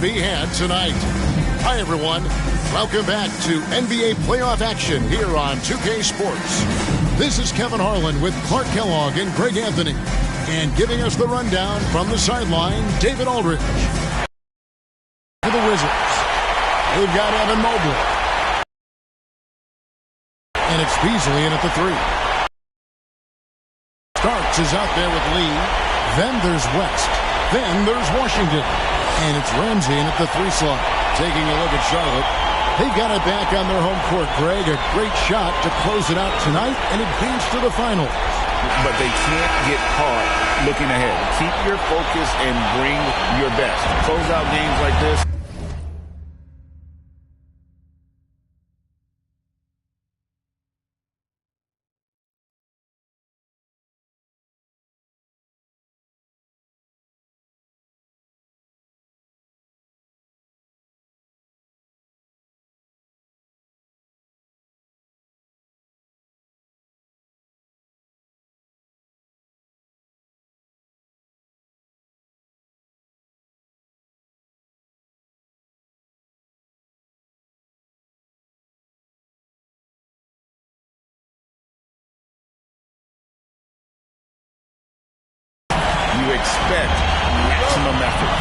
be had tonight. Hi, everyone. Welcome back to NBA playoff action here on 2K Sports. This is Kevin Harlan with Clark Kellogg and Greg Anthony. And giving us the rundown from the sideline, David Aldridge. For the Wizards, they've got Evan Mobley. And it's Beasley in at the 3. Starks is out there with Lee. Then there's West. Then there's Washington. And it's Ramsey in at the 3 slot. Taking a look at Charlotte. They've got it back on their home court, Greg. A great shot to close it out tonight and advance to the finals. But they can't get caught looking ahead. Keep your focus and bring your best. Close out games like this. You expect maximum effort.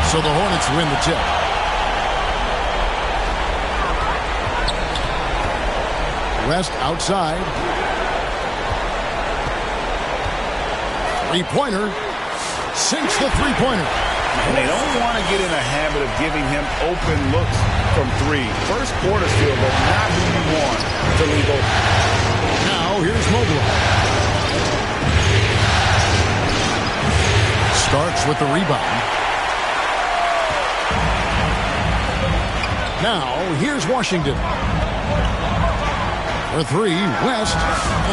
So the Hornets win the tip. West outside. Three-pointer. Sinks the three-pointer. And they don't want to get in a habit of giving him open looks from 3. First quarter still, but not who you want to leave open. Now here's Mobley. Starks with the rebound. Now, here's Washington. For 3, West,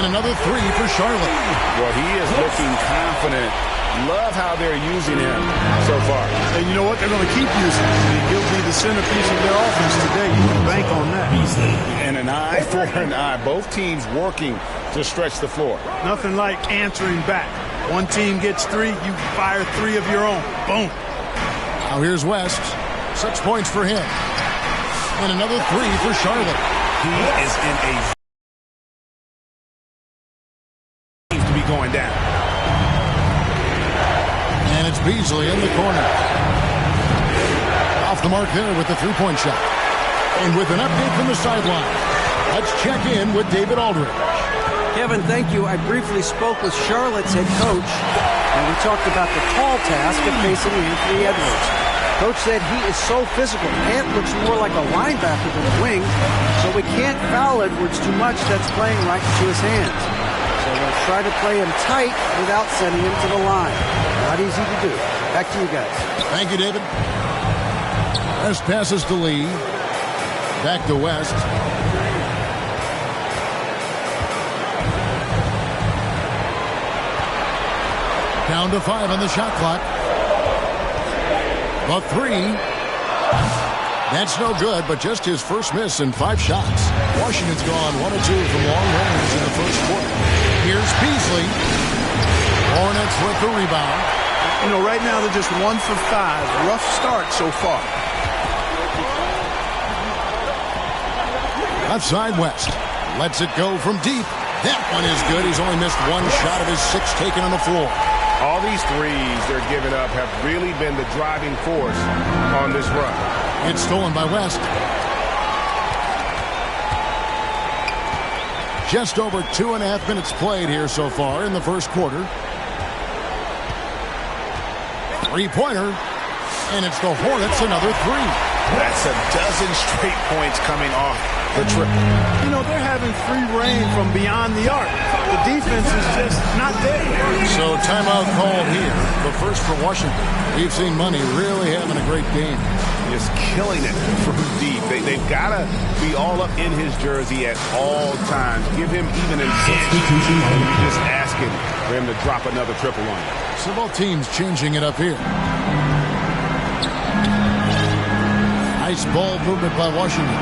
and another 3 for Charlotte. Well, he is looking confident. Love how they're using him so far. And you know what? They're going to keep using him. He'll be the centerpiece of their offense today. You can bank on that. And an eye for an eye. Both teams working to stretch the floor. Nothing like answering back. One team gets 3, you fire 3 of your own. Boom. Now here's West. 6 points for him. And another 3 for Charlotte. He is in a seems to be going down. And it's Beasley in the corner. Off the mark there with the three-point shot. And with an update from the sideline, let's check in with David Aldridge. Kevin, thank you. I briefly spoke with Charlotte's head coach, and we talked about the tall task of facing Anthony Edwards. Coach said he is so physical. Ant looks more like a linebacker than a wing, so we can't foul Edwards too much. That's playing right into his hands. So we'll try to play him tight without sending him to the line. Not easy to do. Back to you guys. Thank you, David. West passes to Lee. Back to West. Down to 5 on the shot clock. The 3. That's no good, but just his first miss in 5 shots. Washington's gone 1 of 2 from long range in the first quarter. Here's Beasley. Hornets with the rebound. You know, right now they're just 1 for 5. Rough start so far. Left side West. Lets it go from deep. That one is good. He's only missed 1 shot of his 6 taken on the floor. All these threes they're giving up have really been the driving force on this run. It's stolen by West. Just over 2.5 minutes played here so far in the first quarter. Three-pointer, and it's the Hornets another 3. That's a dozen straight points coming off the triple. You know, they're having free reign from beyond the arc. The defense is just not there. So timeout called here. The first for Washington. We've seen Money really having a great game. Just killing it from deep. They've got to be all up in his jersey at all times. Give him even an inch. You're just asking for him to drop another triple on you. So both teams changing it up here. Nice ball movement by Washington.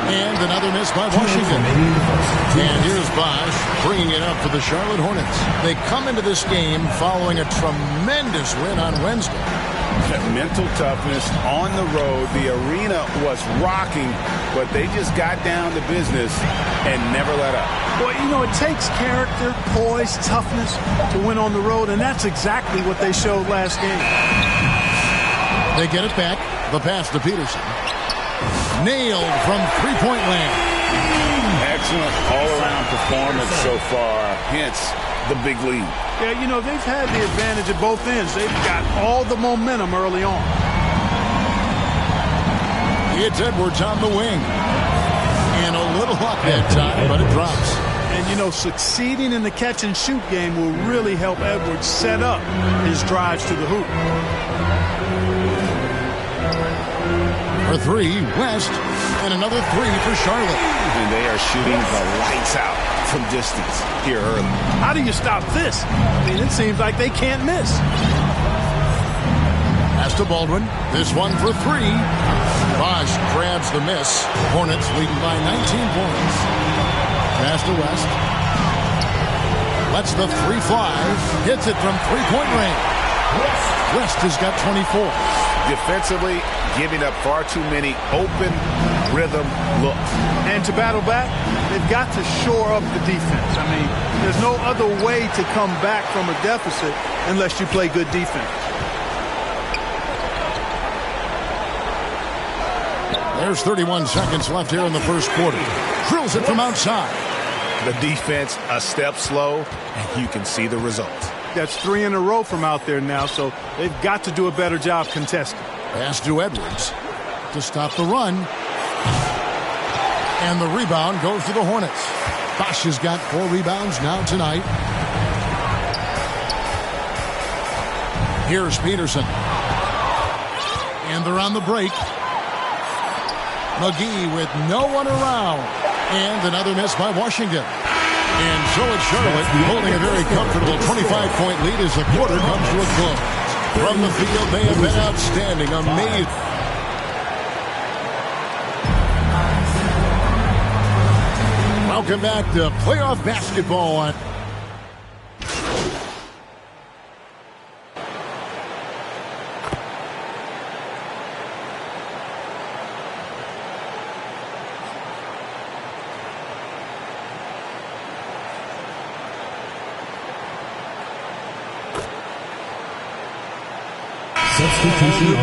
And another miss by Washington. And here's Bosch bringing it up for the Charlotte Hornets. They come into this game following a tremendous win on Wednesday. Mental toughness on the road. The arena was rocking, but they just got down to business and never let up. Well, you know, it takes character, poise, toughness to win on the road, and that's exactly what they showed last game. They get it back. The pass to Peterson. Nailed from three-point land. Excellent all-around performance so far, hence the big lead. Yeah, you know, they've had the advantage at both ends. They've got all the momentum early on. It's Edwards on the wing. And a little luck that time, but it drops. And, you know, succeeding in the catch-and-shoot game will really help Edwards set up his drives to the hoop. For three, West, and another three for Charlotte. And they are shooting the lights out from distance here early. How do you stop this? I mean, it seems like they can't miss. Pass to Baldwin. This one for three. Bosch grabs the miss. Hornets leading by 19 points. Pass to West. Lets the three fly. Hits it from three-point range. West has got 24. Defensively, giving up far too many open rhythm looks. And to battle back, they've got to shore up the defense. I mean, there's no other way to come back from a deficit unless you play good defense. There's 31 seconds left here in the first quarter. Drills it from outside. The defense a step slow, and you can see the results. That's three in a row from out there now, so they've got to do a better job contesting. Pass to Edwards to stop the run. And the rebound goes to the Hornets. Bosch has got 4 rebounds now tonight. Here's Peterson. And they're on the break. McGee with no one around. And another miss by Washington. And so it's Charlotte holding a very comfortable 25-point lead as the quarter comes to a close. From the field, they have been outstanding, amazing. Welcome back to playoff basketball.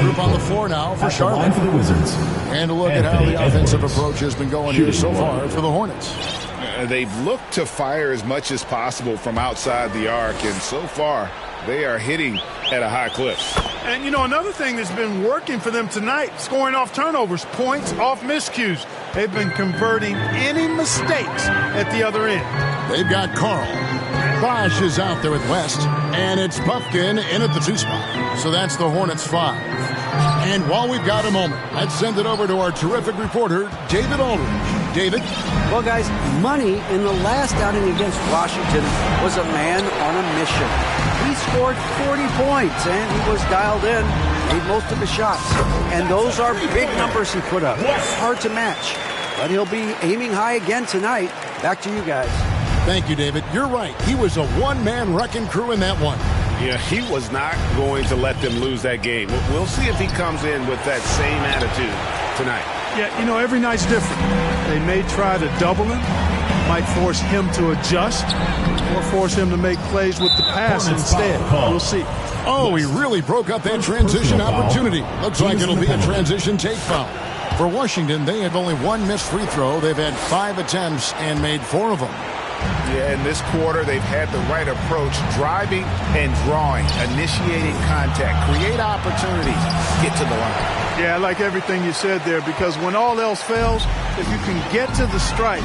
Group on the floor now for Charlotte. For the Wizards. And a look at how the offensive approach has been going here so far for the Hornets. They've looked to fire as much as possible from outside the arc, and so far they are hitting at a high clip. And, you know, another thing that's been working for them tonight, scoring off turnovers, points off miscues. They've been converting any mistakes at the other end. They've got Carl. Bosch is out there with West, and it's Puffkin in at the 2 spot. So that's the Hornets 5. And while we've got a moment, let's send it over to our terrific reporter, David Aldridge. David? Well, guys, Money in the last outing against Washington was a man on a mission. He scored 40 points, and he was dialed in, made most of his shots. And those are big numbers he put up. Hard to match. But he'll be aiming high again tonight. Back to you guys. Thank you, David. You're right. He was a one-man wrecking crew in that one. Yeah, he was not going to let them lose that game. We'll see if he comes in with that same attitude tonight. Yeah, you know, every night's different. They may try to double him, might force him to adjust, or force him to make plays with the pass instead. We'll see. Oh, he really broke up that transition opportunity. Looks like it'll be a transition take foul. For Washington, they have only one missed free throw. They've had 5 attempts and made 4 of them. Yeah, in this quarter, they've had the right approach, driving and drawing, initiating contact, create opportunities, get to the line. Yeah, I like everything you said there, because when all else fails, if you can get to the strike,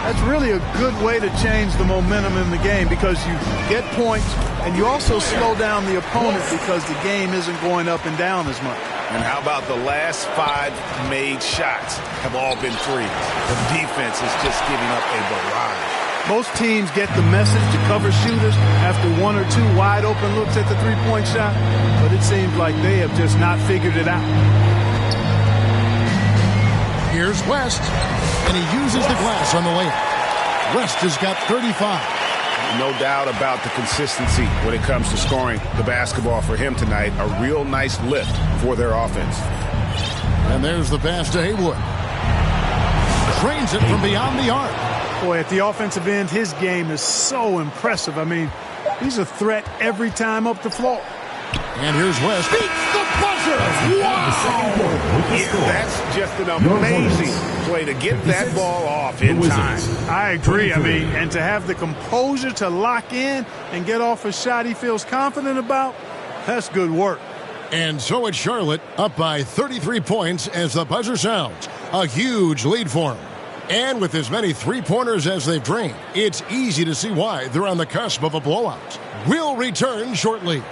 that's really a good way to change the momentum in the game, because you get points and you also slow down the opponent because the game isn't going up and down as much. And how about the last 5 made shots have all been threes? The defense is just giving up a barrage. Most teams get the message to cover shooters after 1 or 2 wide open looks at the three-point shot, but it seems like they have just not figured it out. Here's West, and he uses the glass on the layup. West has got 35. No doubt about the consistency when it comes to scoring the basketball for him tonight. A real nice lift for their offense. And there's the pass to Haywood. Trains it from beyond the arc. Boy, at the offensive end, his game is so impressive. I mean, he's a threat every time up the floor. And here's West. Beats the buzzer. Wow! Yeah, that's just an amazing play to get that ball off in time. I agree. I mean, and to have the composure to lock in and get off a shot he feels confident about, that's good work. And so it's Charlotte up by 33 points as the buzzer sounds. A huge lead for them. And with as many three-pointers as they've drained, it's easy to see why they're on the cusp of a blowout. We'll return shortly.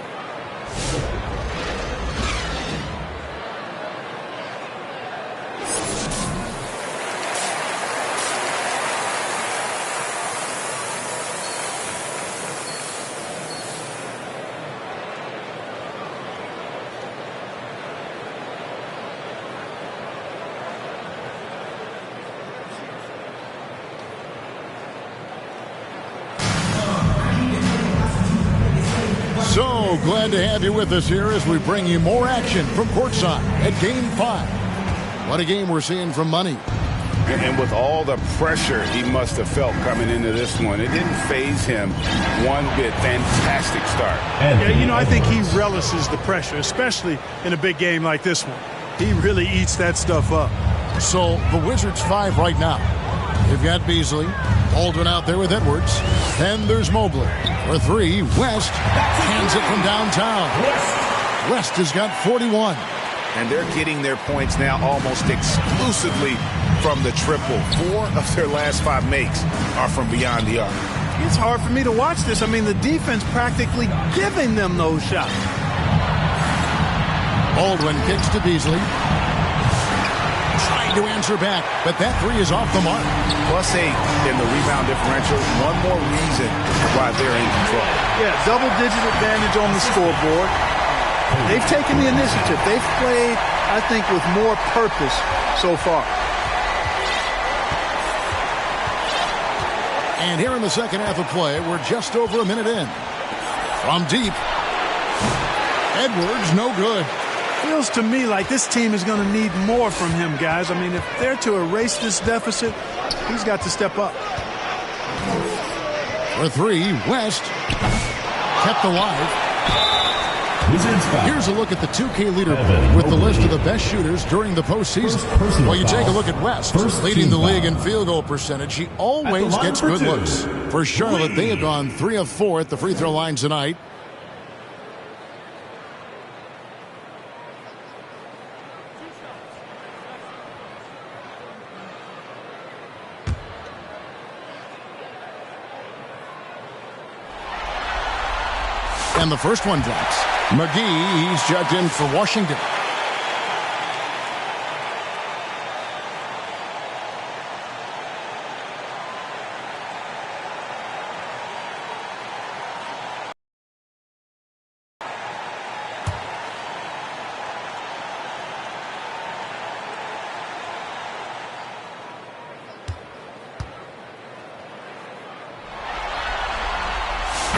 So glad to have you with us here as we bring you more action from courtside at Game 5. What a game we're seeing from Money. And with all the pressure he must have felt coming into this one, it didn't faze him one bit. Fantastic start. Yeah, you know, I think he relishes the pressure, especially in a big game like this one. He really eats that stuff up. So the Wizards 5 right now. You've got Beasley, Baldwin out there with Edwards. Then there's Mobley. For 3, West hands it from downtown. West has got 41. And they're getting their points now almost exclusively from the triple. 4 of their last 5 makes are from beyond the arc. It's hard for me to watch this. I mean, the defense practically giving them those shots. Baldwin kicks to Beasley. Trying to answer back, but that 3 is off the mark. +8 in the rebound differential. One more reason why they're in control. Yeah, double-digit advantage on the scoreboard. They've taken the initiative. They've played, I think, with more purpose so far. And here in the second half of play, we're just over a minute in. From deep. Edwards, no good. Feels to me like this team is going to need more from him, guys. I mean, if they're to erase this deficit, he's got to step up. For 3, West kept alive. Here's a look at the 2K leaderboard with the list of the best shooters during the postseason. Well, you take a look at West, leading the league in field goal percentage. He always gets good looks. For Charlotte, they have gone 3 of 4 at the free throw line tonight. And the first one drops. McGee, he's checked in for Washington.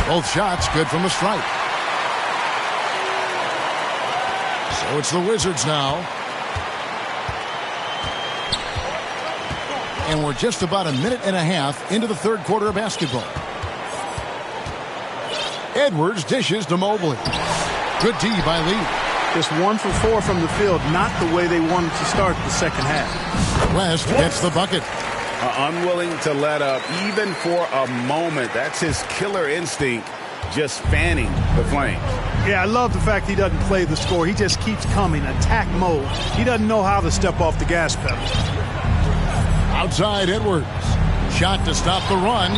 Both shots good from the stripe. So it's the Wizards now. And we're just about a minute and a half into the third quarter of basketball. Edwards dishes to Mobley. Good D by Lee. Just 1 for 4 from the field, not the way they wanted to start the second half. West gets the bucket. Unwilling to let up even for a moment. That's his killer instinct, just fanning the flames. Yeah, I love the fact he doesn't play the score. He just keeps coming, attack mode. He doesn't know how to step off the gas pedal. Outside Edwards. Shot to stop the run.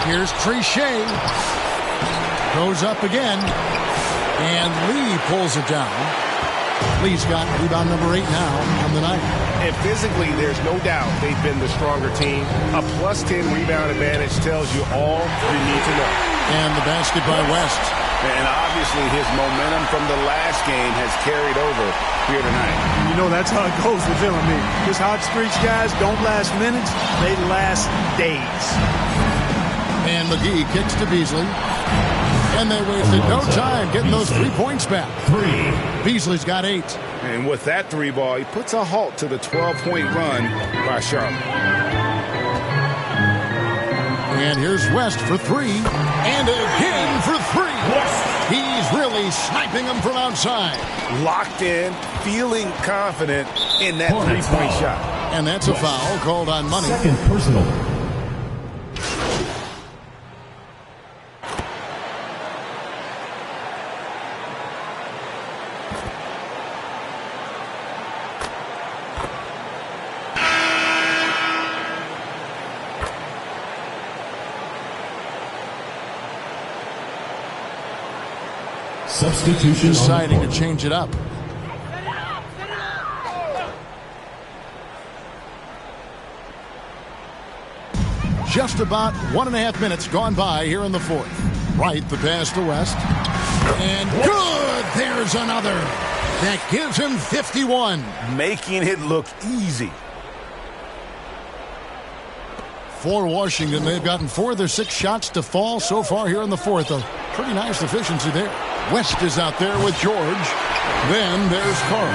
Here's Trichet. Goes up again. And Lee pulls it down. Lee's got rebound number 8 now on the night. And physically, there's no doubt they've been the stronger team. A +10 rebound advantage tells you all you need to know. And the basket by West. And obviously his momentum from the last game has carried over here tonight. You know, that's how it goes with him. I mean, his hot streaks, guys, don't last minutes. They last days. And McGee kicks to Beasley. And they wasted no time getting those 3 points back. Beasley's got 8. And with that 3 ball, he puts a halt to the 12-point run by Charlotte. And here's West for 3. And again for 3. He's really sniping them from outside. Locked in, feeling confident in that 3-point shot. And that's a foul called on Money. Second personal. Substitution deciding to change it up. Just about 1.5 minutes gone by here in the fourth. Right, the pass to West. And good! There's another. That gives him 51. Making it look easy. For Washington, they've gotten 4 of their 6 shots to fall so far here in the fourth. A pretty nice efficiency there. West is out there with George. Then there's Carl.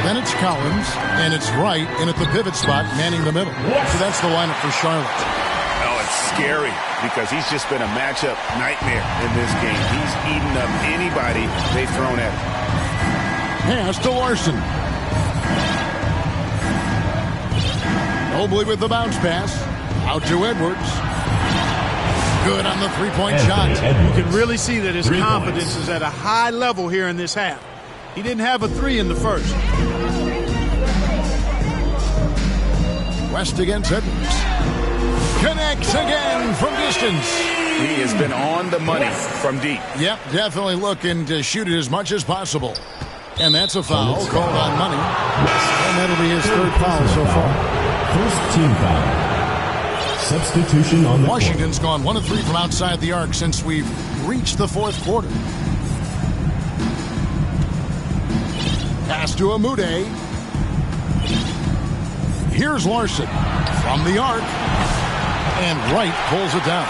Then it's Collins. And it's Wright in at the pivot spot, manning the middle. So that's the lineup for Charlotte. Oh, it's scary because he's just been a matchup nightmare in this game. He's eaten up anybody they've thrown at him. Pass to Larson. Mobley with the bounce pass. Out to Edwards. Good on the 3-point shot. You can really see that his confidence is at a high level here in this half. He didn't have a 3 in the first. West against Edwards. Connects again from distance. He has been on the money from deep. Yep, definitely looking to shoot it as much as possible. And that's a foul called on Money. And that'll be his 3rd foul so far. First team foul. Substitution on the Washington's gone 1 of 3 from outside the arc since we've reached the 4th quarter. Pass to Amude. Here's Larson from the arc. And Wright pulls it down.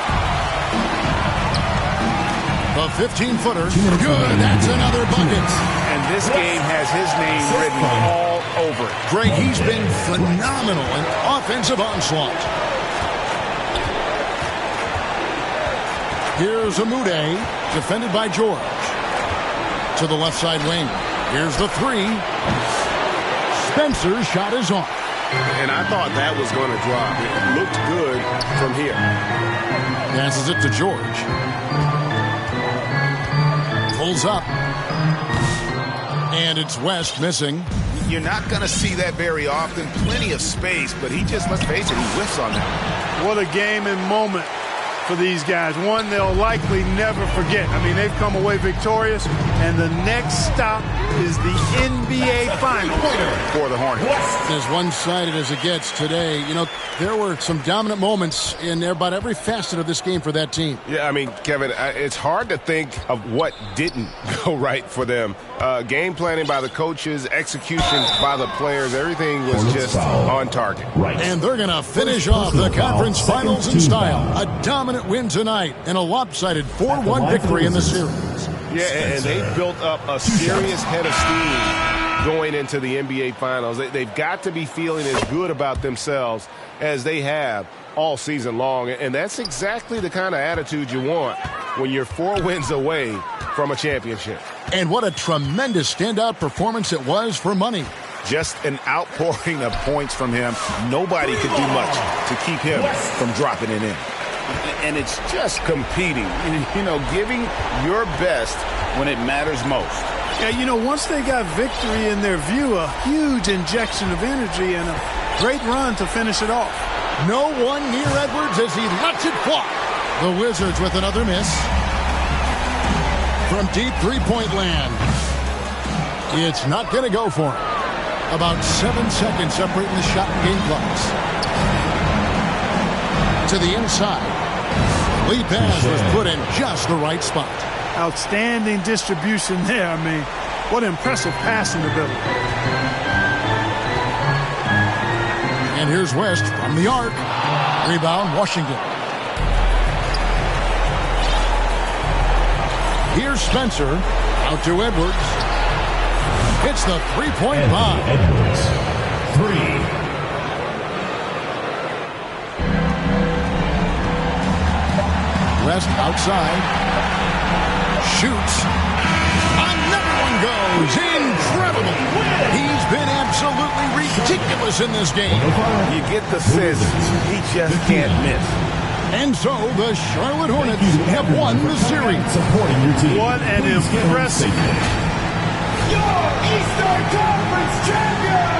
The 15-footer. Good. That's another bucket. And this game has his name written all over it. Greg, he's been phenomenal in offensive onslaught. Here's Amude, defended by George. To the left side wing. Here's the 3. Spencer's shot is off. And I thought that was going to drop. It looked good from here. Passes it to George. Pulls up. And it's West missing. You're not going to see that very often. Plenty of space, but he just, let's face it, he whiffs on that. What a game and moment for these guys. One they'll likely never forget. I mean, they've come away victorious, and the next stop is the NBA Finals for the Hornets. As one-sided as it gets today, you know, there were some dominant moments in about every facet of this game for that team. Yeah, I mean, Kevin, it's hard to think of what didn't go right for them. Game planning by the coaches, execution by the players, everything was just on target. Right. And they're going to finish off the conference finals in style. A dominant win tonight and a lopsided 4-1 victory in the series. Yeah, and they built up a serious head of steam going into the NBA Finals. They've got to be feeling as good about themselves as they have all season long. And that's exactly the kind of attitude you want when you're 4 wins away from a championship. And what a tremendous standout performance it was for Money. Just an outpouring of points from him. Nobody could do much to keep him from dropping it in. And it's just competing, you know, giving your best when it matters most. Yeah, you know, once they got victory in their view, a huge injection of energy and a great run to finish it off. No one near Edwards as he lets it fly. The Wizards with another miss. From deep three-point land. It's not going to go for him. About 7 seconds separating the shot and game clocks. To the inside. Lead pass was put in just the right spot. Outstanding distribution there. I mean, what impressive passing ability. And here's West from the arc. Rebound, Washington. Here's Spencer. Out to Edwards. It's the three-point bomb. Edwards. 3. West outside. Shoots. Another one goes. Incredible. He's been absolutely ridiculous in this game. You get the sense he just can't miss. And so the Charlotte Hornets have won the series. Supporting your team. What an impressive. Your Eastern Conference champion!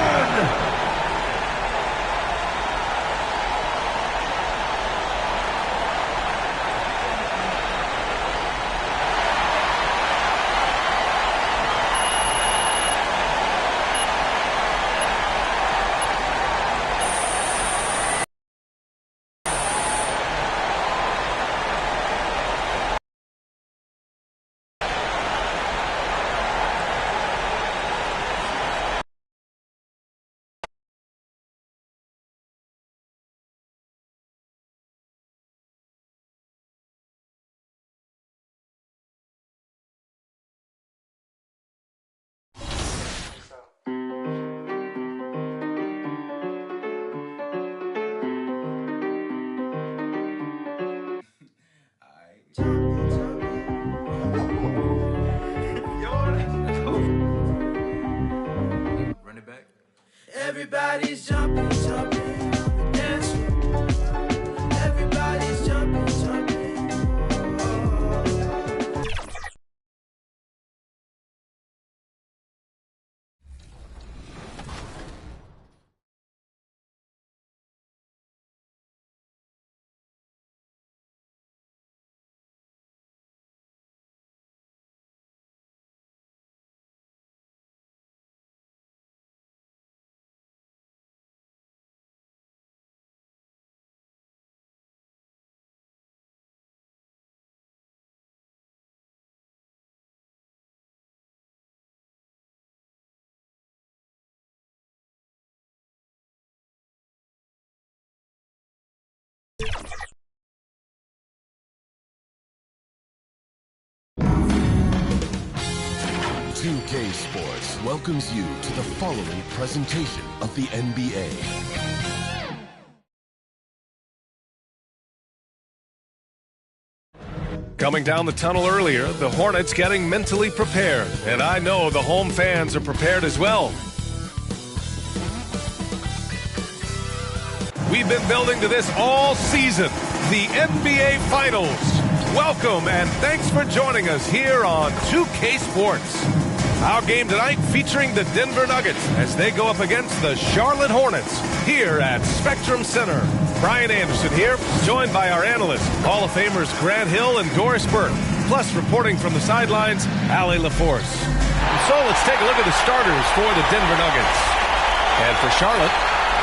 Run it back. Everybody's jumping, jumping, dancing. Everybody's jumping, jumping. .2K Sports welcomes you to the following presentation of the NBA. Coming down the tunnel earlier, the Hornets getting mentally prepared. And I know the home fans are prepared as well. We've been building to this all season, the NBA Finals. Welcome and thanks for joining us here on 2K Sports. Our game tonight featuring the Denver Nuggets as they go up against the Charlotte Hornets here at Spectrum Center. Brian Anderson here, joined by our analysts, Hall of Famers Grant Hill and Doris Burke, plus reporting from the sidelines, Allie LaForce. So let's take a look at the starters for the Denver Nuggets. And for Charlotte,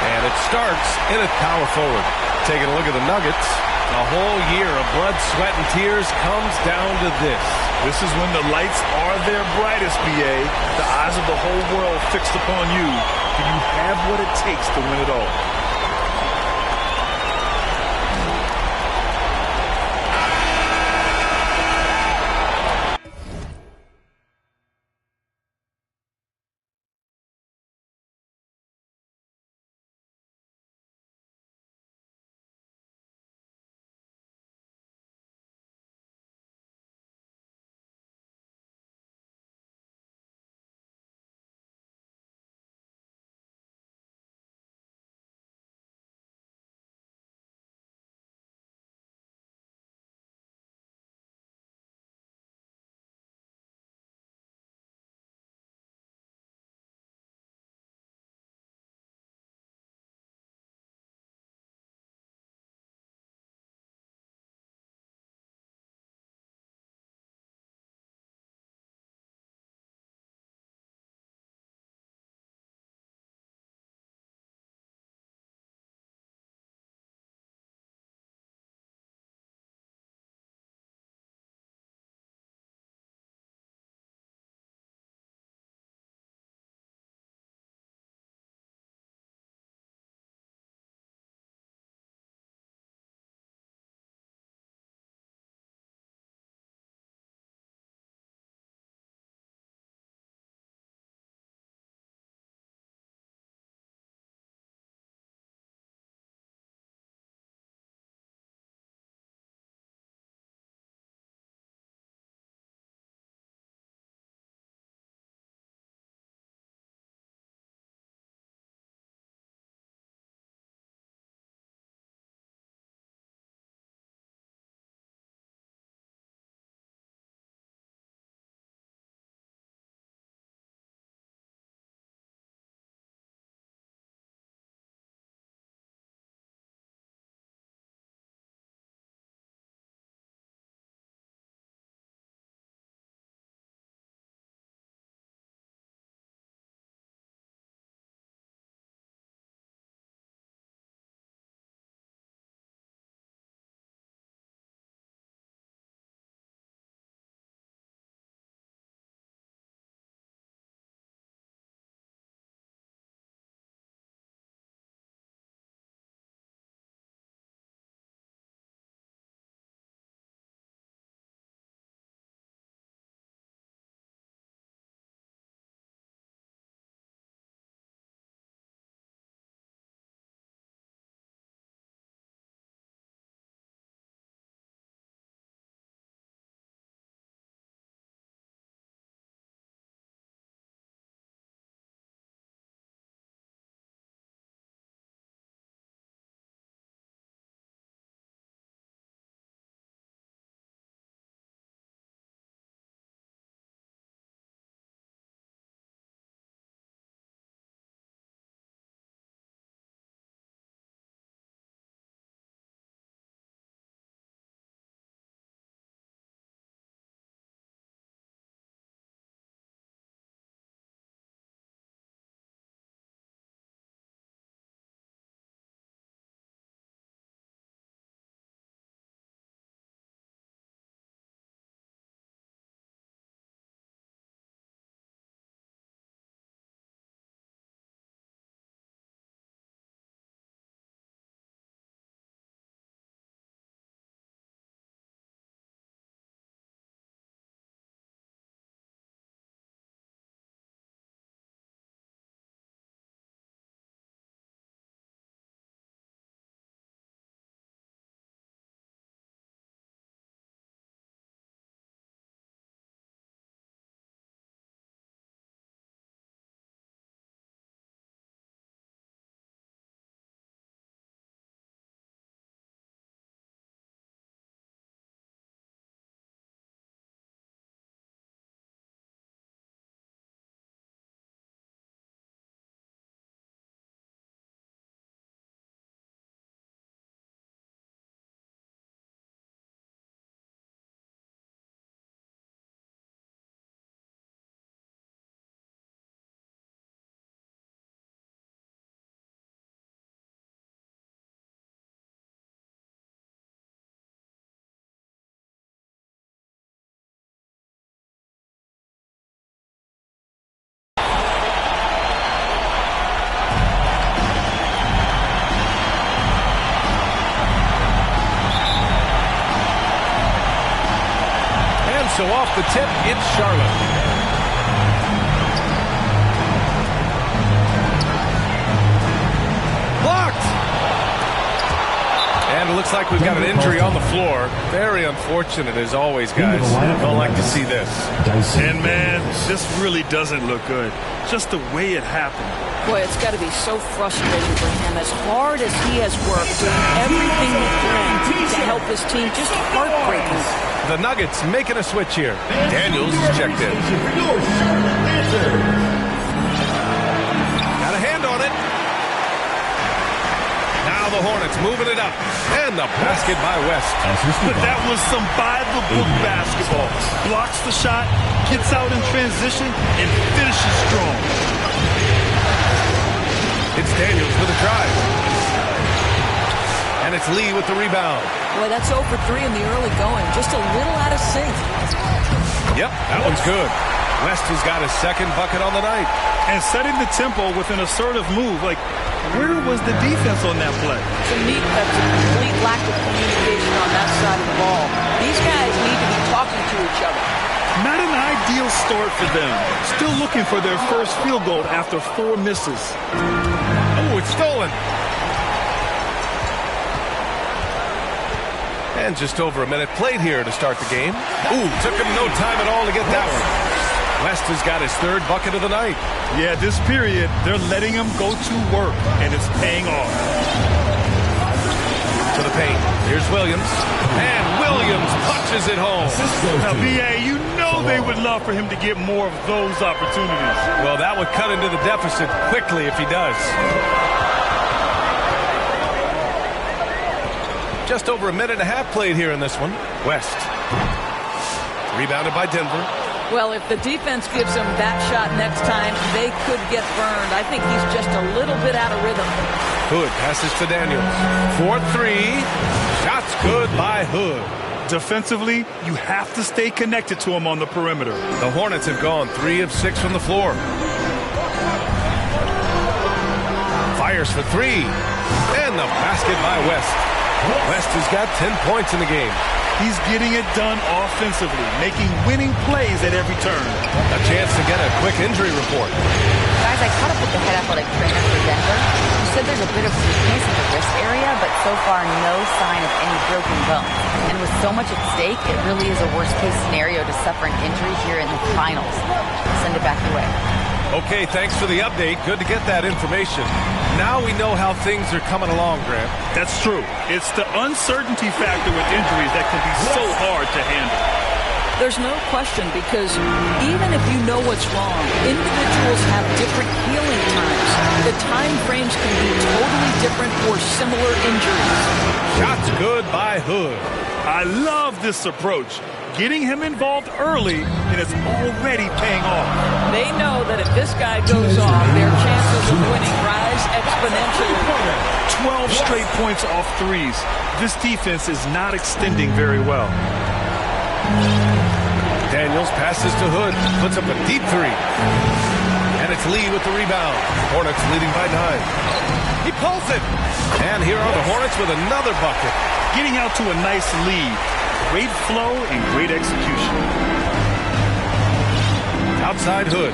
and it starts in at power forward. Taking a look at the Nuggets, a whole year of blood, sweat, and tears comes down to this. This is when the lights are their brightest, BA. The eyes of the whole world fixed upon you. Do you have what it takes to win it all? off the tip, it's Charlotte. And it looks like we've got an injury on the floor. Very unfortunate as always, guys. Don't like to see this. And man, this really doesn't look good. Just the way it happened. Boy, it's got to be so frustrating for him. As hard as he has worked, doing everything he can to help his team, just heartbreaking. The Nuggets making a switch here. Daniels is checked in. Got a hand on it. Now the Hornets moving it up. And the basket by West. But that was some by-the-book basketball. Blocks the shot, gets out in transition, and finishes strong. It's Daniels with a drive. And it's Lee with the rebound. Boy, that's 0 for 3 in the early going. Just a little out of sync. Yep, that one's good. West has got his second bucket on the night. And setting the tempo with an assertive move. Like, where was the defense on that play? To me, that's a complete lack of communication on that side of the ball. These guys need to be talking to each other. Not an ideal start for them. Still looking for their first field goal after 4 misses. Oh, it's stolen. And just over a minute played here to start the game. Ooh, took him no time at all to get that one. West has got his third bucket of the night. Yeah, this period, they're letting him go to work, and it's paying off. To the paint. Here's Williams. And Williams punches it home. Now, B.A., you know they would love for him to get more of those opportunities. Well, that would cut into the deficit quickly if he does. Just over a minute and a half played here in this one. West. Rebounded by Denver. Well, if the defense gives him that shot next time, they could get burned. I think he's just a little bit out of rhythm. Hood passes to Daniels. 4-3. Shots good by Hood. Defensively, you have to stay connected to him on the perimeter. The Hornets have gone 3 of 6 from the floor. Fires for 3. And the basket by West. West has got 10 points in the game. He's getting it done offensively, making winning plays at every turn. A chance to get a quick injury report. Guys, I caught up with the head athletic trainer for Denver. He said there's a bit of weakness in the wrist area, but so far no sign of any broken bones. And with so much at stake, it really is a worst-case scenario to suffer an injury here in the finals. Send it back your way. Okay, thanks for the update. Good to get that information. Now we know how things are coming along, Grant. That's true. It's the uncertainty factor with injuries that can be so hard to handle. There's no question, because even if you know what's wrong, individuals have different healing times. The time frames can be totally different for similar injuries. Shots good by Hood. I love this approach. Getting him involved early, and it's already paying off. They know that if this guy goes off, their chances of winning rise exponentially. 12 straight points off threes. This defense is not extending very well. Daniels passes to Hood, puts up a deep 3. And it's Lee with the rebound. Hornets leading by 9. He pulls it. And here are the Hornets with another bucket. Getting out to a nice lead. Great flow and great execution. Outside Hood.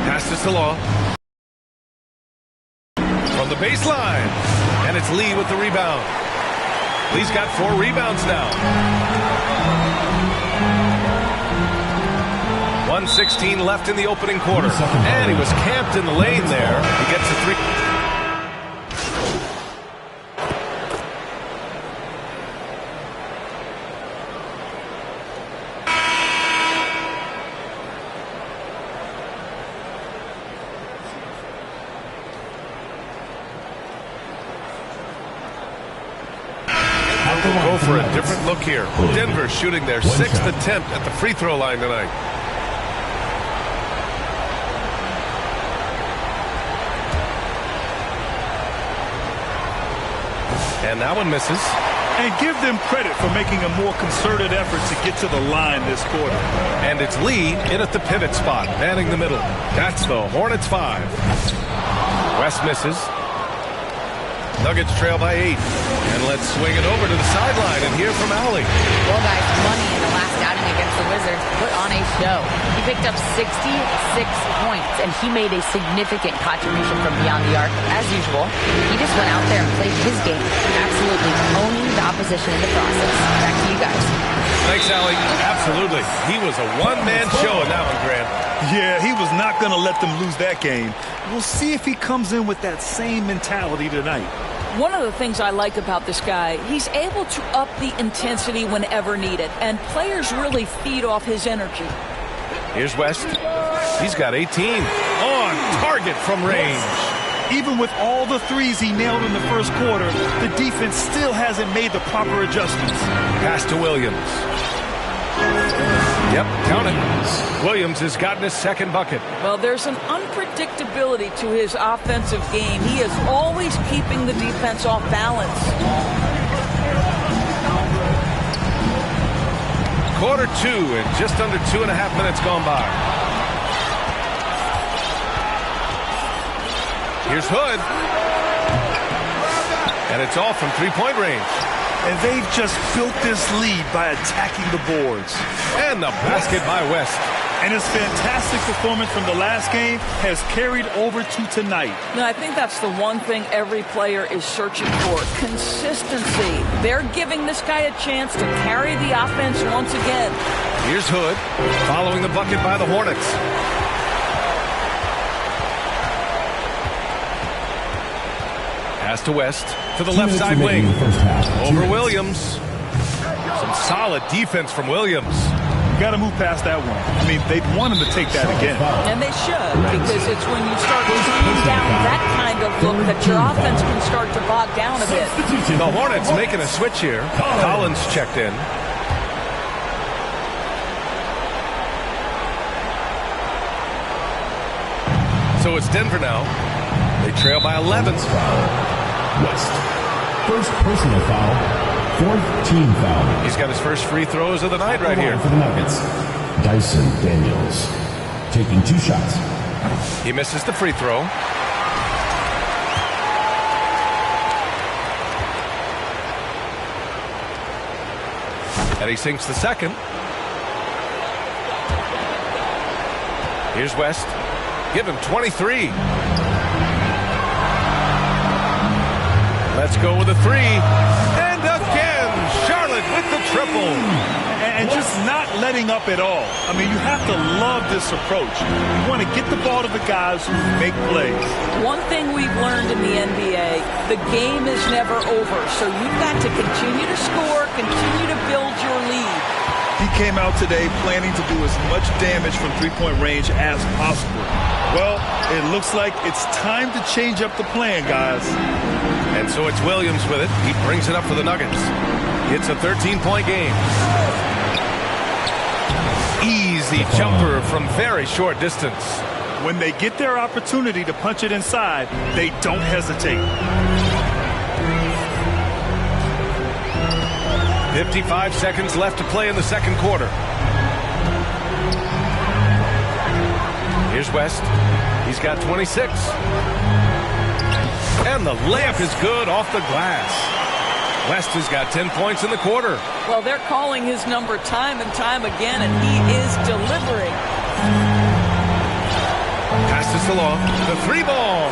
Passes to Law. From the baseline. And it's Lee with the rebound. Lee's got 4 rebounds now. 1:16 left in the opening quarter. And he was camped in the lane there. He gets a 3. Go for a different look here. Denver shooting their 6th attempt at the free throw line tonight. And that one misses. And give them credit for making a more concerted effort to get to the line this quarter. And it's Lee in at the pivot spot, manning the middle. That's the Hornets 5. West misses. Nuggets trail by 8. And let's swing it over to the sideline and hear from Allie. Well, guys, Money in the last outing against the Wizards put on a show. He picked up 66 points, and he made a significant contribution from beyond the arc, as usual. He just went out there and played his game, absolutely owning the opposition in the process. Back to you guys. Thanks, Allie. Absolutely. He was a one-man show in that one, Grant. Yeah, he was not going to let them lose that game. We'll see if he comes in with that same mentality tonight. One of the things I like about this guy, he's able to up the intensity whenever needed, and players really feed off his energy. Here's West. He's got 18. On target from range. Even with all the threes he nailed in the first quarter, the defense still hasn't made the proper adjustments. Pass to Williams. Yep, count it. Williams has gotten his second bucket. Well, there's an unpredictability to his offensive game. He is always keeping the defense off balance. Quarter 2 and just under 2.5 minutes gone by. Here's Hood. And it's off from three-point range. And they've just built this lead by attacking the boards. And the basket by West. And his fantastic performance from the last game has carried over to tonight. No, I think that's the one thing every player is searching for. Consistency. They're giving this guy a chance to carry the offense once again. Here's Hood, following the bucket by the Hornets. Pass to West, to the left side wing. Over Williams. Some solid defense from Williams. Got to move past that one. I mean, they'd want him to take that again. And they should, because it's when you start teeing down that kind of look that your offense can start to bog down a bit. The Hornets making a switch here. Collins checked in. So it's Denver now. They trail by 11. West. First personal foul. Fourth team foul. He's got his first free throws of the night right here. For the Nuggets, Dyson Daniels taking 2 shots. He misses the free throw. And he sinks the second. Here's West. Give him 23. Let's go with a 3. And again, Charlotte with the triple. And just not letting up at all. I mean, you have to love this approach. You want to get the ball to the guys who make plays. One thing we've learned in the NBA, the game is never over. So you've got to continue to score, continue to build your lead. He came out today planning to do as much damage from three-point range as possible. Well, it looks like it's time to change up the plan, guys. And so it's Williams with it. He brings it up for the Nuggets. It's a 13-point game. Easy jumper from very short distance. When they get their opportunity to punch it inside, they don't hesitate. 55 seconds left to play in the second quarter. Here's West. He's got 26. And the layup is good off the glass. West has got 10 points in the quarter. Well, they're calling his number time and time again, and he is delivering. Passes along. The 3-ball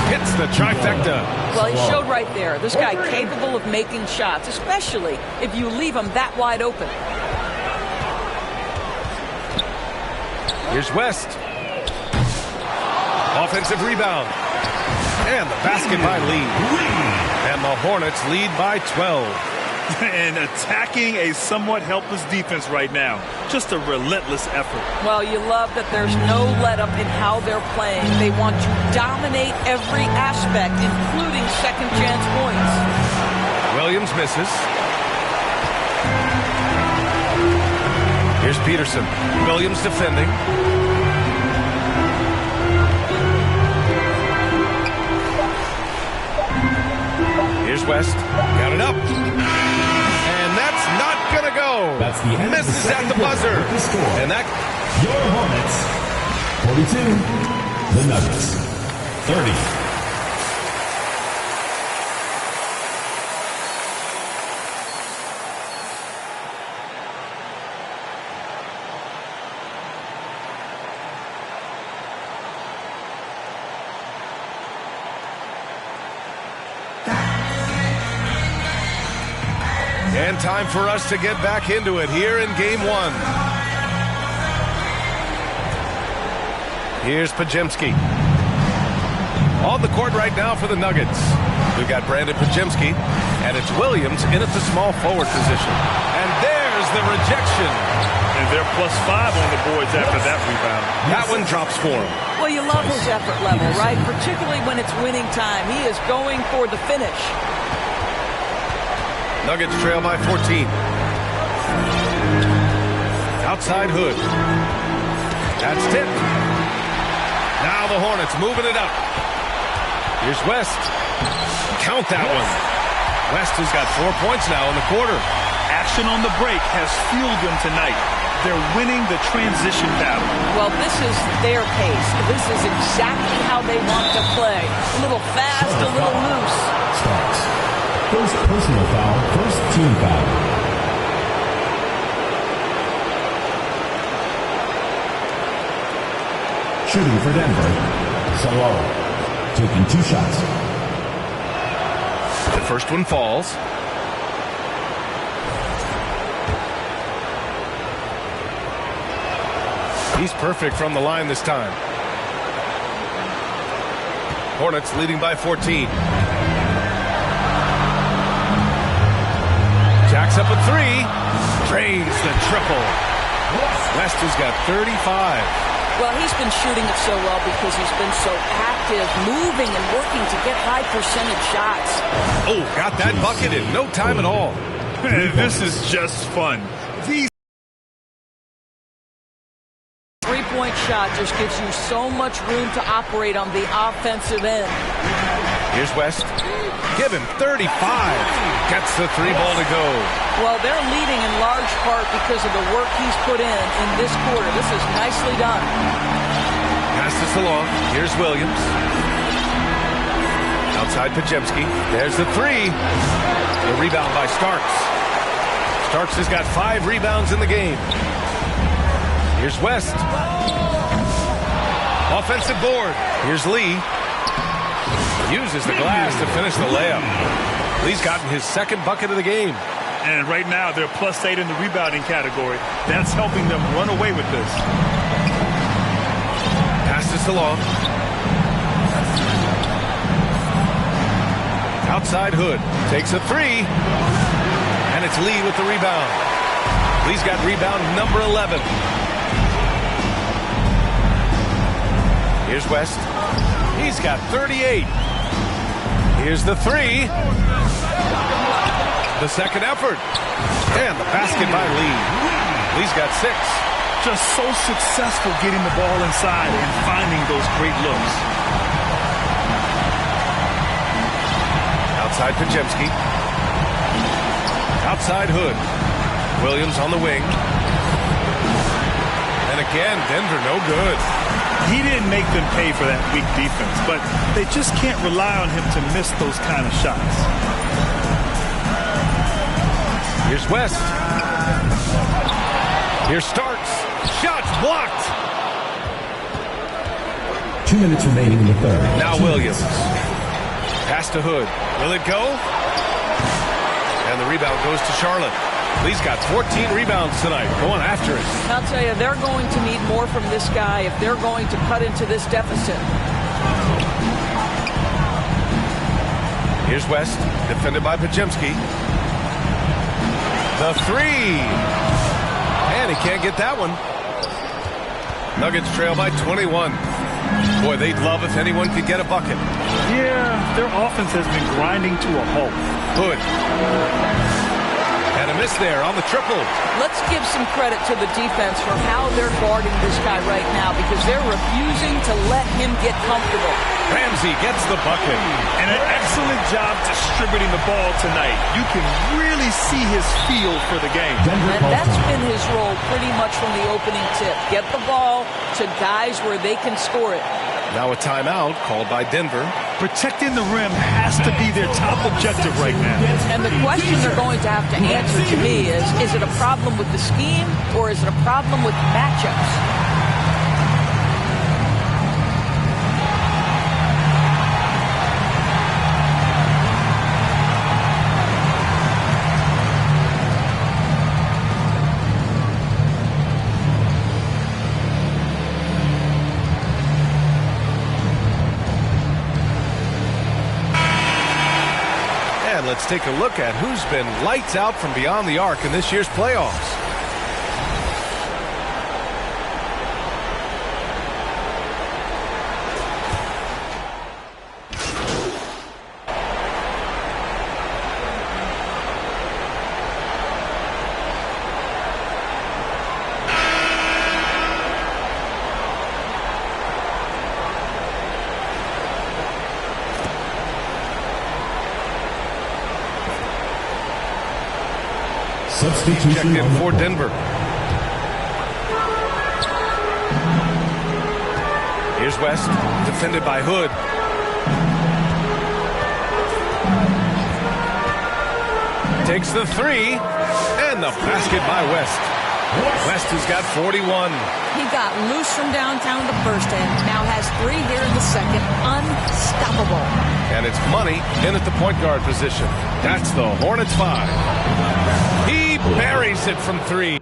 hits the trifecta. Well, he showed right there. This guy capable of making shots, especially if you leave him that wide open. Here's West. Offensive rebound. And the basket by Lee. And the Hornets lead by 12. And attacking a somewhat helpless defense right now. Just a relentless effort. Well, you love that there's no let-up in how they're playing. They want to dominate every aspect, including second-chance points. Williams misses. Here's Peterson. Williams defending. Here's West. Got it up. And that's not going to go. That's the end. Misses at the buzzer. And that. Your Hornets. 42. The Nuggets. 30. And time for us to get back into it here in game one. Here's Podziemski. On the court right now for the Nuggets. We've got Brandon Podziemski, and it's Williams in at the small forward position. And there's the rejection. And they're +5 on the boards after that rebound. That one drops for him. Well, you love his effort level, right? Particularly when it's winning time. He is going for the finish. Nuggets trail by 14. Outside Hood. That's tipped. Now the Hornets moving it up. Here's West. Count that one. West has got 4 points now in the quarter. Action on the break has fueled them tonight. They're winning the transition battle. Well, this is their pace. This is exactly how they want to play. A little fast, a little loose. Starks. First personal foul, first team foul. Shooting for Denver, Solo. Taking 2 shots. The first one falls. He's perfect from the line this time. Hornets leading by 14. Jacks up a 3. Drains the triple. West has got 35. Well, he's been shooting it so well because he's been so active, moving and working to get high percentage shots. Oh, got that bucket in no time at all. This is just fun. These three-point shot just gives you so much room to operate on the offensive end. Here's West. Give him 35. Gets the 3-ball to go. Well, they're leading in large part because of the work he's put in this quarter. This is nicely done. Pass this along. Here's Williams. Outside Podziemski. There's the 3. The rebound by Starks. Starks has got 5 rebounds in the game. Here's West. Offensive board. Here's Lee. Uses the glass to finish the layup. Lee's gotten his second bucket of the game. And right now, they're +8 in the rebounding category. That's helping them run away with this. Pass this along. Outside Hood. Takes a 3. And it's Lee with the rebound. Lee's got rebound number 11. Here's West. He's got 38. Here's the 3. The second effort. And the basket by Lee. Lee's got 6. Just so successful getting the ball inside and finding those great looks. Outside Podziemski. Outside Hood. Williams on the wing. And again, Denver no good. He didn't make them pay for that weak defense, but they just can't rely on him to miss those kind of shots. Here's West. Here's Starks. Shots blocked. 2 minutes remaining in the third. Now Williams. Pass to Hood. Will it go? And the rebound goes to Charlotte. Lee's got 14 rebounds tonight, going after it. I'll tell you, they're going to need more from this guy if they're going to cut into this deficit. Here's West, defended by Podziemski. The 3. And he can't get that one. Nuggets trail by 21. Boy, they'd love if anyone could get a bucket. Yeah, their offense has been grinding to a halt. Hood. And a miss there on the triple. Let's give some credit to the defense for how they're guarding this guy right now because they're refusing to let him get comfortable. Ramsey gets the bucket. And an excellent job distributing the ball tonight. You can really see his feel for the game. And that's been his role pretty much from the opening tip. Get the ball to guys where they can score it. Now a timeout called by Denver. Protecting the rim has to be their top objective right now. And the question they're going to have to answer to me is it a problem with the scheme or is it a problem with matchups? let's take a look at who's been lights out from beyond the arc in this year's playoffs. Checked in for Denver. Here's West, defended by Hood. Takes the three, and the basket by West. West has got 41. He got loose from downtown in the first half. Now has 3 here in the second. Unstoppable. And it's Money in at the point guard position. That's the Hornets 5. He buries it from 3.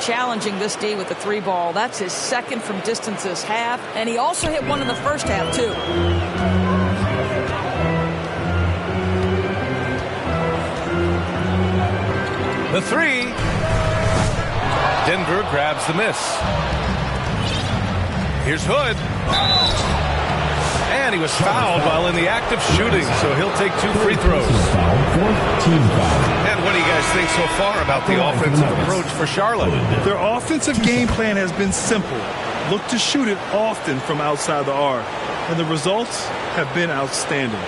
Challenging this D with the 3 ball. That's his second from distance this half, and he also hit one in the first half too. The 3. Denver grabs the miss. Here's Hood. And he was fouled while in the act of shooting, so he'll take 2 free throws. Team foul. And what do you guys think so far about the offensive approach for Charlotte? Their offensive game plan has been simple. Look to shoot it often from outside the arc. And the results have been outstanding.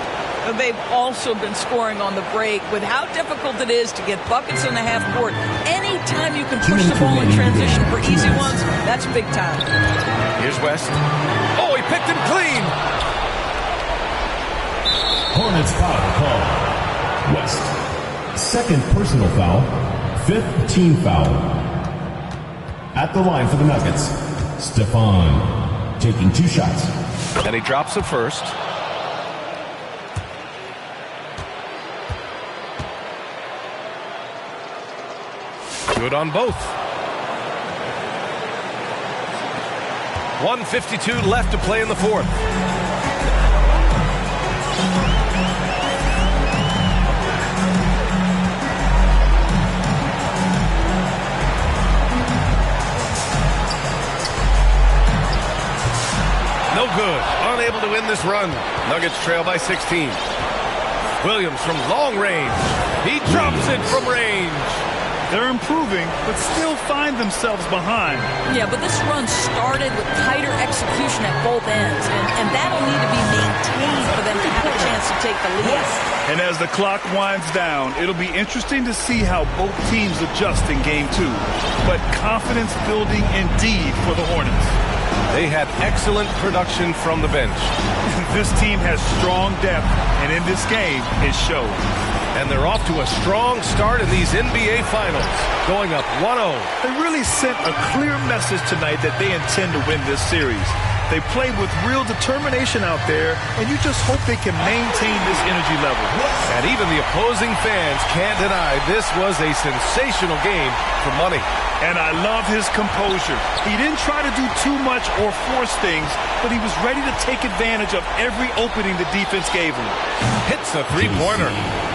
They've also been scoring on the break. With how difficult it is to get buckets in the half court, anytime you can push the ball in transition for easy ones, that's big time. Here's West. Oh, he picked him clean. Hornets foul call. West. Second personal foul. 5th team foul. At the line for the Nuggets, Stephon taking 2 shots. And he drops it first. Good on both. 1:52 left to play in the fourth. No good. Unable to win this run. Nuggets trail by 16. Williams from long range. He drops it from range. They're improving, but still find themselves behind. Yeah, but this run started with tighter execution at both ends, and that'll need to be maintained for them to have a chance to take the lead. And as the clock winds down, it'll be interesting to see how both teams adjust in Game 2. But confidence building indeed for the Hornets. They had excellent production from the bench. This team has strong depth, and in this game, it shows. And they're off to a strong start in these NBA Finals, going up 1-0. They really sent a clear message tonight that they intend to win this series. They played with real determination out there, and you just hope they can maintain this energy level. And even the opposing fans can't deny this was a sensational game for money. And I love his composure. He didn't try to do too much or force things, but he was ready to take advantage of every opening the defense gave him. Hits a three-pointer.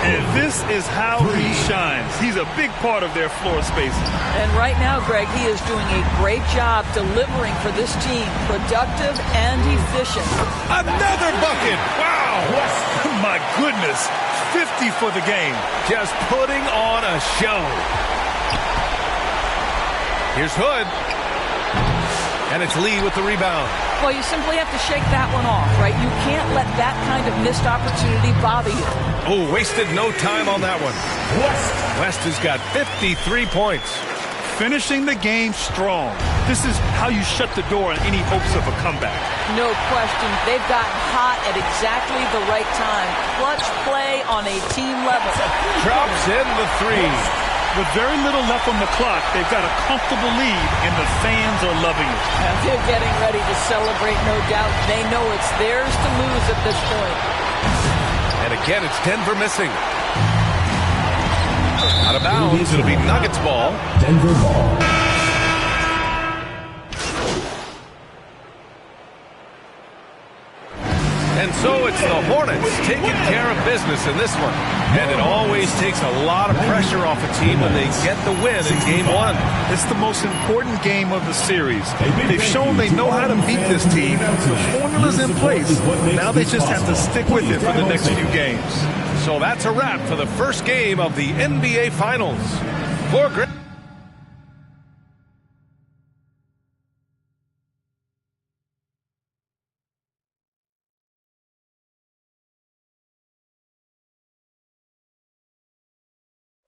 And this is how he shines. He's a big part of their floor spacing. And right now, Greg, he is doing a great job delivering for this team. Productive and efficient. Another bucket! Wow! My goodness. 50 for the game. Just putting on a show. Here's Hood. And it's Lee with the rebound. Well, you simply have to shake that one off, right? You can't let that kind of missed opportunity bother you. Oh, wasted no time on that one. West has got 53 points. Finishing the game strong. This is how you shut the door on any hopes of a comeback. No question. They've gotten hot at exactly the right time. Clutch play on a team level. Drops in the three. With very little left on the clock, they've got a comfortable lead, and the fans are loving it. And they're getting ready to celebrate, no doubt. They know it's theirs to lose at this point. And again, it's Denver missing. Out of bounds, it'll be Nuggets ball. Denver ball. And so it's the Hornets taking care of business in this one. And it always takes a lot of pressure off a team when they get the win in Game 1. It's the most important game of the series. They've shown they know how to beat this team. The formula's in place. Now they just have to stick with it for the next few games. So that's a wrap for the first game of the NBA Finals. For Greg.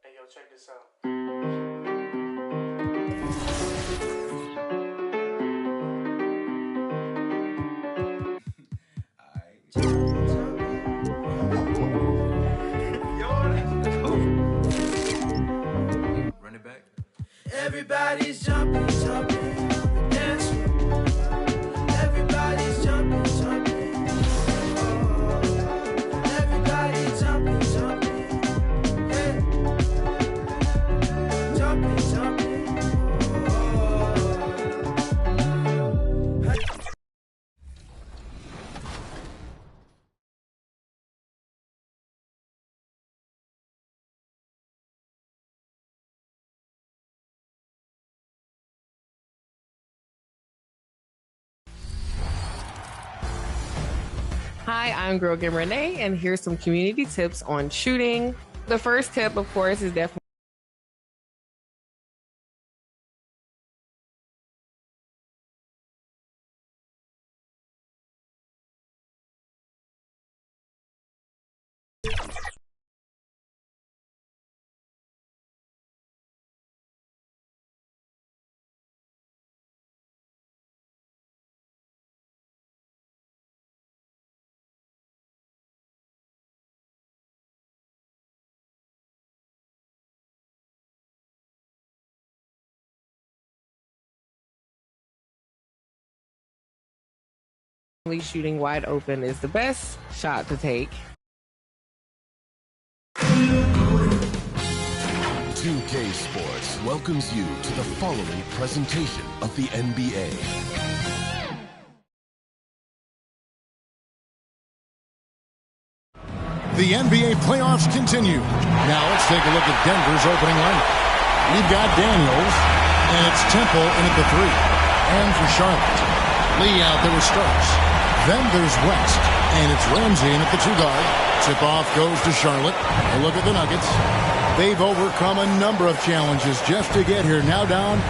Hey, yo, check this out. Run it back. Everybody's jumping, jumping. Dance. Everybody's jumping, jumping. Everybody's jumping, jumping. Jumping, jumping. Hi, I'm Girl Game Renee, and here's some community tips on shooting. The first tip, of course, is definitely shooting wide open is the best shot to take. 2K Sports welcomes you to the following presentation of the NBA. The NBA playoffs continue. Now let's take a look at Denver's opening lineup. We've got Daniels, and it's Temple in at the 3. And for Charlotte, Lee out there with Starks. Then there's West, and it's Ramsey in at the 2 guard. Tip-off goes to Charlotte. A look at the Nuggets. They've overcome a number of challenges just to get here. Now down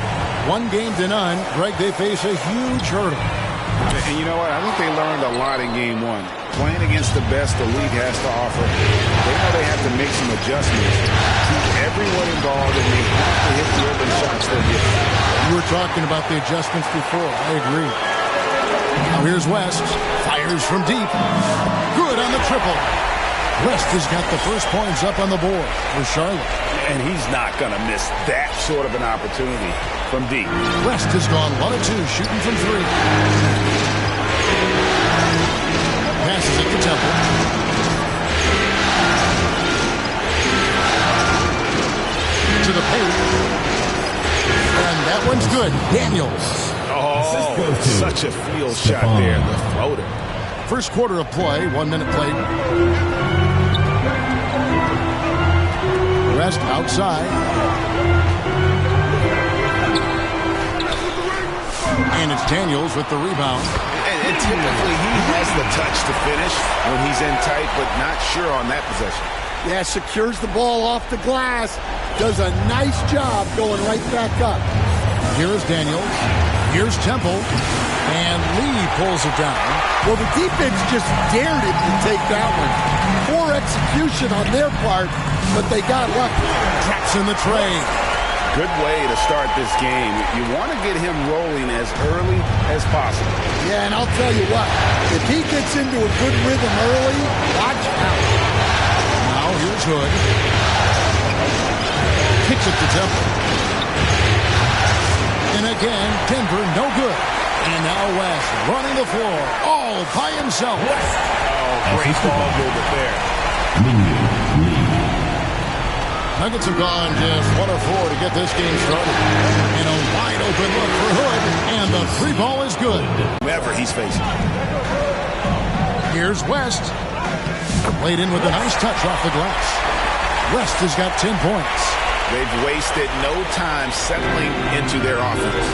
1-0. Greg, they face a huge hurdle. And you know what? I think they learned a lot in game 1. Playing against the best the league has to offer, they know they have to make some adjustments. Keep everyone involved, and they have to hit the open shots they're getting. You were talking about the adjustments before. I agree. Now here's West. Fires from deep. Good on the triple. West has got the first points up on the board for Charlotte. And he's not going to miss that sort of an opportunity from deep. West has gone 1 of 2, shooting from 3. Passes it to Temple. To the paint. And that one's good. Daniels. Oh, such a field shot there. The floater. First quarter of play, 1 minute played. West outside. And it's Daniels with the rebound. And typically he has the touch to finish when he's in tight, but not sure on that possession. Yeah, secures the ball off the glass. Does a nice job going right back up. Here's Daniels. Here's Temple. And Lee pulls it down. Well, the defense just dared it to take that one. Poor execution on their part, but they got lucky. Traps in the tray. Good way to start this game. You want to get him rolling as early as possible. Yeah, and I'll tell you what. If he gets into a good rhythm early, watch out. Now here's Hood. Kicks it to Temple. And again, Denver no good. And now West running the floor all by himself. Oh, great ball movement there. Nuggets have gone just 1 of 4 to get this game started. And a wide open look for Hood. And the 3 ball is good. Whoever he's facing. Here's West. Played in with a nice touch off the glass. West has got 10 points. They've wasted no time settling into their offense.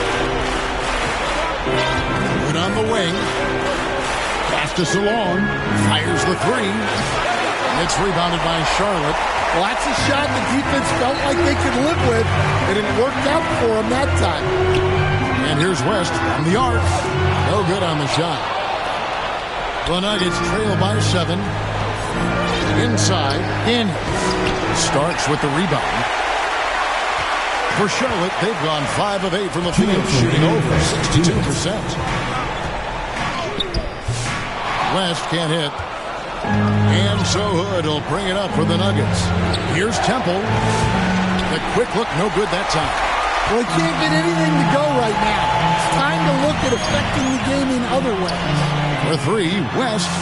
Good on the wing. Fastest along. Fires the 3. And it's rebounded by Charlotte. Well, that's a shot the defense felt like they could live with, and it worked out for them that time. And here's West from the arc. No good on the shot. The Nuggets trail by 7. Inside, Daniels. Starks with the rebound. For Charlotte, they've gone 5 of 8 from the field, shooting over 62%. West can't hit. And so Hood will bring it up for the Nuggets. Here's Temple. The quick look, no good that time. Well, he can't get anything to go right now. It's time to look at affecting the game in other ways. For 3, West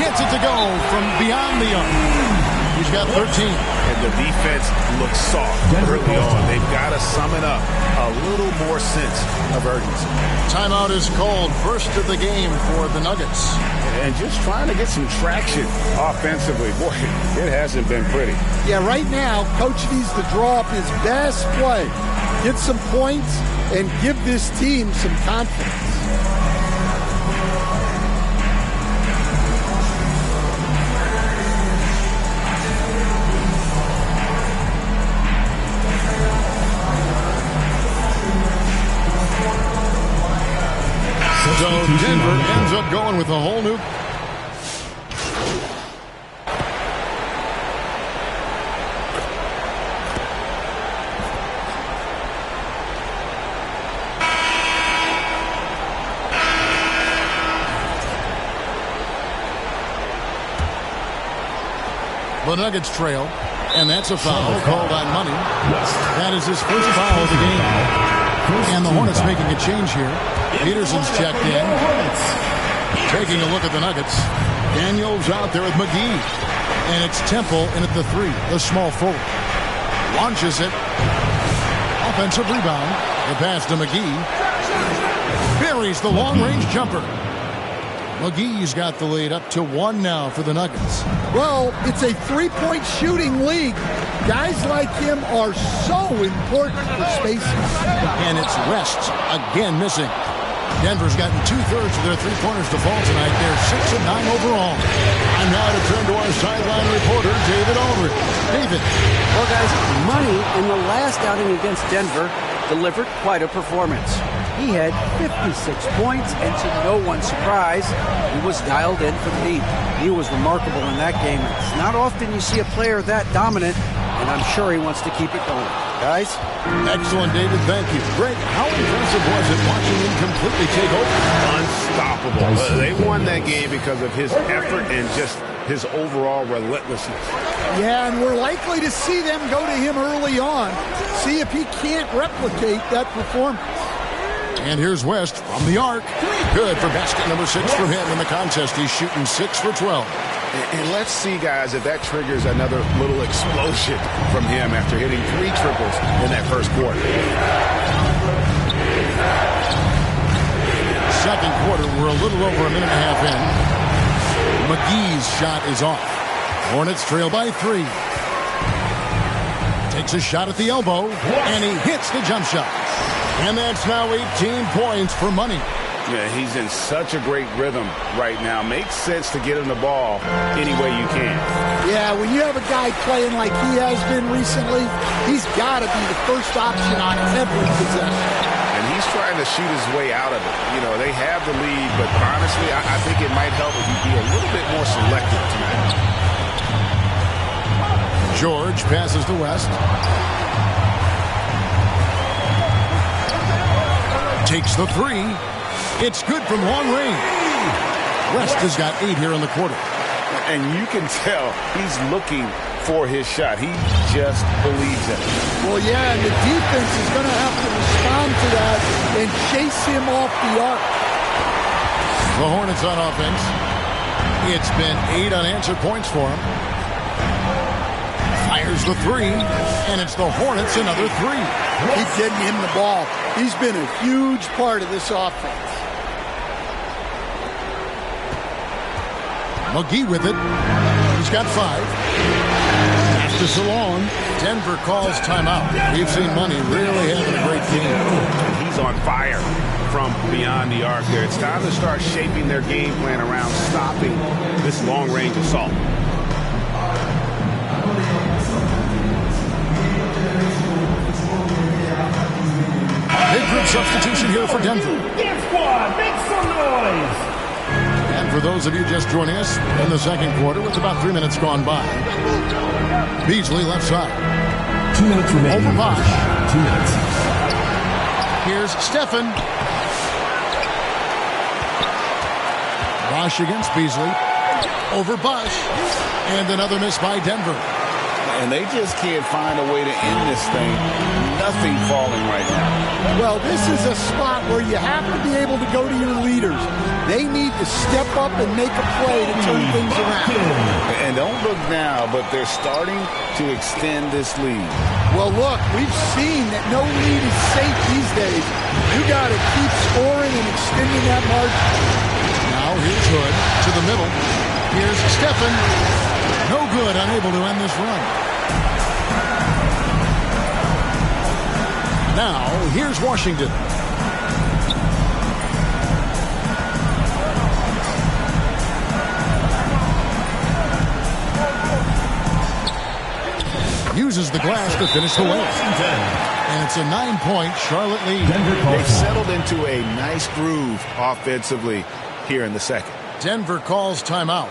gets it to go from beyond the arc. He's got 13. And the defense looks soft early on. They've got to summon up a little more sense of urgency. Timeout is called. First of the game for the Nuggets. And just trying to get some traction offensively. Boy, it hasn't been pretty. Yeah, right now, Coach needs to draw up his best play. Get some points and give this team some confidence. So Denver ends up going with a whole new... The Nuggets trail, and that's a foul called on Money. That is his first foul of the game. And the Hornets making a change here. Peterson's checked in. Taking a look at the Nuggets. Daniels out there with McGee. And it's Temple in at the 3, the small forward. Launches it. Offensive rebound. The pass to McGee. Buries the long-range jumper. McGee's got the lead up to 1 now for the Nuggets. Well, it's a three-point shooting league. Guys like him are so important for spacing. And it's West again missing. Denver's gotten 2/3 of their three-pointers to fall tonight. They're 6 of 9 overall. I'm now to turn to our sideline reporter, David Aldridge. David. Well, guys, Money in the last outing against Denver delivered quite a performance. He had 56 points, and to no one's surprise, he was dialed in for the team. He was remarkable in that game. It's not often you see a player that dominant, and I'm sure he wants to keep it going. Guys? Excellent, David. Thank you. Greg, how impressive was it watching him completely take over? Unstoppable. They won that game because of his effort and just his overall relentlessness. Yeah, and we're likely to see them go to him early on. See if he can't replicate that performance. And here's West from the arc. Good for basket number 6 from him in the contest. He's shooting 6 for 12. And let's see, guys, if that triggers another little explosion from him after hitting 3 triples in that first quarter. Second quarter, we're a little over a minute and a half in. McGee's shot is off. Hornets trail by 3. Takes a shot at the elbow, and he hits the jump shot. And that's now 18 points for Money. Yeah, he's in such a great rhythm right now. Makes sense to get him the ball any way you can. Yeah, when you have a guy playing like he has been recently, he's got to be the first option on every possession. And he's trying to shoot his way out of it. You know, they have the lead, but honestly, I think it might help if you be a little bit more selective tonight. George passes to West. Takes the 3. It's good from long range. West has got 8 here in the quarter. And you can tell he's looking for his shot. He just believes it. Well, yeah, and the defense is going to have to respond to that and chase him off the arc. The Hornets on offense. It's been 8 unanswered points for him. Fires the 3, and it's the Hornets another 3. Keep getting him the ball. He's been a huge part of this offense. McGee with it. He's got 5. Pass to Salon. Denver calls timeout. We've seen Money really having a great game. He's on fire from beyond the arc there. It's time to start shaping their game plan around stopping this long-range assault. Big group substitution here for Denver. Dance squad, make some noise! And for those of you just joining us in the second quarter, with about 3 minutes gone by, Beasley left side. 2 minutes remaining. Over Bosch. 2 minutes. Here's Stephen. Bosch against Beasley. Over Bosch. And another miss by Denver. And they just can't find a way to end this thing. Nothing falling right now. Well, this is a spot where you have to be able to go to your leaders. They need to step up and make a play to turn things around. And don't look now, but they're starting to extend this lead. Well, look, we've seen that no lead is safe these days. You got to keep scoring and extending that margin. Now here's Hood to the middle. Here's Stephen. No good, unable to end this run. Now, here's Washington. Uses the glass to finish the way. And it's a 9-point Charlotte lead. They've settled into a nice groove offensively here in the second. Denver calls timeout.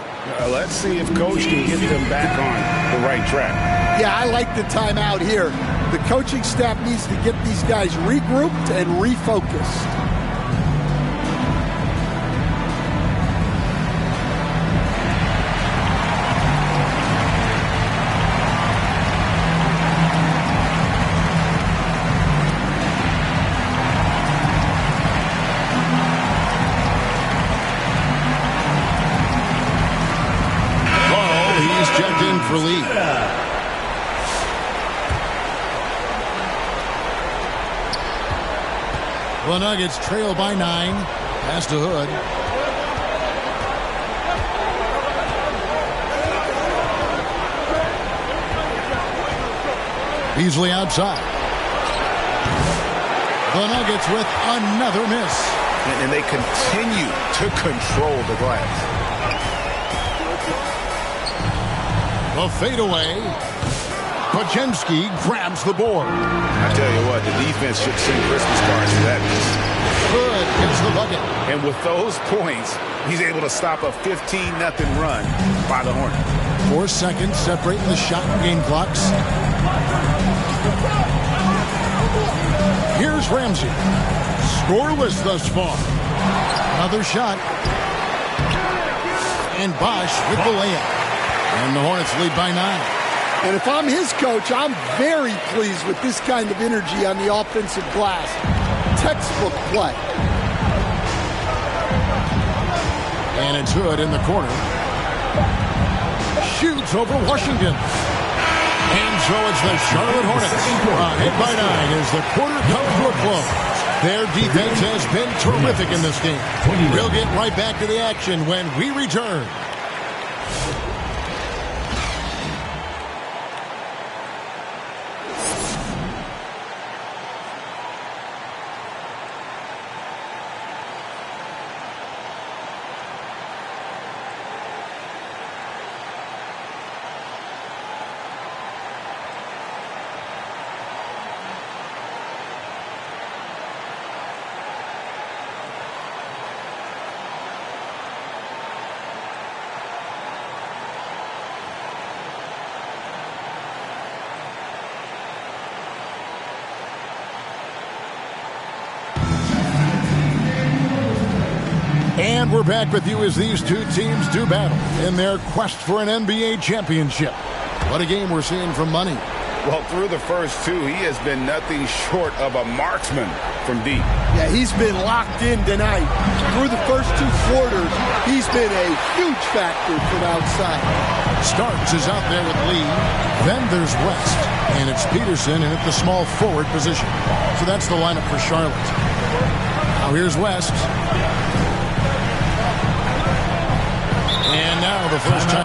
Let's see if Coach can get them back on the right track. Yeah, I like the timeout here. The coaching staff needs to get these guys regrouped and refocused. Checked in for lead. The Nuggets trail by 9. Pass to Hood. Beasley outside. The Nuggets with another miss. And they continue to control the glass. The fadeaway. Pajemski grabs the board. I tell you what, the defense should send Christmas cards for that. Good gets the bucket. And with those points, he's able to stop a 15-0 run by the Hornets. 4 seconds separating the shot and game clocks. Here's Ramsey. Scoreless thus far. Another shot. And Bosch with the layup. And the Hornets lead by 9. And if I'm his coach, I'm very pleased with this kind of energy on the offensive glass. Textbook play. And it's Hood in the corner. Shoots over Washington. And so it's the Charlotte Hornets. Hit by 9 as the quarter comes to a close. Their defense has been terrific in this game. We'll get right back to the action when we return. And we're back with you as these two teams do battle in their quest for an NBA championship. What a game we're seeing from Money. Well, through the first two, he has been nothing short of a marksman from deep. Yeah, he's been locked in tonight. Through the first 2 quarters, he's been a huge factor from outside. Starks is out there with Lee. Then there's West. And it's Peterson in at the small forward position. So that's the lineup for Charlotte. Now here's West. And now the first time.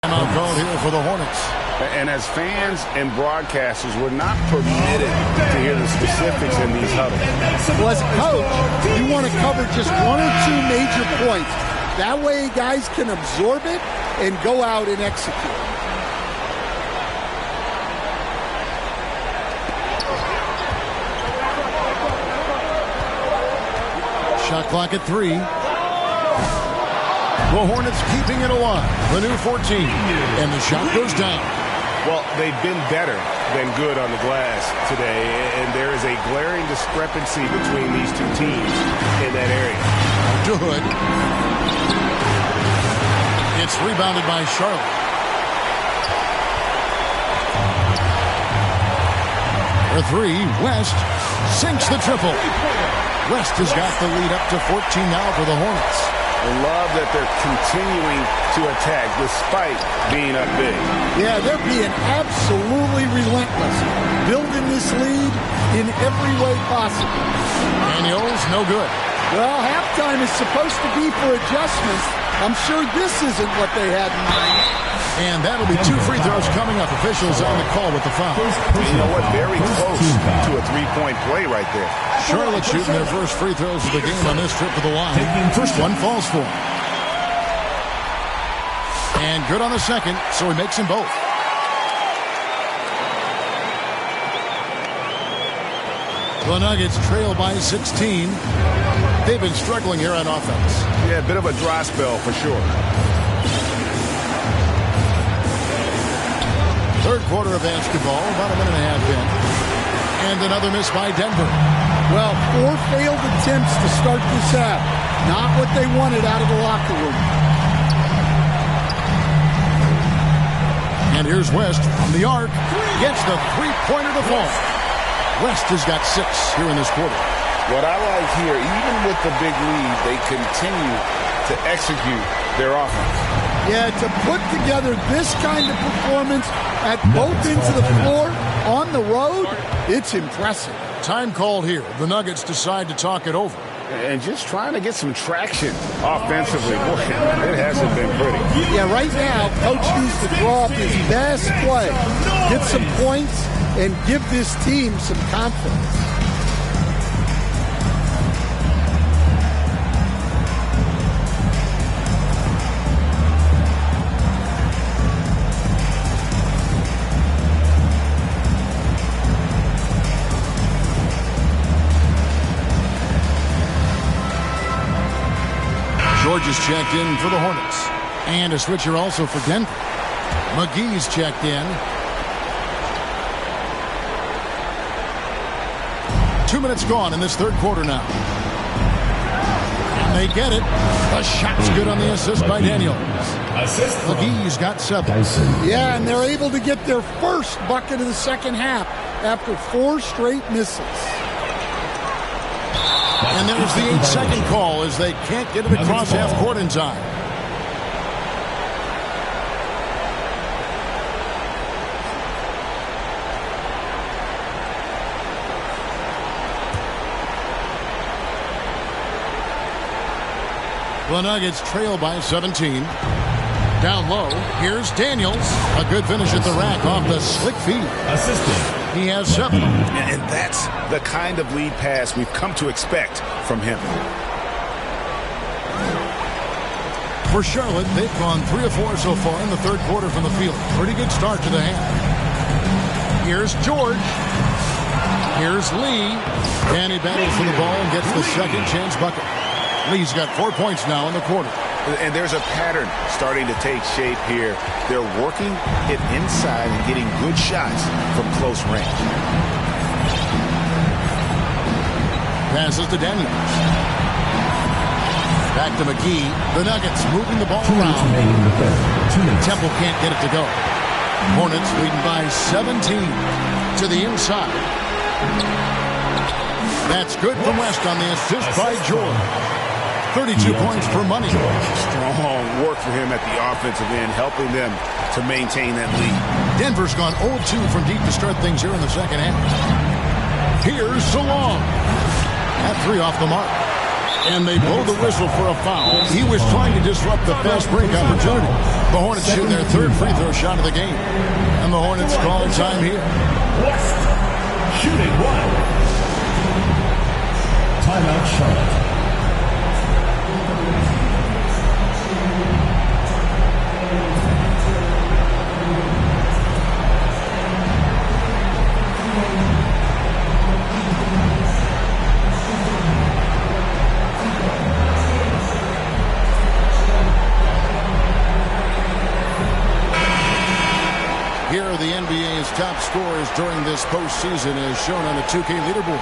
Timeout called here for the Hornets. And as fans and broadcasters, we're not permitted to hear the specifics in these huddles. Well, as a coach, you want to cover just one or two major points. That way guys can absorb it and go out and execute. Shot clock at 3. The Hornets keeping it alive. The new 14. And the shot goes down. Well, they've been better than good on the glass today, and there is a glaring discrepancy between these two teams in that area. Good. It's rebounded by Charlotte. For 3, West sinks the triple. West has got the lead up to 14 now for the Hornets. I love that they're continuing to attack despite being up big. Yeah, they're being absolutely relentless, building this lead in every way possible. Daniels, no good. Well, halftime is supposed to be for adjustments. I'm sure this isn't what they had in mind. And that'll be 2 free throws coming up. Officials on the call with the foul. You know what? Very close to a three-point play right there. Charlotte shooting their first free throws of the game on this trip to the line. First one falls for him. And good on the second, so he makes them both. The Nuggets trail by 16. They've been struggling here on offense. Yeah, a bit of a dry spell for sure. Third quarter of basketball, about a minute and a half in. And another miss by Denver. Well, 4 failed attempts to start this half. Not what they wanted out of the locker room. And here's West from the arc. Gets the three-pointer to fall. West has got 6 here in this quarter. What I like here, even with the big lead, they continue to execute their offense. Yeah, to put together this kind of performance at both ends of the floor on the road, it's impressive. Time called here. The Nuggets decide to talk it over. And just trying to get some traction offensively. Boy, it hasn't been pretty. Yeah, right now, Coach needs to draw up his best play, get some points, and give this team some confidence. George is checked in for the Hornets. And a switcher also for Denver. McGee's checked in. 2 minutes gone in this third quarter now. And they get it. The shot's good on the assist by Daniels. McGee's got 7. Yeah, and they're able to get their first bucket of the second half after 4 straight misses. And there's the 8-second call as they can't get it across half court in time. The Nuggets trail by 17. Down low, here's Daniels. A good finish at the rack off the slick feed. Assistant. He has 7. And that's the kind of lead pass we've come to expect from him. For Charlotte, they've gone 3 of 4 so far in the third quarter from the field. Pretty good start to the half. Here's George. Here's Lee. And he battles for the ball and gets the second chance bucket. Lee's got 4 points now in the quarter. And there's a pattern starting to take shape here. They're working it inside and getting good shots from close range. Passes to Daniels. Back to McGee. The Nuggets moving the ball around. Temple can't get it to go. Hornets leading by 17 to the inside. That's good from West on the assist by George. 32 points for money. Strong work for him at the offensive end, helping them to maintain that lead. Denver's gone 0-2 from deep to start things here in the second half. Here's Salong. At 3 off the mark. And they blow the whistle for a foul. He was trying to disrupt the fast break opportunity. The Hornets shoot their third free throw shot of the game. And the Hornets call time here. West shooting one. Timeout Charlotte. Here are the NBA's top scorers during this postseason as shown on the 2K leaderboard.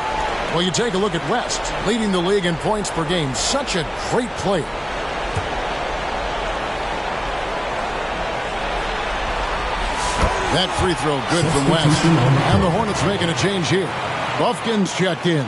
Well, you take a look at West, leading the league in points per game. Such a great player. That free throw good from West. And the Hornets making a change here. Buffkin's checked in.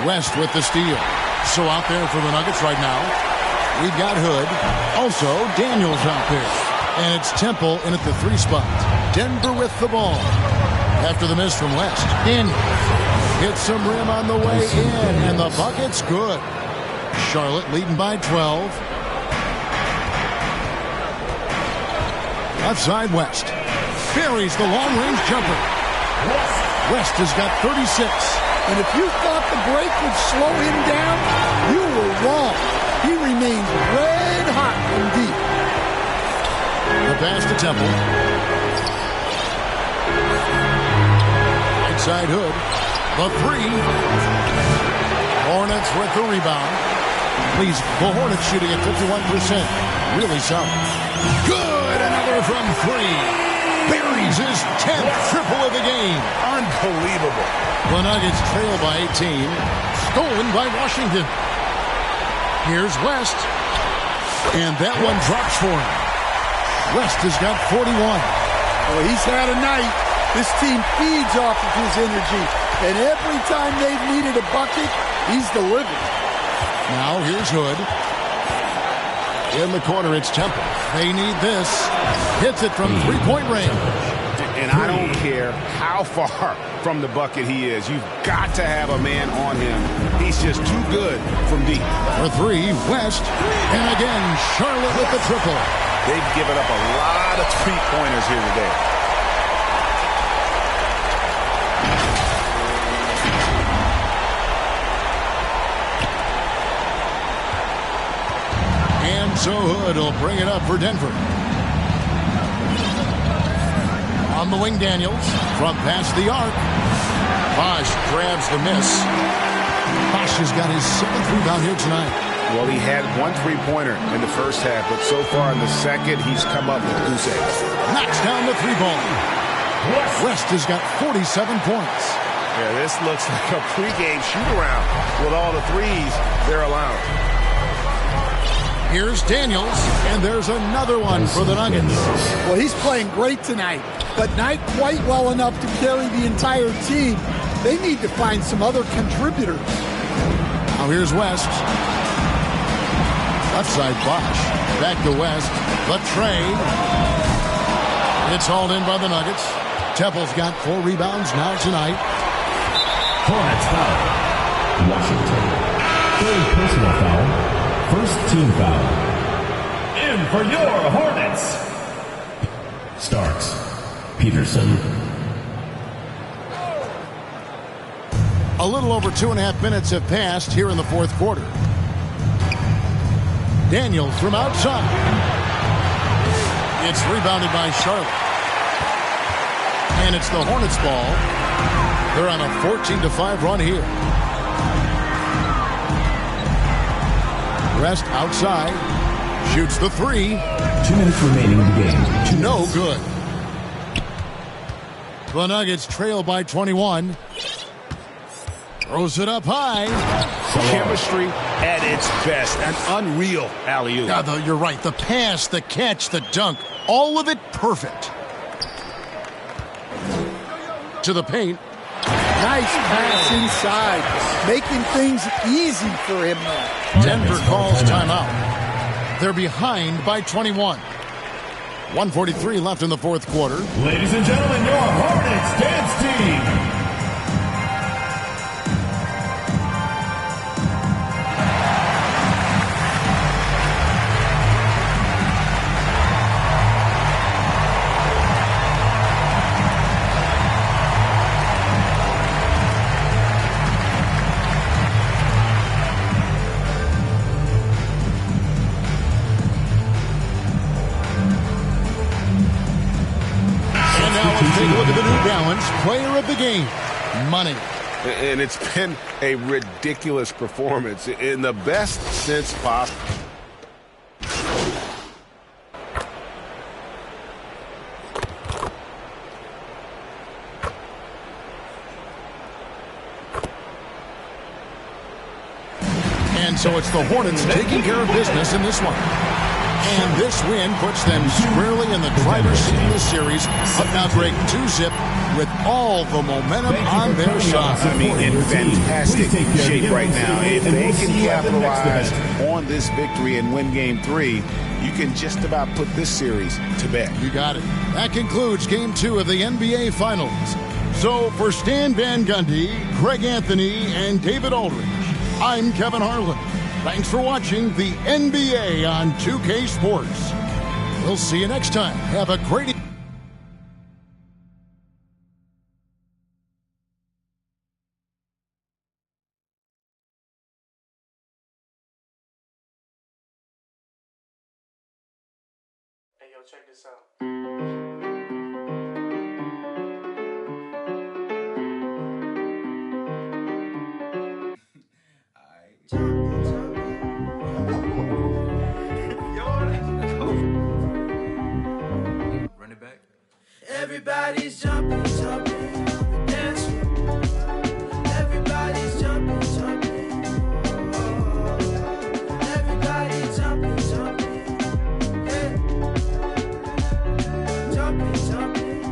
West with the steal. So out there for the Nuggets right now. We've got Hood. Also, Daniels out there. And it's Temple in at the 3 spot. Denver with the ball. After the miss from West. Daniels hits some rim on the way in. And the bucket's good. Charlotte leading by 12. Outside West. Buries the long-range jumper. West has got 36. And if you thought the break would slow him down, you were wrong. He remains red hot from deep. The pass to Temple. Inside Hood. The 3. Hornets with the rebound. Please, the Hornets shooting at 51%. Really solid. Good! Another from 3. Buries his 10th triple of the game. Unbelievable. The Nuggets trail by 18. Stolen by Washington. Here's West. And that one drops for him. West has got 41. Well, he's had a night. This team feeds off of his energy. And every time they've needed a bucket, he's delivered. Now here's Hood. In the corner, it's Temple. They need this. Hits it from 3-point range. And I don't care how far from the bucket he is. You've got to have a man on him. He's just too good from deep. For 3, West. And again, Charlotte with the triple. They've given up a lot of three-pointers here today. And so Hood will bring it up for Denver. On the wing, Daniels from past the arc. Bosch grabs the miss. Bosch has got his 7th rebound here tonight. Well, he had 1 3-pointer in the first half, but so far in the second, he's come up with goose eggs. Knocks down the 3-ball. West has got 47 points. Yeah, this looks like a pregame shoot-around with all the threes they're allowing. Here's Daniels, and there's another one for the Nuggets. Well, he's playing great tonight, but not quite well enough to carry the entire team. They need to find some other contributors. Now here's West. Left side Bosch. Back to West. The trade. It's hauled in by the Nuggets. Temple's got 4 rebounds now tonight. Hornets foul. Washington. 3rd personal foul. First team foul. In for your Hornets. Starks. Peterson. A little over 2.5 minutes have passed here in the 4th quarter. Daniels from outside. It's rebounded by Charlotte. And it's the Hornets ball. They're on a 14-5 run here. Rest outside. Shoots the 3. 2 minutes remaining in the game. No good. The Nuggets trail by 21. Throws it up high. Chemistry at its best. An unreal alley-oop. Yeah, you're right. The pass, the catch, the dunk, all of it perfect. To the paint. Nice pass inside, making things easy for him there. Denver calls timeout. They're behind by 21. 1:43 left in the fourth quarter. Ladies and gentlemen, your Hornets dance team. Take a look at the New Balance player of the game, Money. And it's been a ridiculous performance in the best sense possible. And so it's the Hornets taking care of business in this one. And this win puts them squarely in the driver's seat in the series. Up now, Greg, 2-zip with all the momentum on their side. I mean, in fantastic shape right now. If they can capitalize on this victory and win Game 3, you can just about put this series to bed. You got it. That concludes Game 2 of the NBA Finals. So for Stan Van Gundy, Greg Anthony, and David Aldridge, I'm Kevin Harlan. Thanks for watching the NBA on 2K Sports. We'll see you next time. Have a great evening. Hey, yo, check this out. Run it back. Everybody's jumping, jumping, dance. Everybody's jumping, jumping. Everybody's jumping, jumping. Yeah. Jumping, jumping.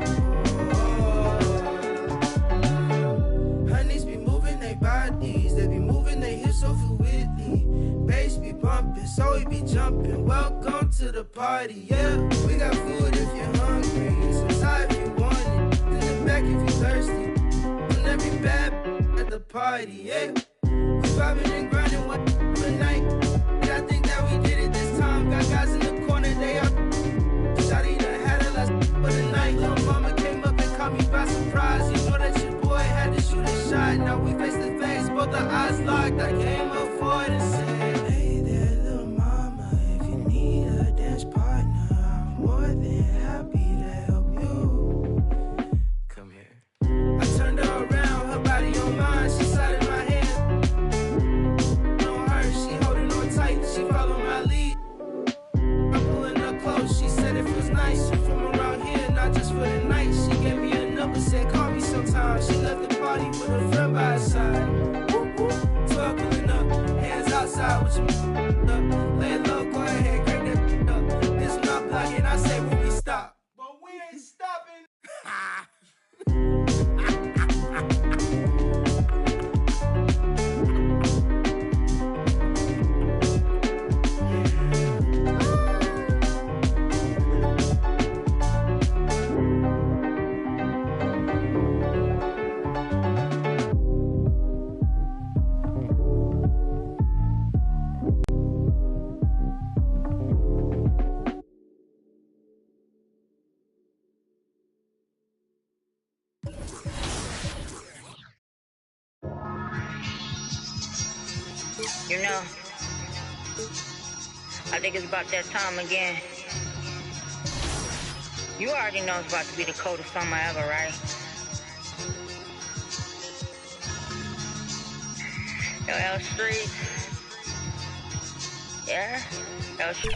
Honeys be moving their bodies, they be moving their hips so fluidly. Bass be bumping, so we be jumping. Welcome to the party, yeah. We got food if you're hungry, some side if you want it, in the back if you're thirsty. And every bad at the party, yeah. We vibing and grinding one night. And I think that we did it this time. Got guys in the corner, they up. Shawty done had a last for the night. Little mama came up and caught me by surprise. You know that your boy had to shoot a shot. Now we face to face, both our eyes locked. I came up forward and said, hey there, little mama, if you need a dance partner, I'm more than happy to help you. Come here. I turned her around, her body on mine, she slid in my hand. On her, she holding on tight, she followed my lead. I'm pulling her close, she said it feels nice. You from around here, not just for the night. She gave me a number, said call me sometime. She left the party with her friend by her side. 12 pulling up, hands outside with your up. Lay it low, go ahead, crank that up. This not blocking, I say when we stop. But we ain't stopping. You know, I think it's about that time again. You already know it's about to be the coldest summer ever, right? Yo, L Street. Yeah? L Street.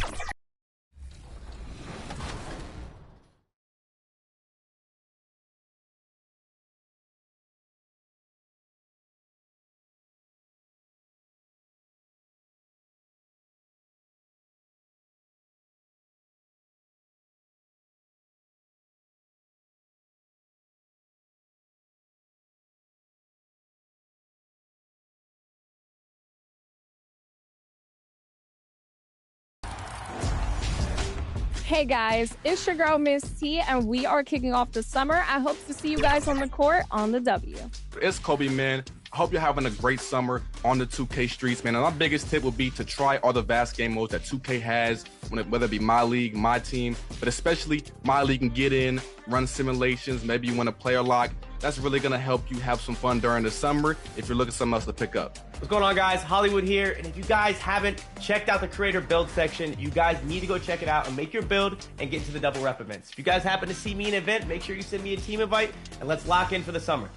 Hey guys, it's your girl Miss T, and we are kicking off the summer. I hope to see you guys on the court on the W. It's Kobe, man. I hope you're having a great summer on the 2K streets, man. And my biggest tip would be to try all the vast game modes that 2K has, whether it be My League, My Team, but especially My League and get in, run simulations, maybe you want a player lock. That's really going to help you have some fun during the summer if you're looking for something else to pick up. What's going on, guys? Hollywood here. And if you guys haven't checked out the creator build section, you guys need to go check it out and make your build and get into the double rep events. If you guys happen to see me in an event, make sure you send me a team invite and let's lock in for the summer.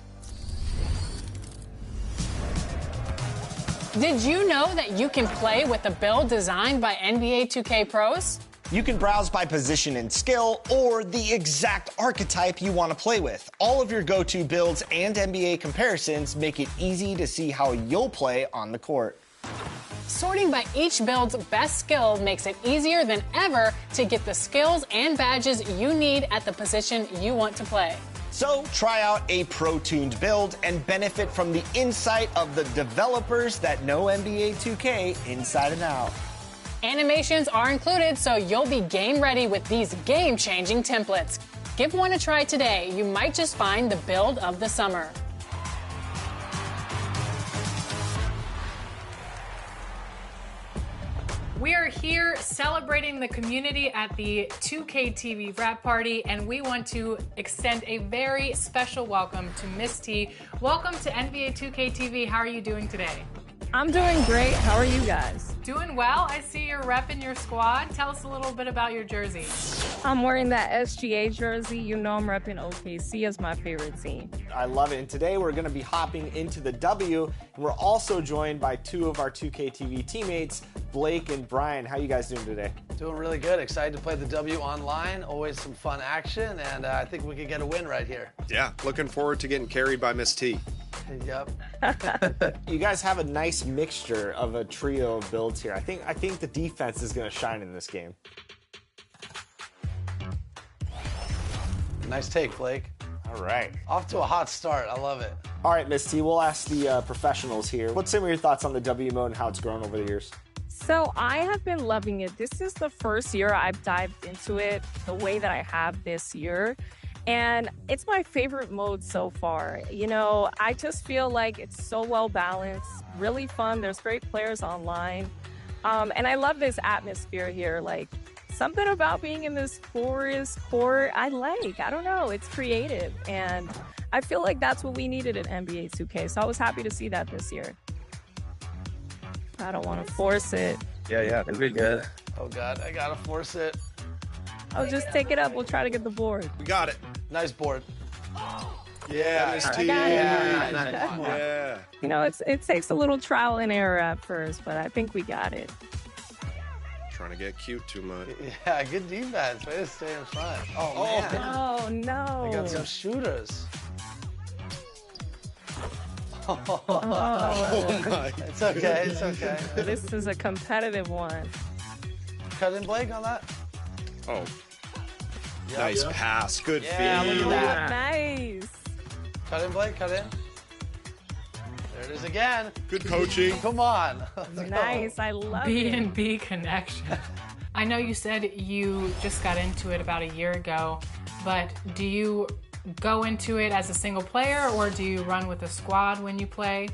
Did you know that you can play with a build designed by NBA 2K pros? You can browse by position and skill or the exact archetype you want to play with. All of your go-to builds and NBA comparisons make it easy to see how you'll play on the court. Sorting by each build's best skill makes it easier than ever to get the skills and badges you need at the position you want to play. So try out a pro-tuned build and benefit from the insight of the developers that know NBA 2K inside and out. Animations are included, so you'll be game ready with these game-changing templates. Give one a try today. You might just find the build of the summer. We are here celebrating the community at the 2K TV wrap party, and we want to extend a very special welcome to Miss T. Welcome to NBA 2K TV. How are you doing today? I'm doing great. How are you guys? Doing well. I see you're repping your squad. Tell us a little bit about your jersey. I'm wearing that SGA jersey. You know I'm repping OKC as my favorite team. I love it. And today we're going to be hopping into the W. And we're also joined by two of our 2K TV teammates, Blake and Brian. How you guys doing today? Doing really good. Excited to play the W online. Always some fun action. And I think we could get a win right here. Yeah, looking forward to getting carried by Miss T. Yep. You guys have a nice mixture of a trio of builds here. I think the defense is going to shine in this game. Nice take, Blake. All right. Off to a hot start. I love it. All right, Miss T, we'll ask the professionals here. What's some of your thoughts on the W mode and how it's grown over the years? So I have been loving it. This is the first year I've dived into it the way that I have this year. And it's my favorite mode so far. You know, I just feel like it's so well balanced, really fun. There's great players online. And I love this atmosphere here. Like, something about being in this forest court, I don't know, it's creative. And I feel like that's what we needed in NBA 2K. So I was happy to see that this year. I don't want to force it. Yeah, it'll be good. Oh, God, I got to force it. Oh, just take it up. We'll try to get the board. We got it. Nice board. Yeah, Miss T. Yeah. You know, it takes a little trial and error at first, but I think we got it. Trying to get cute too much. Yeah, good defense. Way to stay in front. Oh, man. Oh, no. I got some shooters. Oh, my. It's okay. It's okay. This is a competitive one. Cut in, Blake, on that. Oh. Yep. Nice pass. Good feed. Look at that. Nice. Cut in, Blake. Cut in. There it is again. Good coaching. Come on. Nice. I love it. B&B connection. I know you said you just got into it about a year ago, but do you go into it as a single player or do you run with a squad when you play?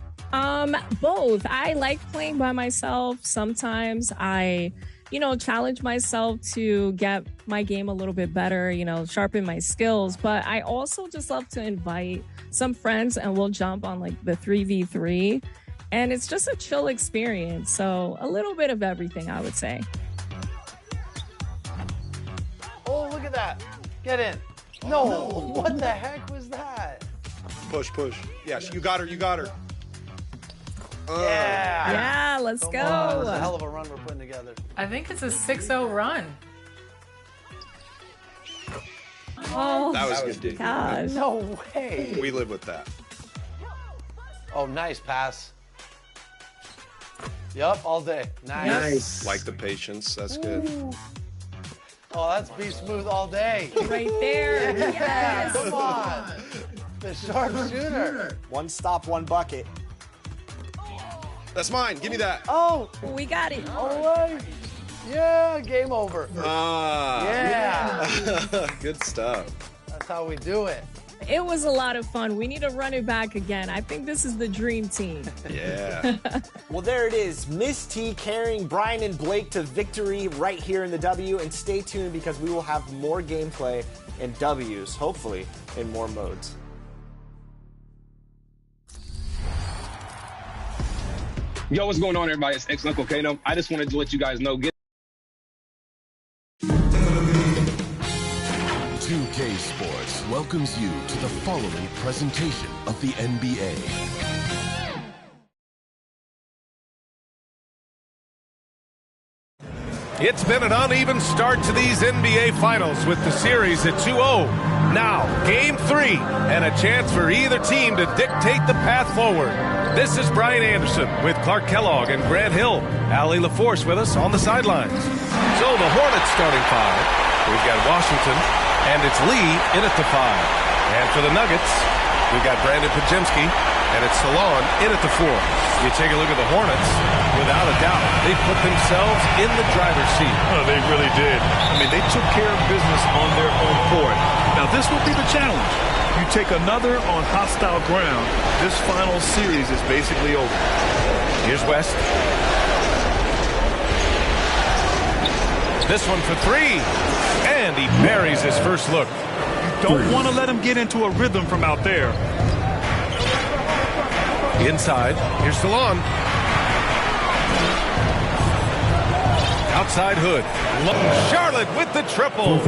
Both. I like playing by myself. Sometimes I challenge myself to get my game a little bit better, sharpen my skills. But I also just love to invite some friends and we'll jump on like the 3v3. And it's just a chill experience. So a little bit of everything, I would say. Oh, look at that. Get in. No, what the heck was that? Push. Yes, you got her. Yeah, let's go. That's a hell of a run we're putting together. I think it's a 6-0 run. Oh, that was good. Gosh. No way. We live with that. Oh, nice pass. Yup, all day. Nice. Like the patience. That's good. Oh, that's Be Smooth all day. Right there. Yes. Come on. The sharpshooter. One stop, one bucket. That's mine. Give me that. Oh, we got it. All right. Yeah, game over. Yeah. Good stuff. That's how we do it. It was a lot of fun. We need to run it back again. I think this is the dream team. Yeah. Well, there it is. Miss T carrying Brian and Blake to victory right here in the W. And stay tuned because we will have more gameplay and W's, hopefully, in more modes. Yo, what's going on, everybody? It's Uncle Kano. I just wanted to let you guys know. 2K Sports welcomes you to the following presentation of the NBA. It's been an uneven start to these NBA Finals with the series at 2-0. Now, Game 3, and a chance for either team to dictate the path forward. This is Brian Anderson with Clark Kellogg and Grant Hill. Allie LaForce with us on the sidelines. So the Hornets starting 5. We've got Washington, and it's Lee in at the 5. And for the Nuggets, we've got Brandon Pajemski, and it's Salon in at the 4. You take a look at the Hornets, without a doubt, they put themselves in the driver's seat. Oh, they really did. I mean, they took care of business on their own court. Now, this will be the challenge. You take another on hostile ground, this final series is basically over. Here's West. This one for 3. And he buries his first look. You don't want to let him get into a rhythm from out there. Inside, here's Salon. Outside Hood. Charlotte with the triple.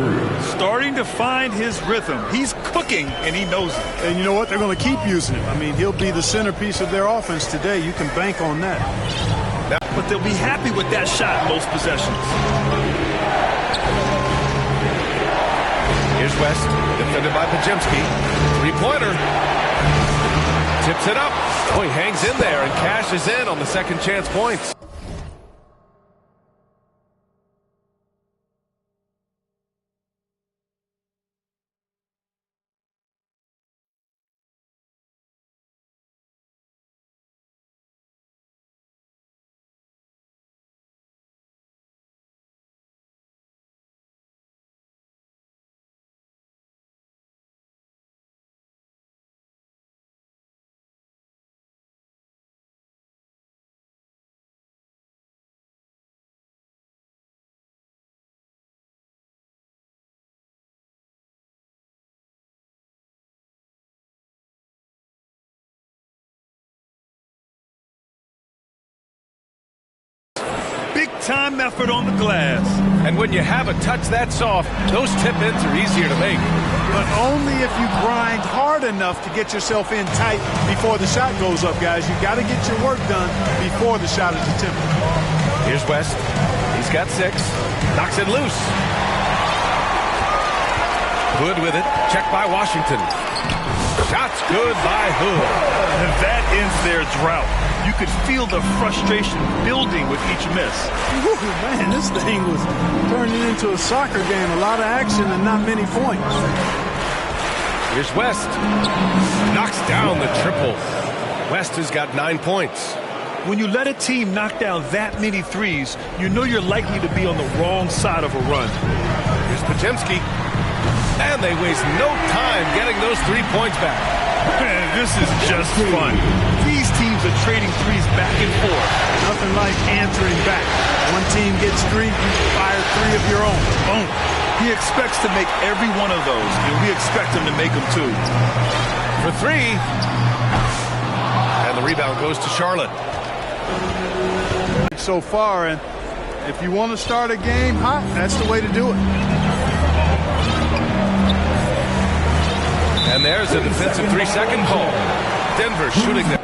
Starting to find his rhythm. He's cooking, and he knows it. And you know what? They're going to keep using him. I mean, he'll be the centerpiece of their offense today. You can bank on that. But they'll be happy with that shot most possessions. Here's West, defended by Pajemski. Three-pointer. Tips it up. Oh, he hangs in there and cashes in on the second chance points. Big-time effort on the glass. And when you have a touch that soft, those tip-ins are easier to make. But only if you grind hard enough to get yourself in tight before the shot goes up, guys. You got to get your work done before the shot is attempted. Here's West. He's got 6. Knocks it loose. Hood with it. Checked by Washington. Shots good by Hood. And that ends their drought. You could feel the frustration building with each miss. Woo, man, this thing was turning into a soccer game. A lot of action and not many points. Here's West. Knocks down the triple. West has got 9 points. When you let a team knock down that many threes, you know you're likely to be on the wrong side of a run. Here's Pajemski. And they waste no time getting those 3 points back. Man, this is just fun. These teams are trading threes back and forth. Nothing like answering back. One team gets 3, you fire 3 of your own. Boom. He expects to make every one of those, and we expect him to make them too. For 3. And the rebound goes to Charlotte. So far, and if you want to start a game hot, that's the way to do it. And there's a defensive 3-second call. Denver shooting there.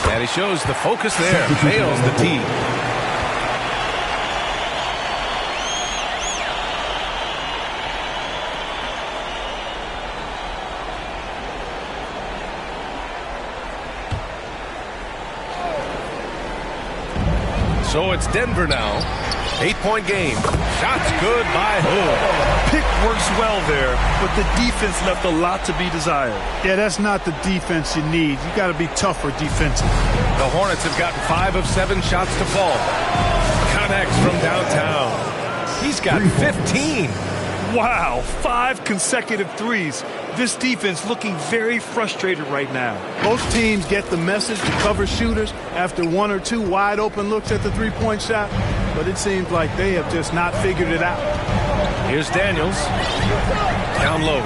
And he shows the focus there. Nails the tee. So it's Denver now. 8-point game. Shots good by Hood. Pick works well there, but the defense left a lot to be desired. Yeah, that's not the defense you need. You got to be tougher defensively. The Hornets have gotten 5 of 7 shots to fall. connects from downtown. He's got 15. Wow, 5 consecutive threes. This defense looking very frustrated right now. Most teams get the message to cover shooters after 1 or 2 wide open looks at the three-point shot, but it seems like they have just not figured it out. Here's Daniels. Down low.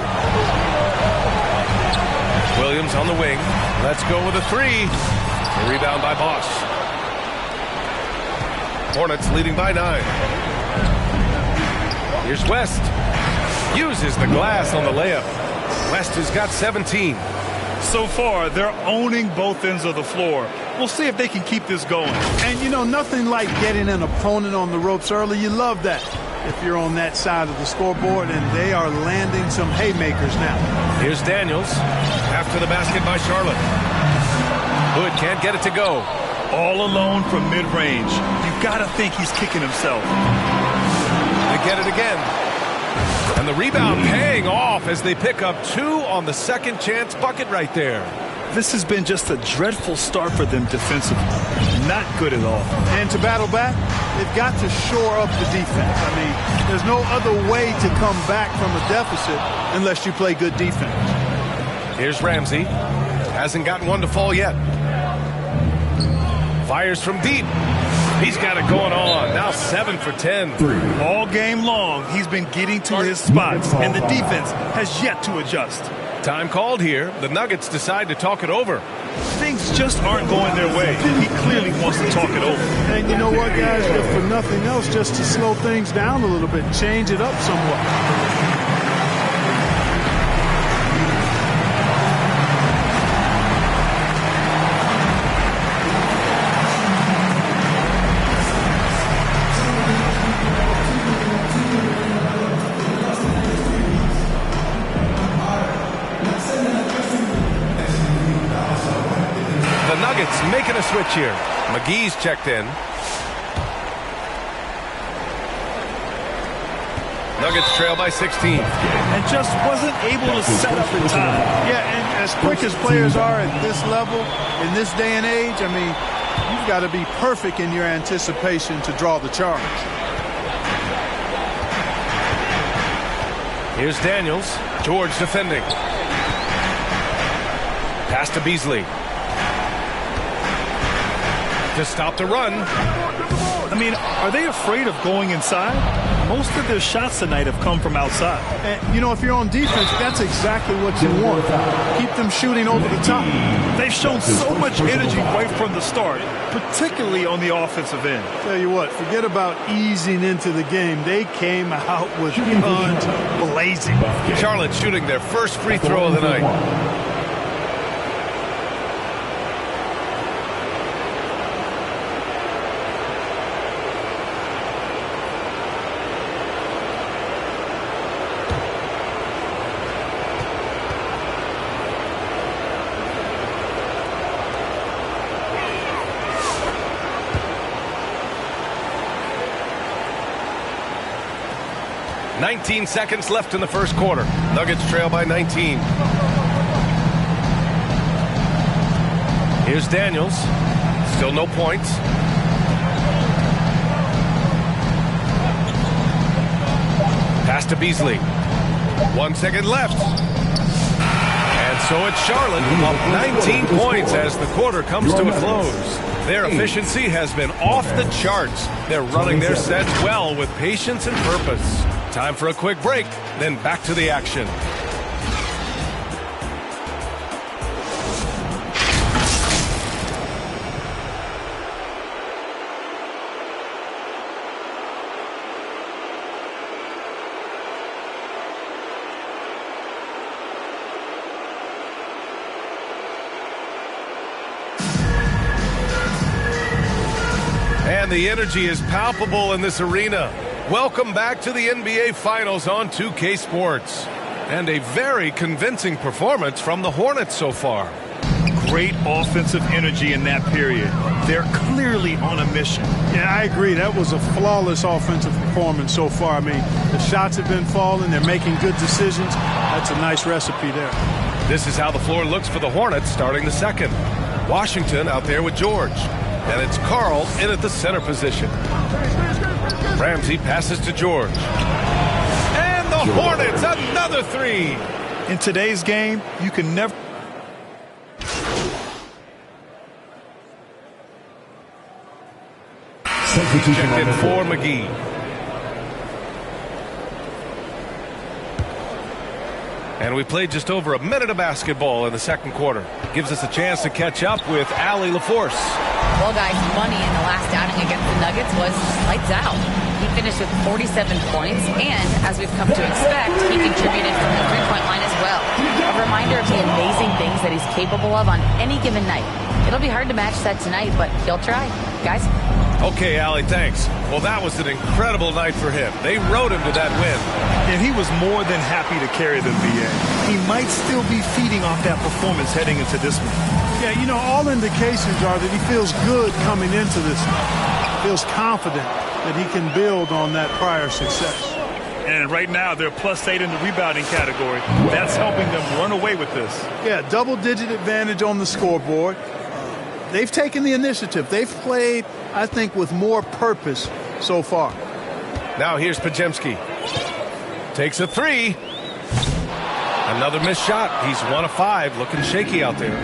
Williams on the wing. Let's go with a 3. A rebound by Bosch. Hornets leading by 9. Here's West. Uses the glass on the layup. West has got 17. So far, they're owning both ends of the floor. We'll see if they can keep this going. And, you know, nothing like getting an opponent on the ropes early. You love that if you're on that side of the scoreboard, and they are landing some haymakers now. Here's Daniels. After the basket by Charlotte. Hood can't get it to go. All alone from mid-range. You've got to think he's kicking himself. They get it again. And the rebound paying off as they pick up 2 on the second chance bucket right there. This has been just a dreadful start for them defensively. Not good at all. And to battle back, they've got to shore up the defense. I mean, there's no other way to come back from a deficit unless you play good defense. Here's Ramsey. Hasn't gotten one to fall yet. Fires from deep. He's got it going on. Now 7 for 10. All game long, he's been getting to his spots, and the defense has yet to adjust. Time called here. The Nuggets decide to talk it over. Things just aren't going their way. He clearly wants to talk it over. And you know what, guys? If for nothing else, just to slow things down a little bit, change it up somewhat. Making a switch here. McGee's checked in. Nuggets trail by 16. And just wasn't able to set up in time. Yeah, and as quick as players are at this level, in this day and age, I mean, you've got to be perfect in your anticipation to draw the charge. Here's Daniels. George defending. Pass to Beasley. To stop the run. I mean, are they afraid of going inside? Most of their shots tonight have come from outside. And, you know, if you're on defense, that's exactly what you want. Keep them shooting over the top. They've shown so much energy right from the start, particularly on the offensive end. Tell you what, forget about easing into the game. They came out with guns blazing. Charlotte shooting their first free throw of the night. .19 seconds left in the first quarter. Nuggets trail by 19. Here's Daniels. Still no points. Pass to Beasley. 1 second left. And so it's Charlotte up 19 points as the quarter comes to a close. Their efficiency has been off the charts. They're running their sets well with patience and purpose. Time for a quick break, then back to the action. And the energy is palpable in this arena. Welcome back to the NBA Finals on 2K Sports. And a very convincing performance from the Hornets so far. Great offensive energy in that period. They're clearly on a mission. Yeah, I agree. That was a flawless offensive performance so far. I mean, the shots have been falling. They're making good decisions. That's a nice recipe there. This is how the floor looks for the Hornets starting the second. Washington out there with George. And it's Carl in at the center position. Ramsey passes to George. And the Hornets, another three. In today's game, you can never... Checked in for McGee. And we played just over a minute of basketball in the second quarter. Gives us a chance to catch up with Allie LaForce. Well, guys, money in the last outing against the Nuggets was lights out. He finished with 47 points, and as we've come to expect, he contributed from the three-point line as well. A reminder of the amazing things that he's capable of on any given night. It'll be hard to match that tonight, but he'll try. Guys? Okay, Allie, thanks. Well, that was an incredible night for him. They rode him to that win. And he was more than happy to carry them, BA. He might still be feeding off that performance heading into this one. Yeah, you know, all indications are that he feels good coming into this one. Feels confident that he can build on that prior success. And right now, they're +8 in the rebounding category. That's helping them run away with this. Yeah, double-digit advantage on the scoreboard. They've taken the initiative. They've played, I think, with more purpose so far. Now here's Podziemski. Takes a three. Another missed shot. He's 1 of 5. Looking shaky out there.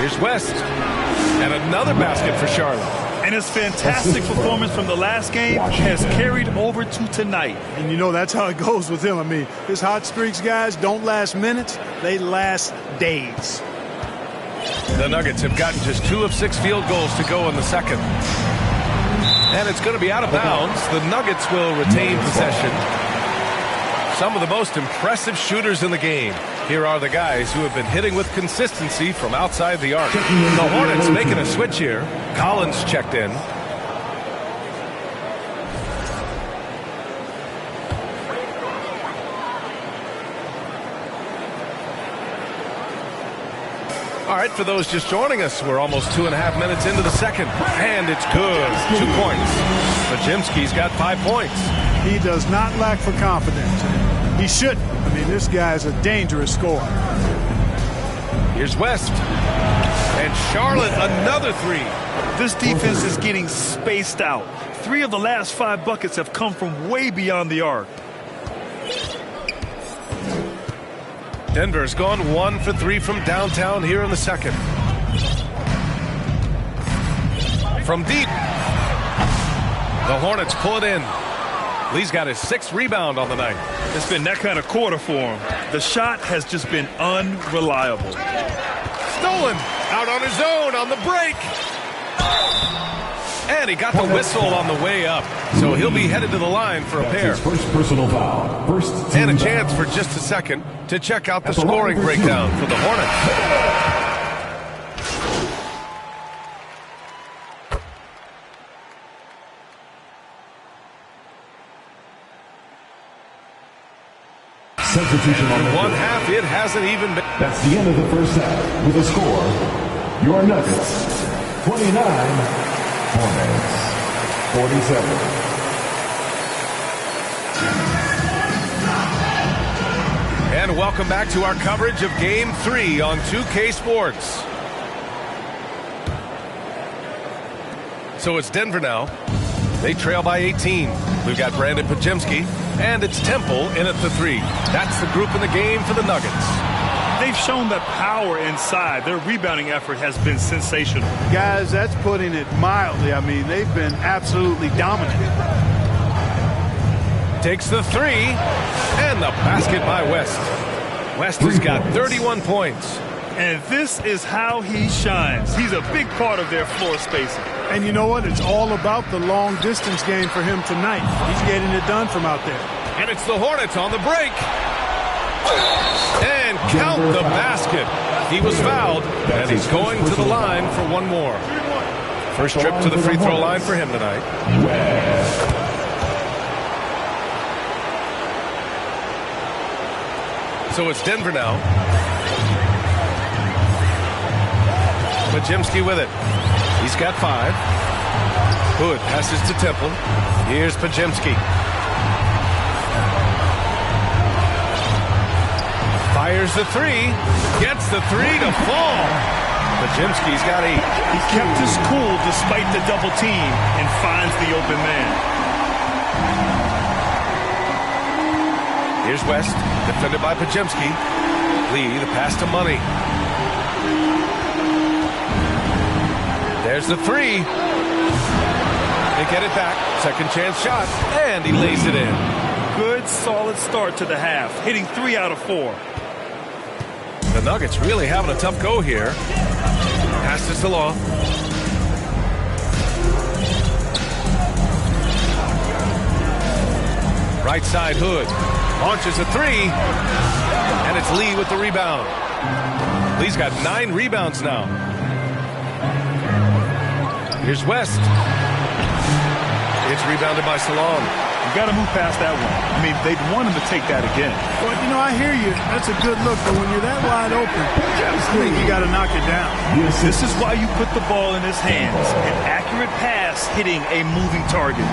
Here's West. And another basket for Charlotte. And his fantastic performance from the last game has carried over to tonight. And you know, that's how it goes with him. I mean, his hot streaks, guys, don't last minutes. They last days. The Nuggets have gotten just 2 of 6 field goals to go in the second. And it's going to be out of bounds. The Nuggets will retain possession. Some of the most impressive shooters in the game. Here are the guys who have been hitting with consistency from outside the arc. The Hornets making a switch here. Collins checked in. All right, for those just joining us, we're almost 2.5 minutes into the second. And it's good. 2 points. Podziemski's got 5 points. He does not lack for confidence. He shouldn't. I mean, this guy's a dangerous scorer. Here's West. And Charlotte, another three. This defense is getting spaced out. 3 of the last 5 buckets have come from way beyond the arc. Denver's gone 1 for 3 from downtown here in the second. From deep. The Hornets pull it in. Lee's got his 6th rebound on the night. It's been that kind of quarter for him. The shot has just been unreliable. Stolen. Out on his own on the break. And he got the whistle on the way up. So he'll be headed to the line for a pair. His first personal foul. First and a chance for just a second to check out the scoring breakdown for the Hornets. Substitution on the one half, it hasn't even been. That's the end of the first half. With a score, your Nuggets 29, Hornets 47. And welcome back to our coverage of Game 3 on 2K Sports. So it's Denver now. They trail by 18. We've got Brandon Podziemski, and it's Temple in at the 3. That's the group in the game for the Nuggets. They've shown the power inside. Their rebounding effort has been sensational. Guys, that's putting it mildly. I mean, they've been absolutely dominant. Takes the 3, and the basket by West. West has got 31 points. And this is how he shines. He's a big part of their floor spacing. And you know what? It's all about the long distance game for him tonight. He's getting it done from out there. And it's the Hornets on the break. And count the basket. He was fouled, and he's going to the line for one more. First trip to the free throw line for him tonight. So it's Denver now. Podziemski with it. He's got 5. Hood passes to Temple. Here's Podziemski. Fires the 3. Gets the 3 to fall. Pajemski's got 8. He kept his cool despite the double team and finds the open man. Here's West, defended by Pajemski. Lee, the pass to Money. There's the 3. They get it back. Second chance shot. And he lays it in. Good, solid start to the half, hitting 3 out of 4. The Nuggets really having a tough go here. Pass to Salon. Right side, Hood. Launches a 3. And it's Lee with the rebound. Lee's got 9 rebounds now. Here's West. It's rebounded by Salon. You got to move past that one. I mean, they'd want him to take that again. Well, you know, I hear you. That's a good look, but when you're that wide open, I think you got to knock it down. This is why you put the ball in his hands. An accurate pass hitting a moving target.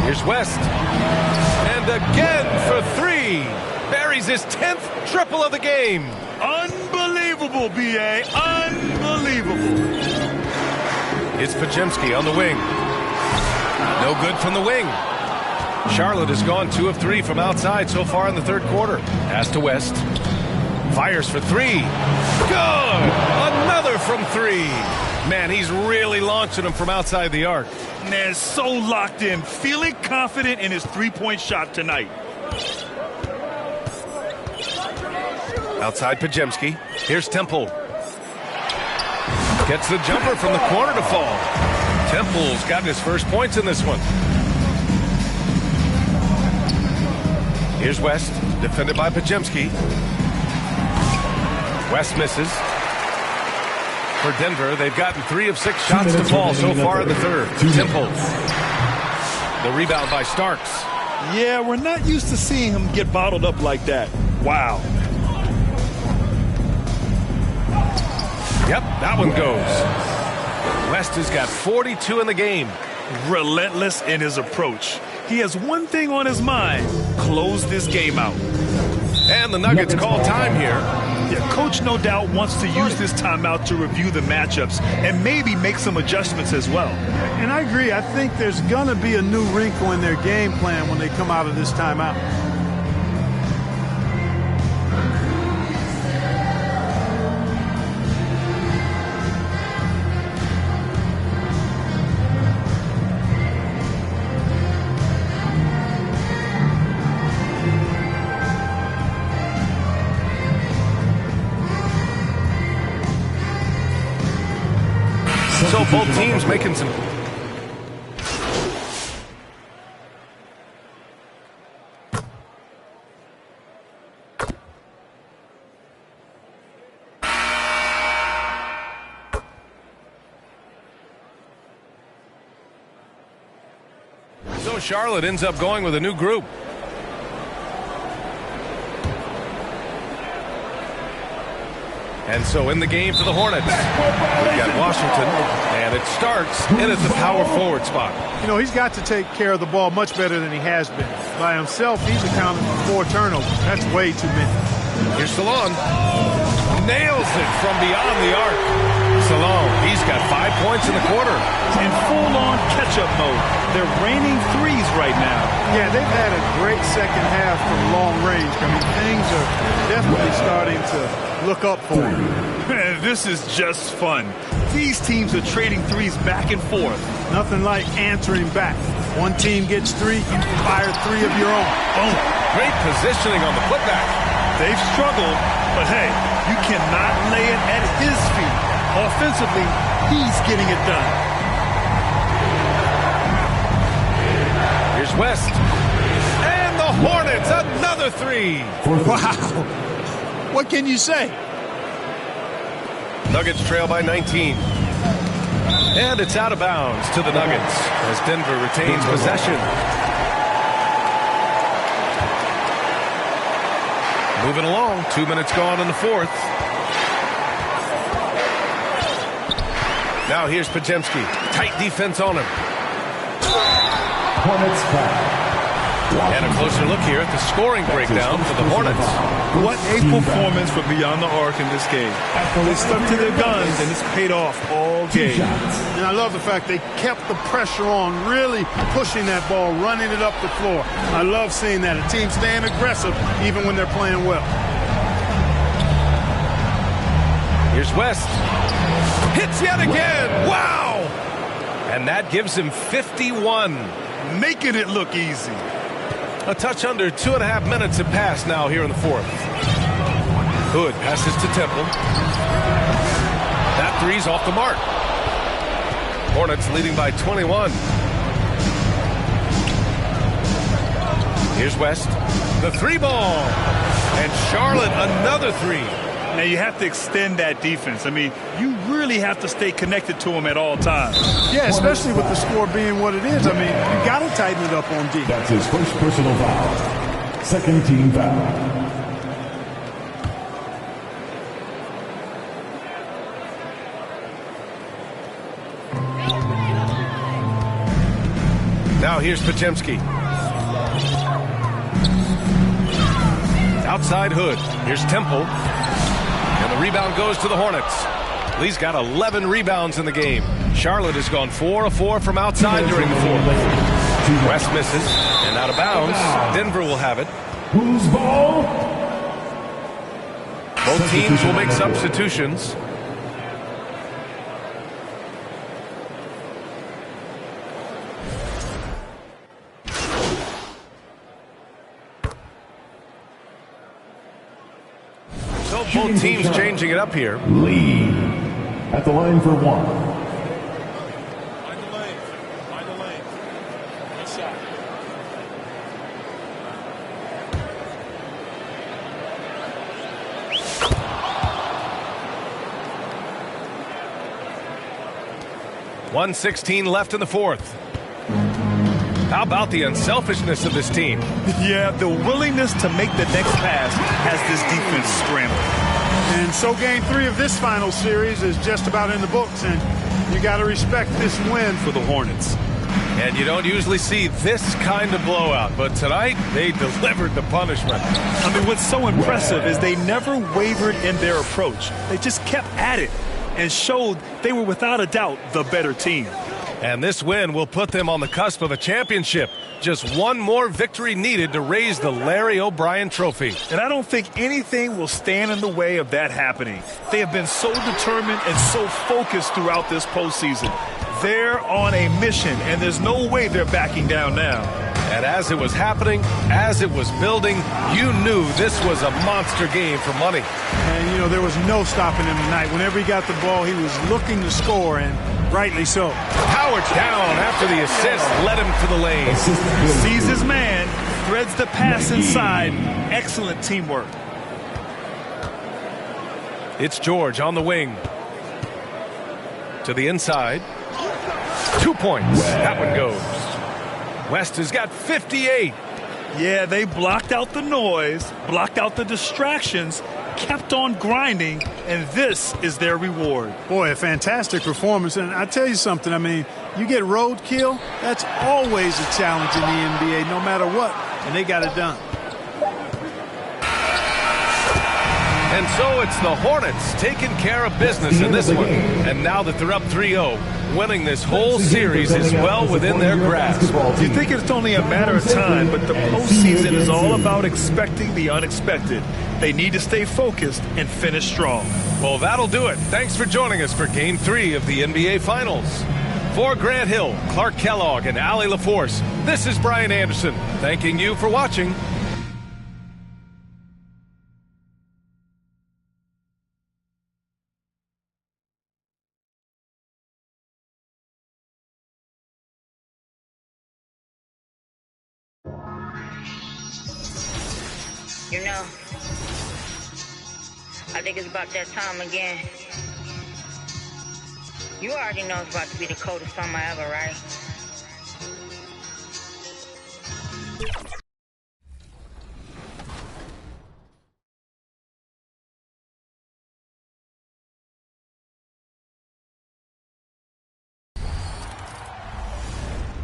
Here's West. And again for 3. Buries his 10th triple of the game. Unbelievable, B.A. Unbelievable. It's Pajemski on the wing. No good from the wing. Charlotte has gone 2 of 3 from outside so far in the third quarter. Pass to West. Fires for 3. Good! Another from 3. Man, he's really launching them from outside the arc. Man, so locked in, feeling confident in his three-point shot tonight. Outside Pajemski. Here's Temple. Gets the jumper from the corner to fall. Temple's gotten his first points in this one. Here's West, defended by Pajemski. West misses. For Denver, they've gotten 3 of 6 shots to fall so far in the third. Temple. The rebound by Starks. Yeah, we're not used to seeing him get bottled up like that. Wow. Yep, that one goes. West has got 42 in the game. Relentless in his approach. He has one thing on his mind: close this game out. And the Nuggets call time here. Yeah, coach no doubt wants to use this timeout to review the matchups and maybe make some adjustments as well. And I agree. I think there's going to be a new wrinkle in their game plan when they come out of this timeout. So both teams making some... So Charlotte ends up going with a new group. And so in the game for the Hornets, we've got Washington, and it starts in at the power forward spot. You know, he's got to take care of the ball much better than he has been. By himself, he's accounted for 4 turnovers. That's way too many. Here's Salon. Nails it from beyond the arc. Salon, he's got 5 points in the quarter. In full-on catch-up mode. They're raining threes right now. Yeah, they've had a great second half from long range. I mean, things are definitely starting to look up for him. Man, this is just fun. These teams are trading threes back and forth. Nothing like answering back. One team gets 3, you fire 3 of your own. Boom. Great positioning on the putback. They've struggled, but hey, you cannot lay it at his feet. Offensively, he's getting it done. Here's West. And the Hornets, another 3. Wow. What can you say? Nuggets trail by 19. And it's out of bounds to the Nuggets as Denver retains possession. Moving along, 2 minutes gone in the fourth. Now here's Pajemski. Tight defense on him. Hornets foul. And a closer look here at the scoring breakdown for the Hornets. What a performance from beyond the arc in this game. They stuck to their guns, and it's paid off all game. And I love the fact they kept the pressure on, really pushing that ball, running it up the floor. I love seeing that. A team staying aggressive even when they're playing well. Here's West. Hits yet again. Wow! And that gives him 51. Making it look easy. A touch under 2.5 minutes have passed now here in the fourth. Hood passes to Temple. That three's off the mark. Hornets leading by 21. Here's West. The three ball. And Charlotte another three. Now you have to extend that defense. I mean, you really have to stay connected to them at all times. Yeah, especially with the score being what it is. I mean, you got to tighten it up on defense. That's his first personal foul. Second team foul. Now here's Podziemski. Outside Hood. Here's Temple. And the rebound goes to the Hornets. Lee's got 11 rebounds in the game. Charlotte has gone 4 of 4 from outside during the fourth. West misses and out of bounds. Denver will have it. Who's ball? Both teams will make substitutions. Both teams changing it up here. Lee at the line for one. Find the lane. Find the lane. Nice shot. .116 left in the fourth. How about the unselfishness of this team? Yeah, the willingness to make the next pass has this defense scrambling. And so game 3 of this final series is just about in the books, and you got to respect this win for the Hornets. And you don't usually see this kind of blowout, but tonight they delivered the punishment. I mean, what's so impressive is they never wavered in their approach. They just kept at it and showed they were without a doubt the better team. And this win will put them on the cusp of a championship. Just one more victory needed to raise the Larry O'Brien Trophy. And I don't think anything will stand in the way of that happening. They have been so determined and so focused throughout this postseason. They're on a mission, and there's no way they're backing down now. And as it was happening, as it was building, you knew this was a monster game for money. And, you know, there was no stopping him tonight. Whenever he got the ball, he was looking to score, and rightly so. Howard's down after the assist led him to the lane. Sees his man, threads the pass inside. Excellent teamwork. It's George on the wing. To the inside. 2 points. That one goes. West has got 58. Yeah, they blocked out the noise, blocked out the distractions, kept on grinding, and this is their reward. Boy, a fantastic performance. And I tell you something, I mean, you get roadkill, that's always a challenge in the NBA, no matter what, and they got it done. And so it's the Hornets taking care of business in this one. And now that they're up 3-0, winning this whole series is well within their grasp. You think it's only a matter of time, but the postseason is all about expecting the unexpected. They need to stay focused and finish strong. Well, that'll do it. Thanks for joining us for Game 3 of the NBA Finals. For Grant Hill, Clark Kellogg, and Allie LaForce, this is Brian Anderson, thanking you for watching. You know, I think it's about that time again. You already know it's about to be the coldest summer ever, right?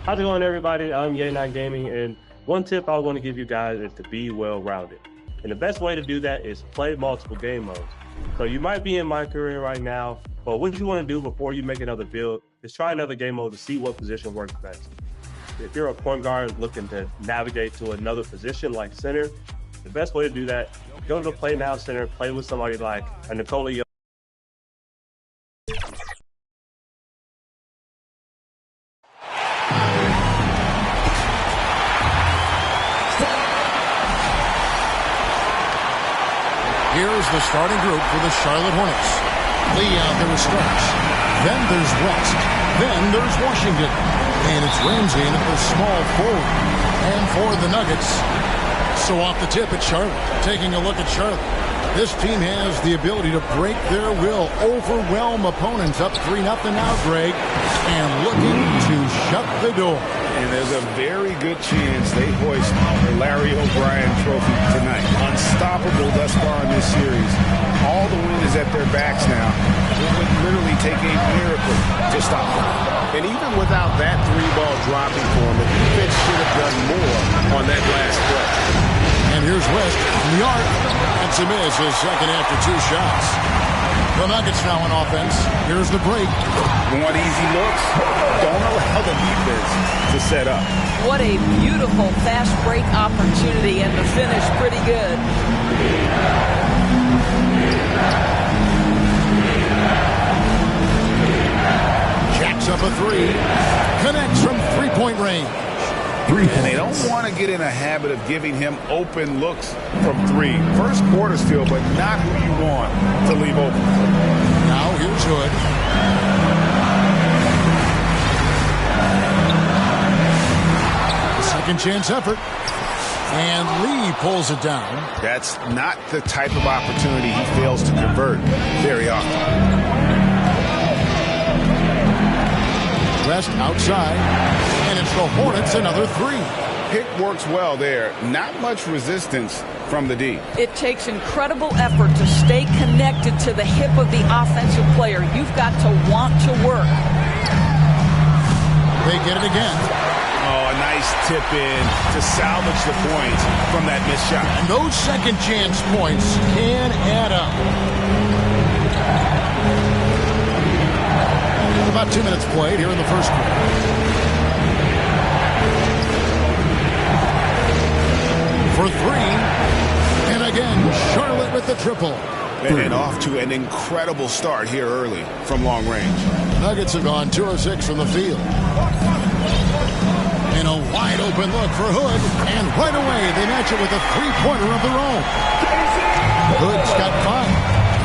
How's it going, everybody? I'm Ye9 Gaming, and One tip I want to give you guys is to be well-rounded. And the best way to do that is play multiple game modes. So you might be in my career right now, but what you want to do before you make another build is try another game mode to see what position works best. If you're a point guard looking to navigate to another position like center, the best way to do that, go to Play Now Center, play with somebody like a Nikola Jokic. Here's the starting group for the Charlotte Hornets. Lee out there with Starks. Then there's West. Then there's Washington. And it's Ramsey in at the small forward. And for the Nuggets. So off the tip at Charlotte. Taking a look at Charlotte. This team has the ability to break their will, overwhelm opponents up 3-0 now, Greg, and looking to shut the door. And there's a very good chance they hoist the Larry O'Brien trophy tonight. Unstoppable thus far in this series. All the wind is at their backs now. It would literally take a miracle to stop them. And even without that three-ball dropping for them, the defense should have done more on that last play. And here's West from the arc. That's a miss, his second after 2 shots. The Nuggets now on offense. Here's the break. Want easy looks? Don't allow the defense to set up. What a beautiful fast break opportunity, and the finish pretty good. Jacks up a 3. Connects from three-point range. And they don't want to get in a habit of giving him open looks from 3. First quarter still, but not who you want to leave open. Now here's Hood. Second chance effort. And Lee pulls it down. That's not the type of opportunity he fails to convert very often. West outside, and it's the Hornets another 3. Pick works well there. Not much resistance from the D. It takes incredible effort to stay connected to the hip of the offensive player. You've got to want to work. They get it again. Oh, a nice tip in to salvage the points from that missed shot. And those second chance points can add up. About 2 minutes played here in the first quarter. For 3. And again, Charlotte with the triple. And off to an incredible start here early from long range. Nuggets have gone 2 of 6 from the field. And a wide open look for Hood. And right away, they match it with a three-pointer of their own. Hood's got 5.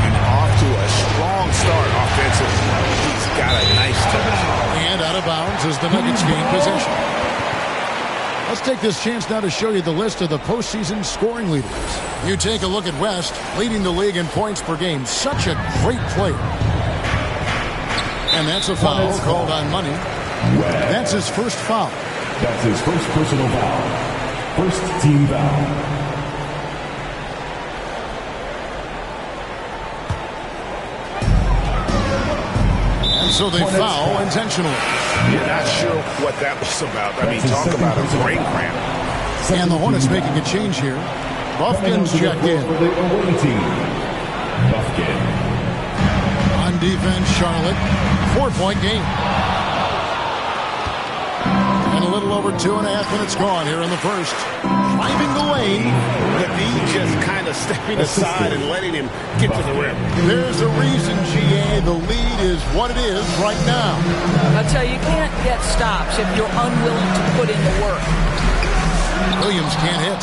And off to a strong start offensively. He's got a nice touch. And out of bounds as the Nuggets gain possession. Let's take this chance now to show you the list of the postseason scoring leaders. You take a look at West, leading the league in points per game. Such a great player. And that's a foul called on Money. That's his first foul. That's his first personal foul. First team foul. So they foul intentionally. You're not sure what that was about. I mean, talk about a brain cramp. And the Hornets making a change here. Buffkin's checked in. Buffkin. On defense, Charlotte. 4-point game. And a little over 2.5 minutes gone here in the first. Driving the lane. The D just kind of stepping aside and letting him get to the rim. There's a reason, GA. The lead is what it is right now. I tell you, you can't get stops if you're unwilling to put in the work. Williams can't hit.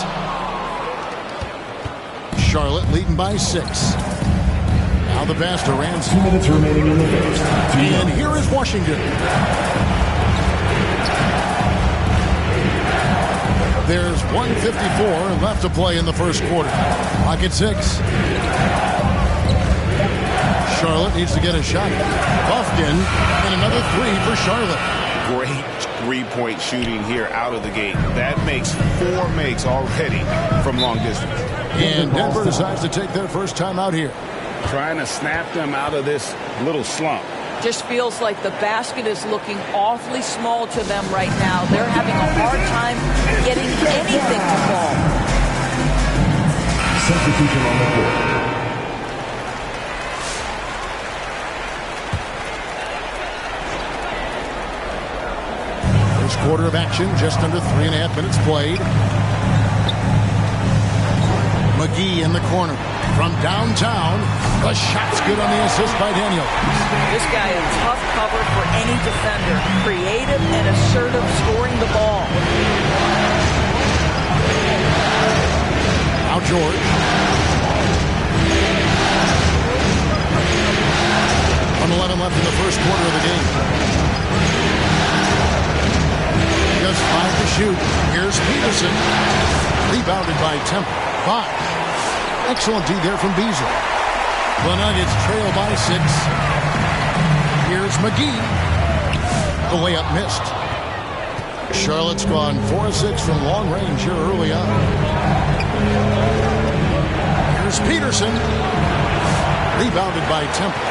Charlotte leading by 6. Now the pass to Ramsey. 2 minutes remaining in the first. And here is Washington. There's 1:54 left to play in the first quarter. Clock at 6. Charlotte needs to get a shot. Buffkin, and another 3 for Charlotte. Great three-point shooting here out of the gate. That makes 4 makes already from long distance. And Denver decides to take their first time out here. Trying to snap them out of this little slump. Just feels like the basket is looking awfully small to them right now. They're having a hard time getting anything to fall. Substitution on the floor. First quarter of action, just under 3.5 minutes played. McGee in the corner. From downtown, the shot's good on the assist by Daniel. This guy a tough cover for any defender. Creative and assertive scoring the ball. Now George. 1:11 left in the first quarter of the game. Just 5 to shoot. Here's Peterson. Rebounded by Temple. 5. Excellent D there from Beasley. The Nuggets trail by 6. Here's McGee. The layup missed. Charlotte's gone 4 of 6 from long range here early on. Here's Peterson. Rebounded by Temple.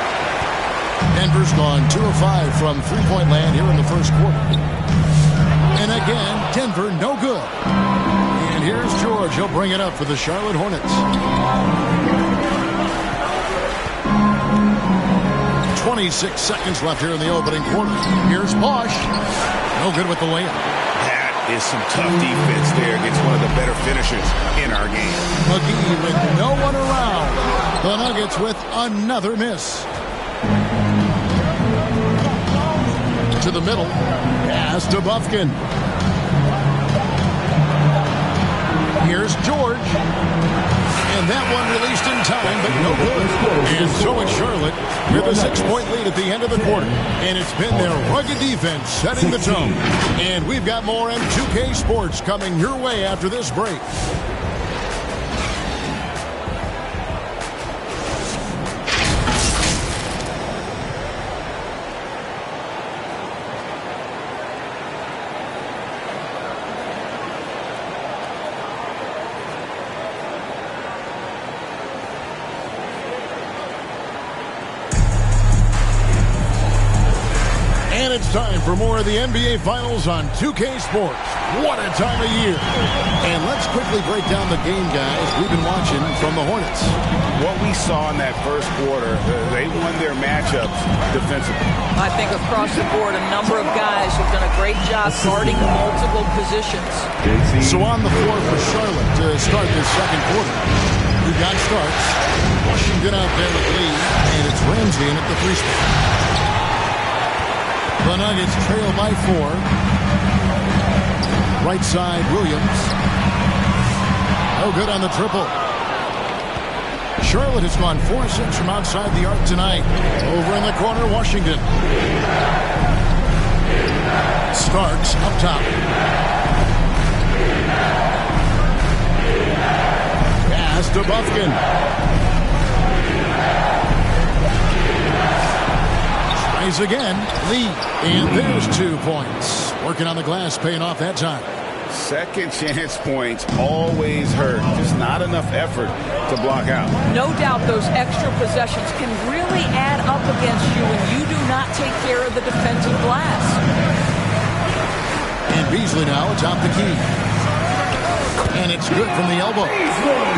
Denver's gone 2 of 5 from three-point land here in the first quarter. And again, Denver no good. And here's George. He'll bring it up for the Charlotte Hornets. 26 seconds left here in the opening quarter. Here's Bosch. No good with the layup. That is some tough defense there against one of the better finishers in our game. McGee with no one around. The Nuggets with another miss. To the middle. Pass to Bufkin. Here's George. And that one released in time, but no good. And so it's Charlotte with a 6-point lead at the end of the quarter. And it's been their rugged defense setting the tone. And we've got more M2K Sports coming your way after this break. And it's time for more of the NBA Finals on 2K Sports. What a time of year. And let's quickly break down the game, guys, we've been watching from the Hornets. What we saw in that first quarter, they won their matchups defensively. I think across the board, a number of guys have done a great job guarding multiple positions. So on the floor for Charlotte to start this second quarter. We've got starts. Washington out there with the lead, and it's Ramsey in at the free spot. The Nuggets trail by 4. Right side, Williams. No good on the triple. Charlotte has gone 4-6 from outside the arc tonight. Over in the corner, Washington. Starks up top. Pass to Bufkin. Tries again. Lee. And there's 2 points. Working on the glass, paying off that time. Second chance points always hurt. Just not enough effort to block out. No doubt those extra possessions can really add up against you when you do not take care of the defensive glass. And Beasley now atop the key. And it's good from the elbow.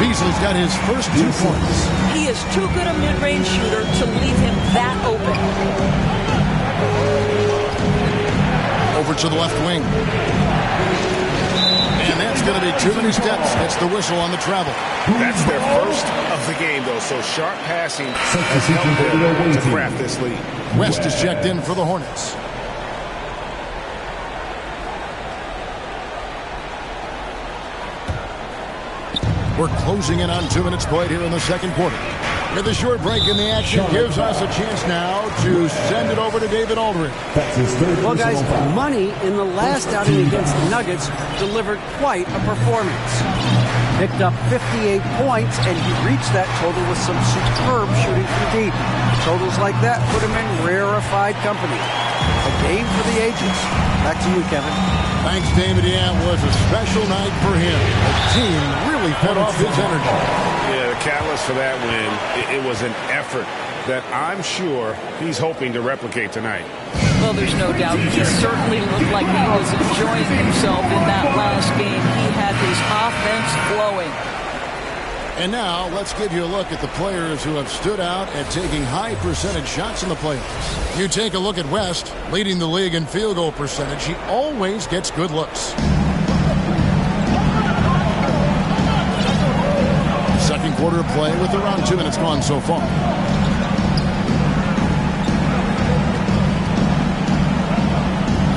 Beasley's got his first 2 points. He is too good a mid-range shooter to leave him that open. Over to the left wing. And that's going to be too many steps. That's the whistle on the travel. That's their first of the game, though, so sharp passing has helped them to craft this lead. West is checked in for the Hornets. We're closing in on 2 minutes played here in the second quarter. With a short break in the action gives us a chance now to send it over to David Aldridge. Well, guys, Money in the last outing against the Nuggets delivered quite a performance. Picked up 58 points, and he reached that total with some superb shooting from deep. Totals like that put him in rarefied company. A game for the ages. Back to you, Kevin. Thanks, David. Yeah, it was a special night for him. The team really fed off his energy. Yeah, the catalyst for that win, it was an effort that I'm sure he's hoping to replicate tonight. Well, there's no doubt. He certainly looked like he was enjoying himself in that last game. He had his offense flowing. And now let's give you a look at the players who have stood out at taking high percentage shots in the playoffs. You take a look at West, leading the league in field goal percentage. He always gets good looks. Second quarter of play with around 2 minutes gone so far.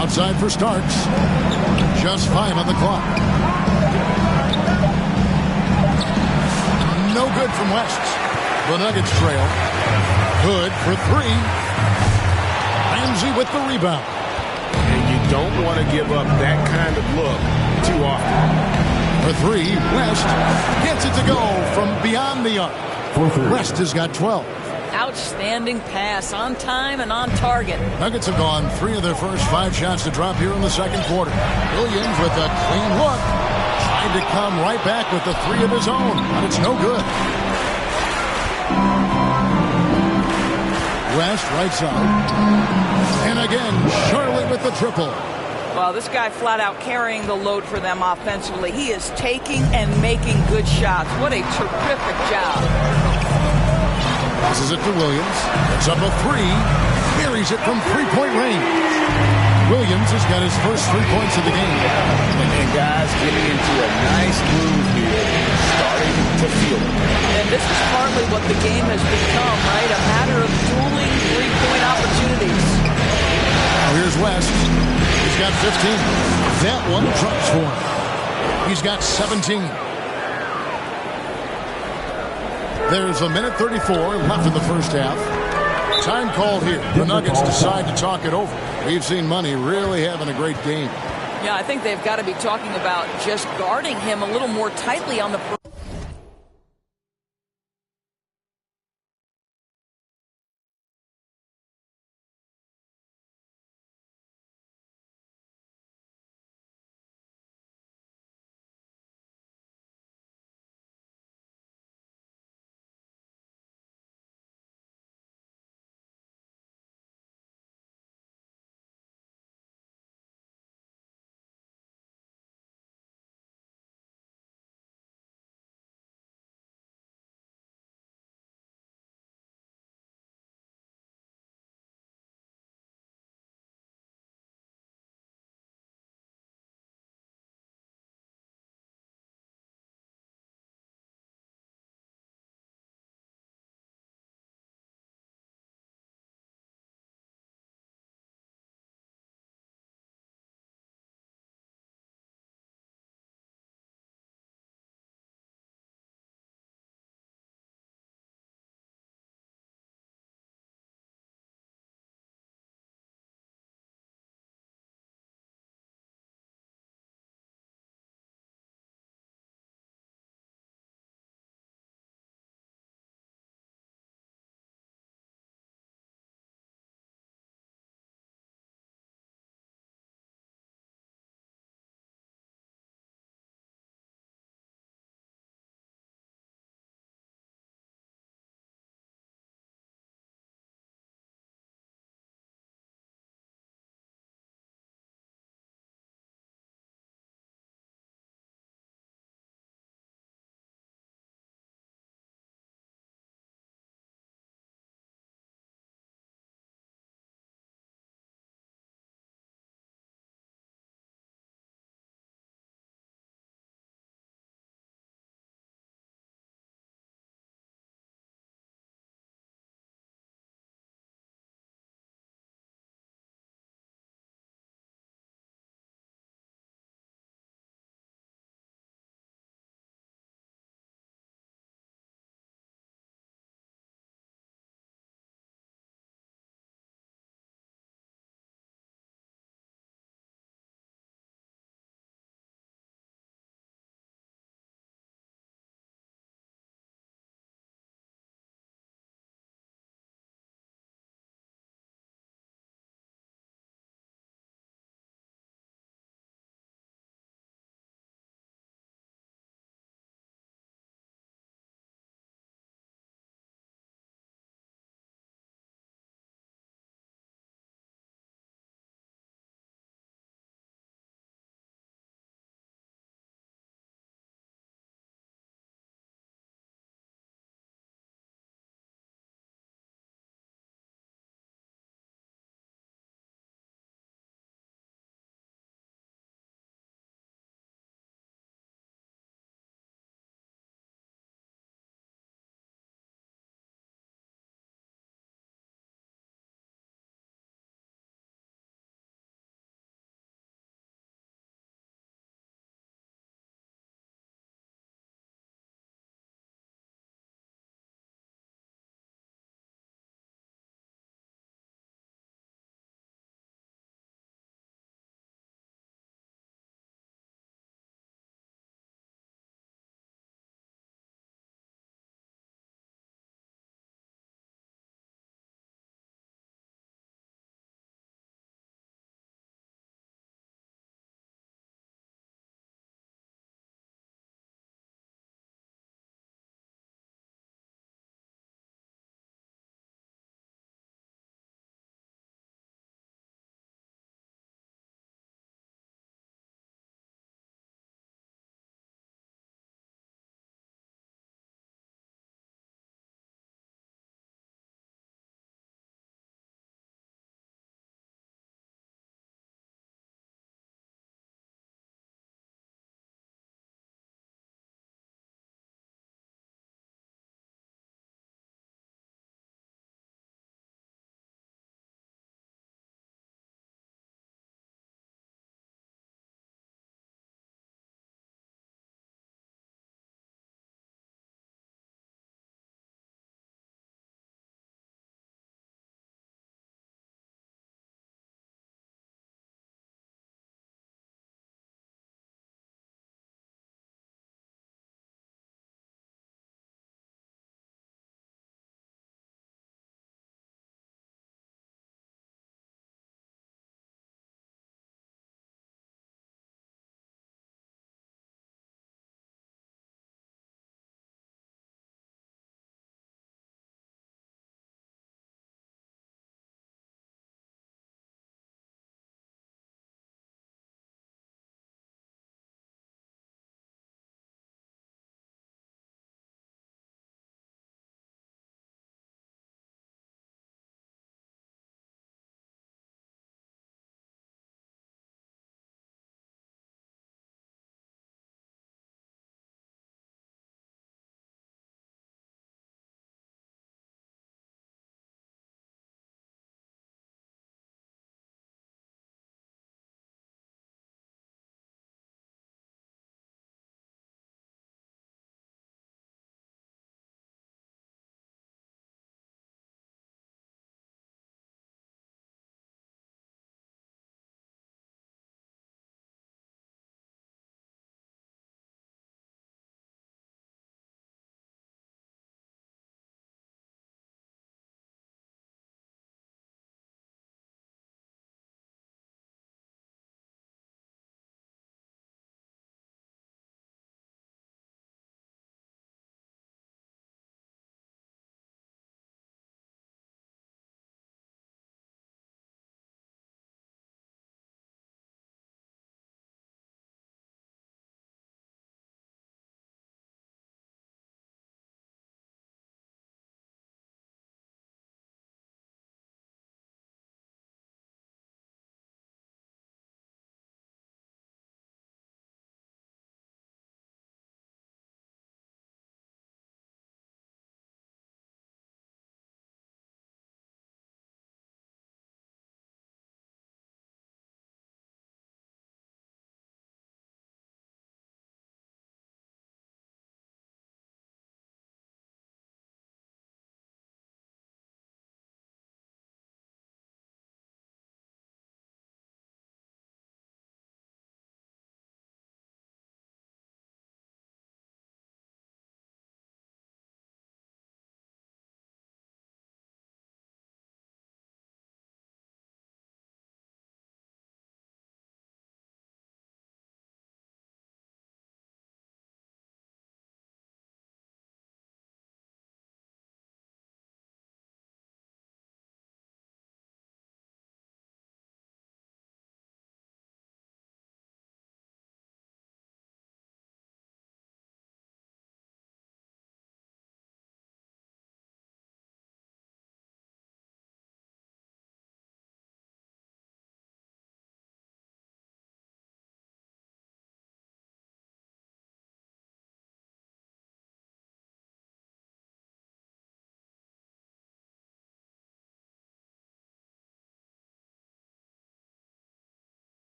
Outside for Starks. Just 5 on the clock. No good from West. The Nuggets trail. Good for 3. Ramsey with the rebound. And you don't want to give up that kind of look too often. For 3, West gets it to go from beyond the arc. West has got 12. Outstanding pass, on time and on target. Nuggets have gone 3 of their first 5 shots to drop here in the second quarter. Williams with a clean look. Tried to come right back with the 3 of his own, but it's no good. West right side. And again, Charlotte with the triple. Well, this guy flat out carrying the load for them offensively. He is taking and making good shots. What a terrific job. Passes it to Williams. It's up a 3. Carries it from 3-point range. Williams has got his first 3 points of the game. And guys getting into a nice groove here, starting to feel it. And this is partly what the game has become, right? A matter of dueling 3-point opportunities. Now here's West. He's got 15. That one drops for him. He's got 17. There's 1:34 left in the first half. Time called here. The Nuggets decide to talk it over. We've seen Money really having a great game. Yeah, I think they've got to be talking about just guarding him a little more tightly on the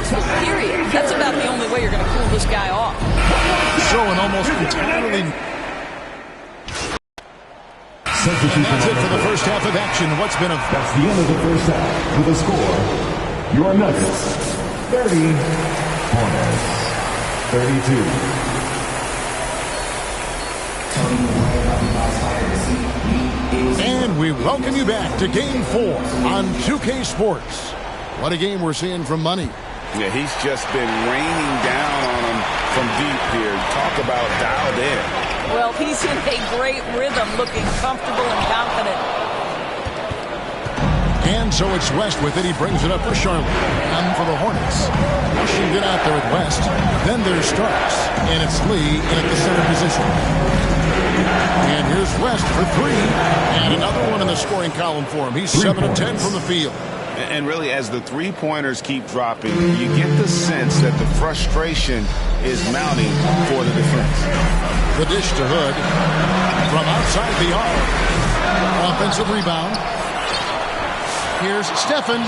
textbook, period. That's about the only way you're going to cool this guy off. So an almost entirely... And that's it for the first half of action. What's been a... That's the end of the first half. With a score, your Nuggets 30, Hornets 32. And we welcome you back to Game 4 on 2K Sports. What a game we're seeing from Money. Yeah, he's just been raining down on him from deep here. Talk about dialed in. Well, he's in a great rhythm, looking comfortable and confident. And so it's West with it. He brings it up for Charlotte. And for the Hornets. Washington out there at West. Then there's Starks. And it's Lee in at the center position. And here's West for three. And another one in the scoring column for him. He's 7 of 10 from the field. And really, as the three-pointers keep dropping, you get the sense that the frustration is mounting for the defense. The dish to Hood from outside the arc. Offensive rebound. Here's Stephen.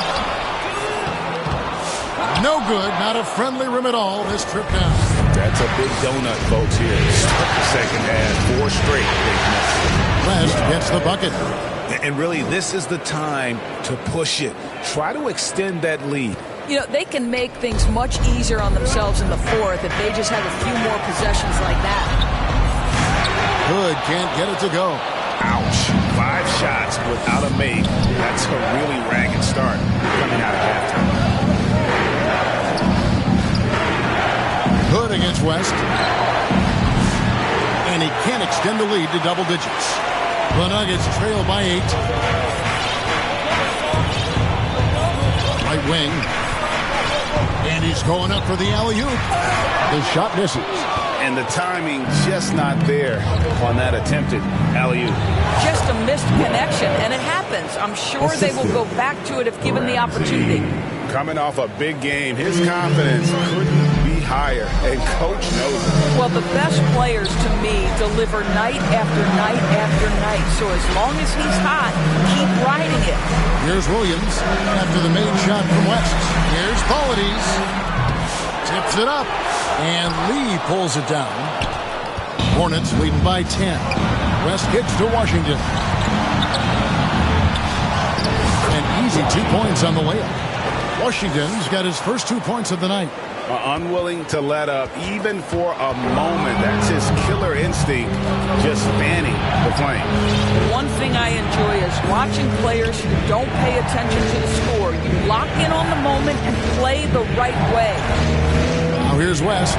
No good. Not a friendly rim at all this trip down. That's a big donut, folks, here. Start the second half. 4 straight. West gets the bucket. And really, this is the time to push it. Try to extend that lead. You know, they can make things much easier on themselves in the fourth if they just have a few more possessions like that. Hood can't get it to go. Ouch. 5 shots without a make. That's a really ragged start coming out of halftime. Hood against West. And he can't extend the lead to double digits. The Nuggets trail by 8. Right wing. And he's going up for the alley-oop. The shot misses. And the timing just not there on that attempted alley-oop. Just a missed connection, and it happens. I'm sure they will go back to it if given the opportunity. Coming off a big game, his confidence couldn't be higher, and Coach knows it. Well, the best players, to me, deliver night after night after night. So as long as he's hot, keep riding it. Here's Williams after the made shot from West. Here's Paulides. Tips it up. And Lee pulls it down. Hornets leading by 10. West gets to Washington. An easy 2 points on the layup. Washington's got his first 2 points of the night. Unwilling to let up even for a moment. That's his killer instinct, just fanning the flame. One thing I enjoy is watching players who don't pay attention to the score. You lock in on the moment and play the right way. Now here's West.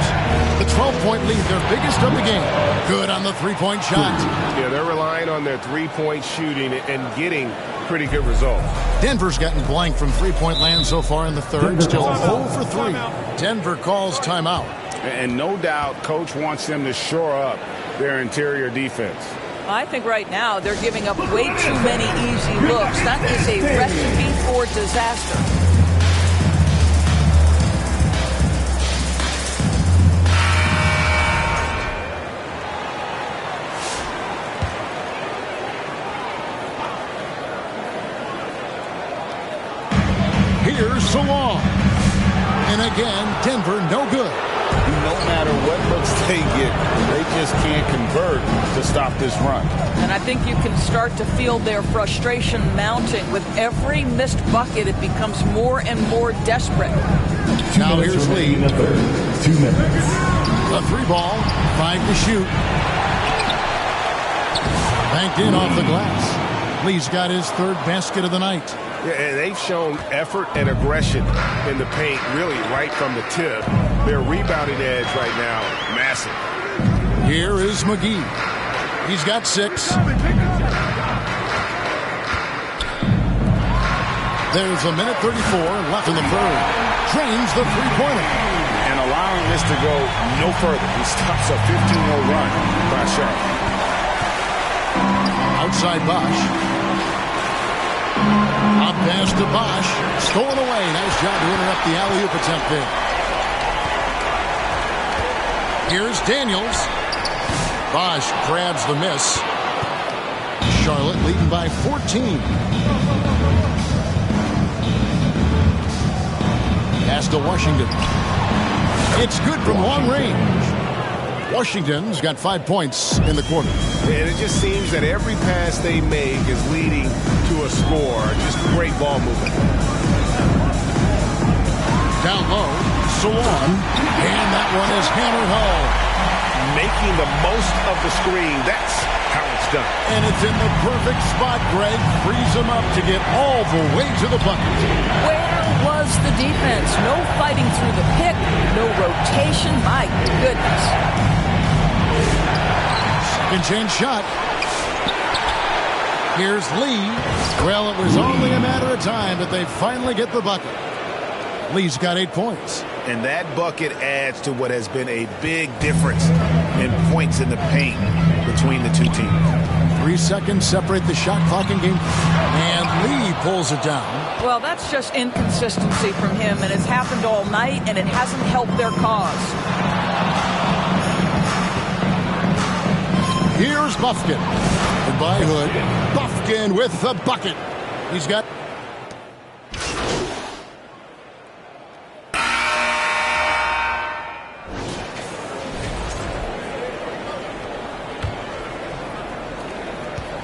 The 12-point lead, their biggest of the game. Good on the three-point shot. Yeah, they're relying on their three-point shooting and getting pretty good results. Denver's gotten blank from three-point land so far in the third. Still 0 for 3. Denver calls timeout. And no doubt, Coach wants them to shore up their interior defense. I think right now they're giving up way too many easy looks. That is a recipe for disaster. Here's Salon. And again, Denver no good. No matter what looks they get, they just can't convert to stop this run. And I think you can start to feel their frustration mounting. With every missed bucket, it becomes more and more desperate. Now here's Lee. 2 minutes. A 3-ball, 5 to shoot. Banked in off the glass. Lee's got his third basket of the night. Yeah, and they've shown effort and aggression in the paint, really right from the tip. Their rebounding edge right now, massive. Here is McGee. He's got 6. There's a minute 34 left in the third. Drains the three-pointer. And allowing this to go no further. He stops a 15-0 run by Charlotte. Outside Bosch. Up pass to Bosch. Stolen away. Nice job to interrupt the alley-oop attempt there. Here's Daniels. Bosch grabs the miss. Charlotte leading by 14. pass to Washington. It's good from long range. Washington's got 5 points in the quarter. And it just seems that every pass they make is leading to a score. Just great ball movement. Down low, Salon, and that one is hammered home. Making the most of the screen. That's how it's done. And it's in the perfect spot, Greg. Frees him up to get all the way to the bucket. Where was the defense? No fighting through the pick, no rotation. My goodness. Second chance shot. Here's Lee. Well, it was only a matter of time that they finally get the bucket. Lee's got 8 points. And that bucket adds to what has been a big difference in points in the paint between the two teams. 3 seconds separate the shot clock in game. And Lee pulls it down. Well, that's just inconsistency from him, and it's happened all night, and it hasn't helped their cause. Here's Bufkin. Goodbye, Hood. Bufkin with the bucket. He's got...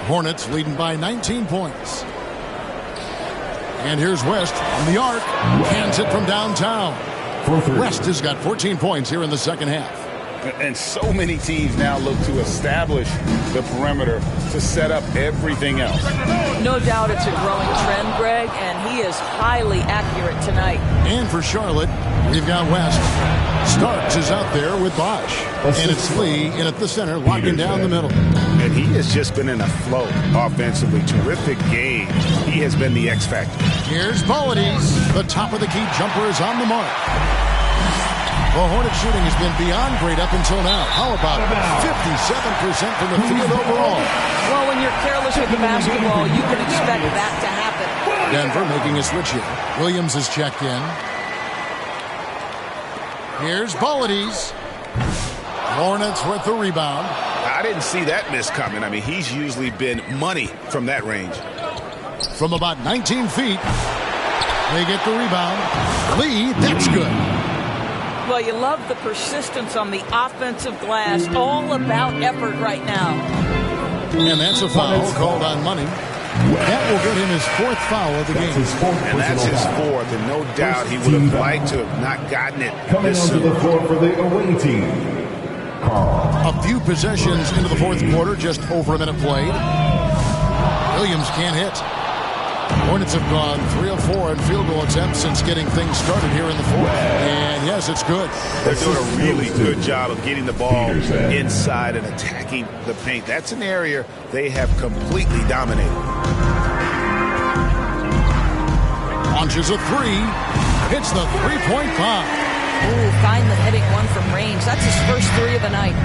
Hornets leading by 19 points. And here's West on the arc. Hands it from downtown. West has got 14 points here in the second half. And so many teams now look to establish the perimeter to set up everything else. No doubt it's a growing trend, Greg, and he is highly accurate tonight. And for Charlotte, we've got West. Starks is out there with Bosch. And it's Lee in at the center, locking down the middle. And he has just been in a flow offensively. Terrific game. He has been the X factor. Here's Polides. The top of the key jumper is on the mark. Well, Hornet shooting has been beyond great up until now. How about 57% from the field overall? Well, when you're careless with the basketball, you can expect that to happen. Denver making a switch here. Williams is checked in. Here's Polides. Hornets with the rebound. I didn't see that miss coming. I mean, he's usually been money from that range. From about 19 feet, they get the rebound. Lee, that's good. Well, you love the persistence on the offensive glass. All about effort right now. And that's a foul called on Money. That will get him his 4th foul of the game. And that's his 4th, and no doubt he would have liked to have not gotten it this soon. Coming onto the floor for the away team, Carl. A few possessions into the 4th quarter, just over a minute played. Williams can't hit. Hornets have gone 3 of 4 in field goal attempts since getting things started here in the 4th. And yes, it's good. They're doing a really good job of getting the ball inside and attacking the paint. That's an area they have completely dominated. Launches a 3. Hits the three-point bomb. Ooh, finally hitting one from range. That's his first 3 of the night.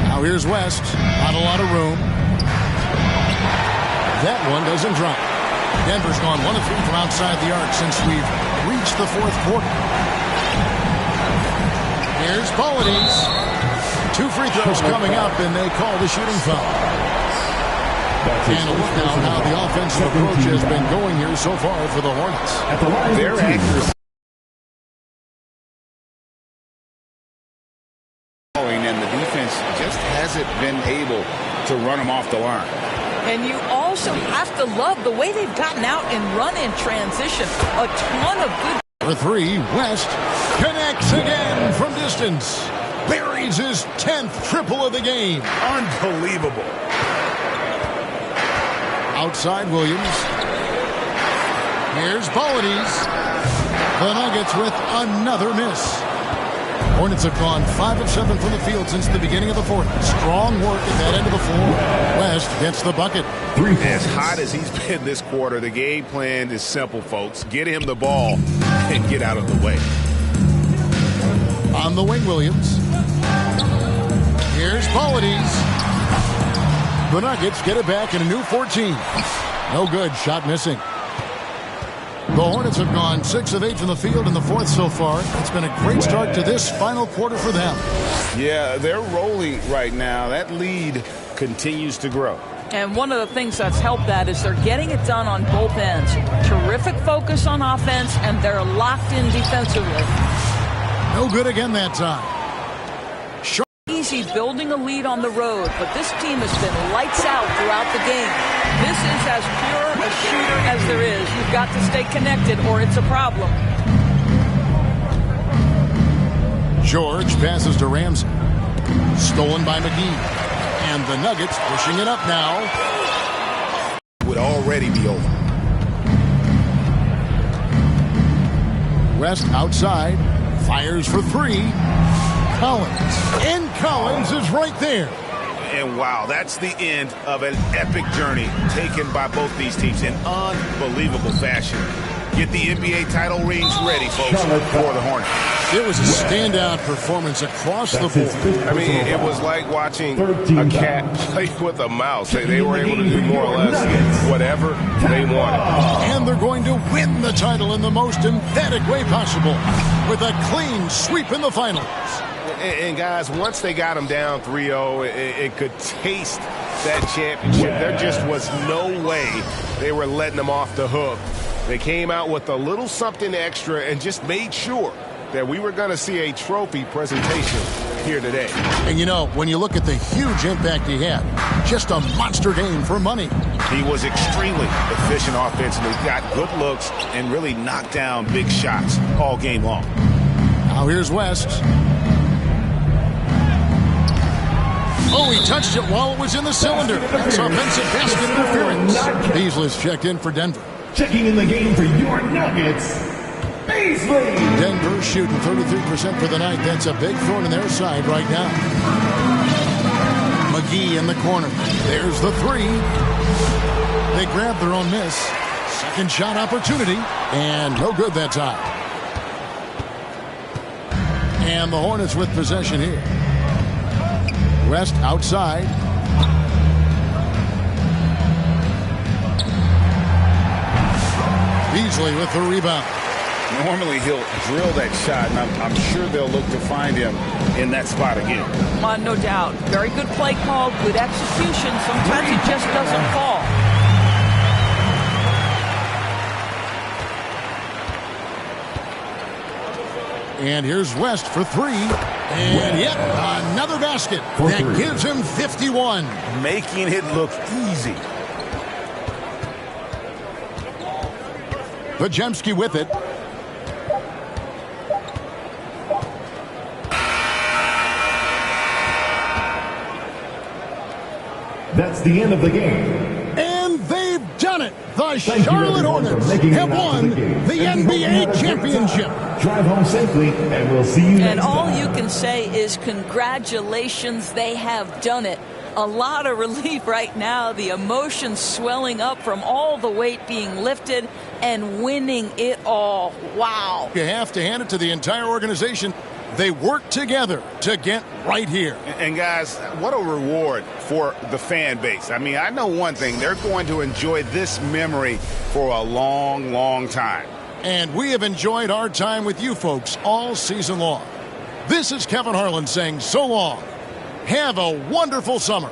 Now here's West. Not a lot of room. That one doesn't drop. Denver's gone 1 of 3 from outside the arc since we've reached the 4th quarter. Here's Polides. 2 free throws coming up, and they call the shooting foul. And a look now how the offensive approach has been going here so far for the Hornets. Their accuracy and the defense just hasn't been able to run them off the line. And you also have to love the way they've gotten out and run in transition. A ton of good. For 3, West connects again from distance. Buries his 10th triple of the game. Unbelievable. Outside Williams. Here's Polides. The Nuggets with another miss. Hornets have gone 5 of 7 from the field since the beginning of the 4th. Strong work at that end of the floor. West gets the bucket. As hot as he's been this quarter, the game plan is simple, folks. Get him the ball and get out of the way. On the wing, Williams. Here's Polides. The Nuggets get it back in a new 14. No good. Shot missing. The Hornets have gone 6 of 8 from the field in the 4th so far. It's been a great start to this final quarter for them. Yeah, they're rolling right now. That lead continues to grow. And one of the things that's helped that is they're getting it done on both ends. Terrific focus on offense, and they're locked in defensively. No good again that time. Easy building a lead on the road, but this team has been lights out throughout the game. This is as pure a shooter as there is. You've got to stay connected or it's a problem. George passes to Ramsey. Stolen by McGee. And the Nuggets pushing it up now. Would already be over. West outside. Fires for three. Collins. And Collins is right there. And wow, that's the end of an epic journey taken by both these teams in unbelievable fashion. Get the NBA title rings ready, folks, for the Hornets. It was a standout performance across the board. I mean, it was like watching a cat play with a mouse. They were able to do more or less whatever they wanted. And they're going to win the title in the most emphatic way possible with a clean sweep in the finals. And guys, once they got them down 3-0, it could taste that championship. There just was no way they were letting them off the hook. They came out with a little something extra and just made sure that we were going to see a trophy presentation here today. And you know, when you look at the huge impact he had, just a monster game for money. He was extremely efficient offensively, got good looks, and really knocked down big shots all game long. Now here's West. Oh, he touched it while it was in the cylinder. That's offensive basket interference. Beasley's checked in for Denver. Checking in the game for your Nuggets, Beasley. Denver shooting 33% for the night. That's a big thorn in their side right now. McGee in the corner. There's the three. They grab their own miss. Second shot opportunity. And no good that time. And the Hornets with possession here. West outside. Beasley with the rebound. Normally he'll drill that shot, and I'm sure they'll look to find him in that spot again. No doubt. Very good play call, good execution. Sometimes it just doesn't fall. And here's West for three. And yet another basket. That gives him 51. Making it look easy. Pajemski with it. That's the end of the game. And they've done it. The Charlotte Hornets have won the NBA championship. Drive home safely, and we'll see you next time. And all you can say is congratulations, they have done it. A lot of relief right now. The emotions swelling up from all the weight being lifted and winning it all. Wow. You have to hand it to the entire organization. They worked together to get right here. And guys, what a reward for the fan base. I mean, I know one thing. They're going to enjoy this memory for a long, long time. And we have enjoyed our time with you folks all season long. This is Kevin Harlan saying so long. Have a wonderful summer.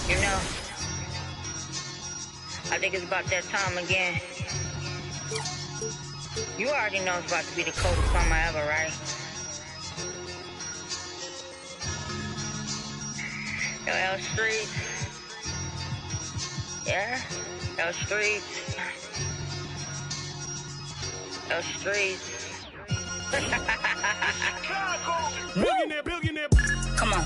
You know, I think it's about that time again. You already know it's about to be the coldest summer ever, right? Yo, L Street. Yeah? L Street. L Street. Billionaire. Come on.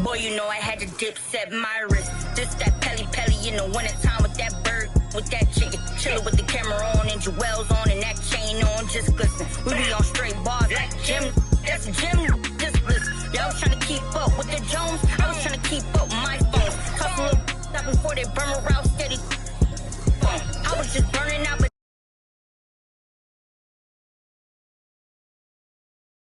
Boy, you know I had to dip, set my wrist. This that Pelly in the wintertime with that bird, with that chicken. Chillin' with the camera on and jewels on and that chain on, just glisten. We be on straight bars like Jim. That's Jim.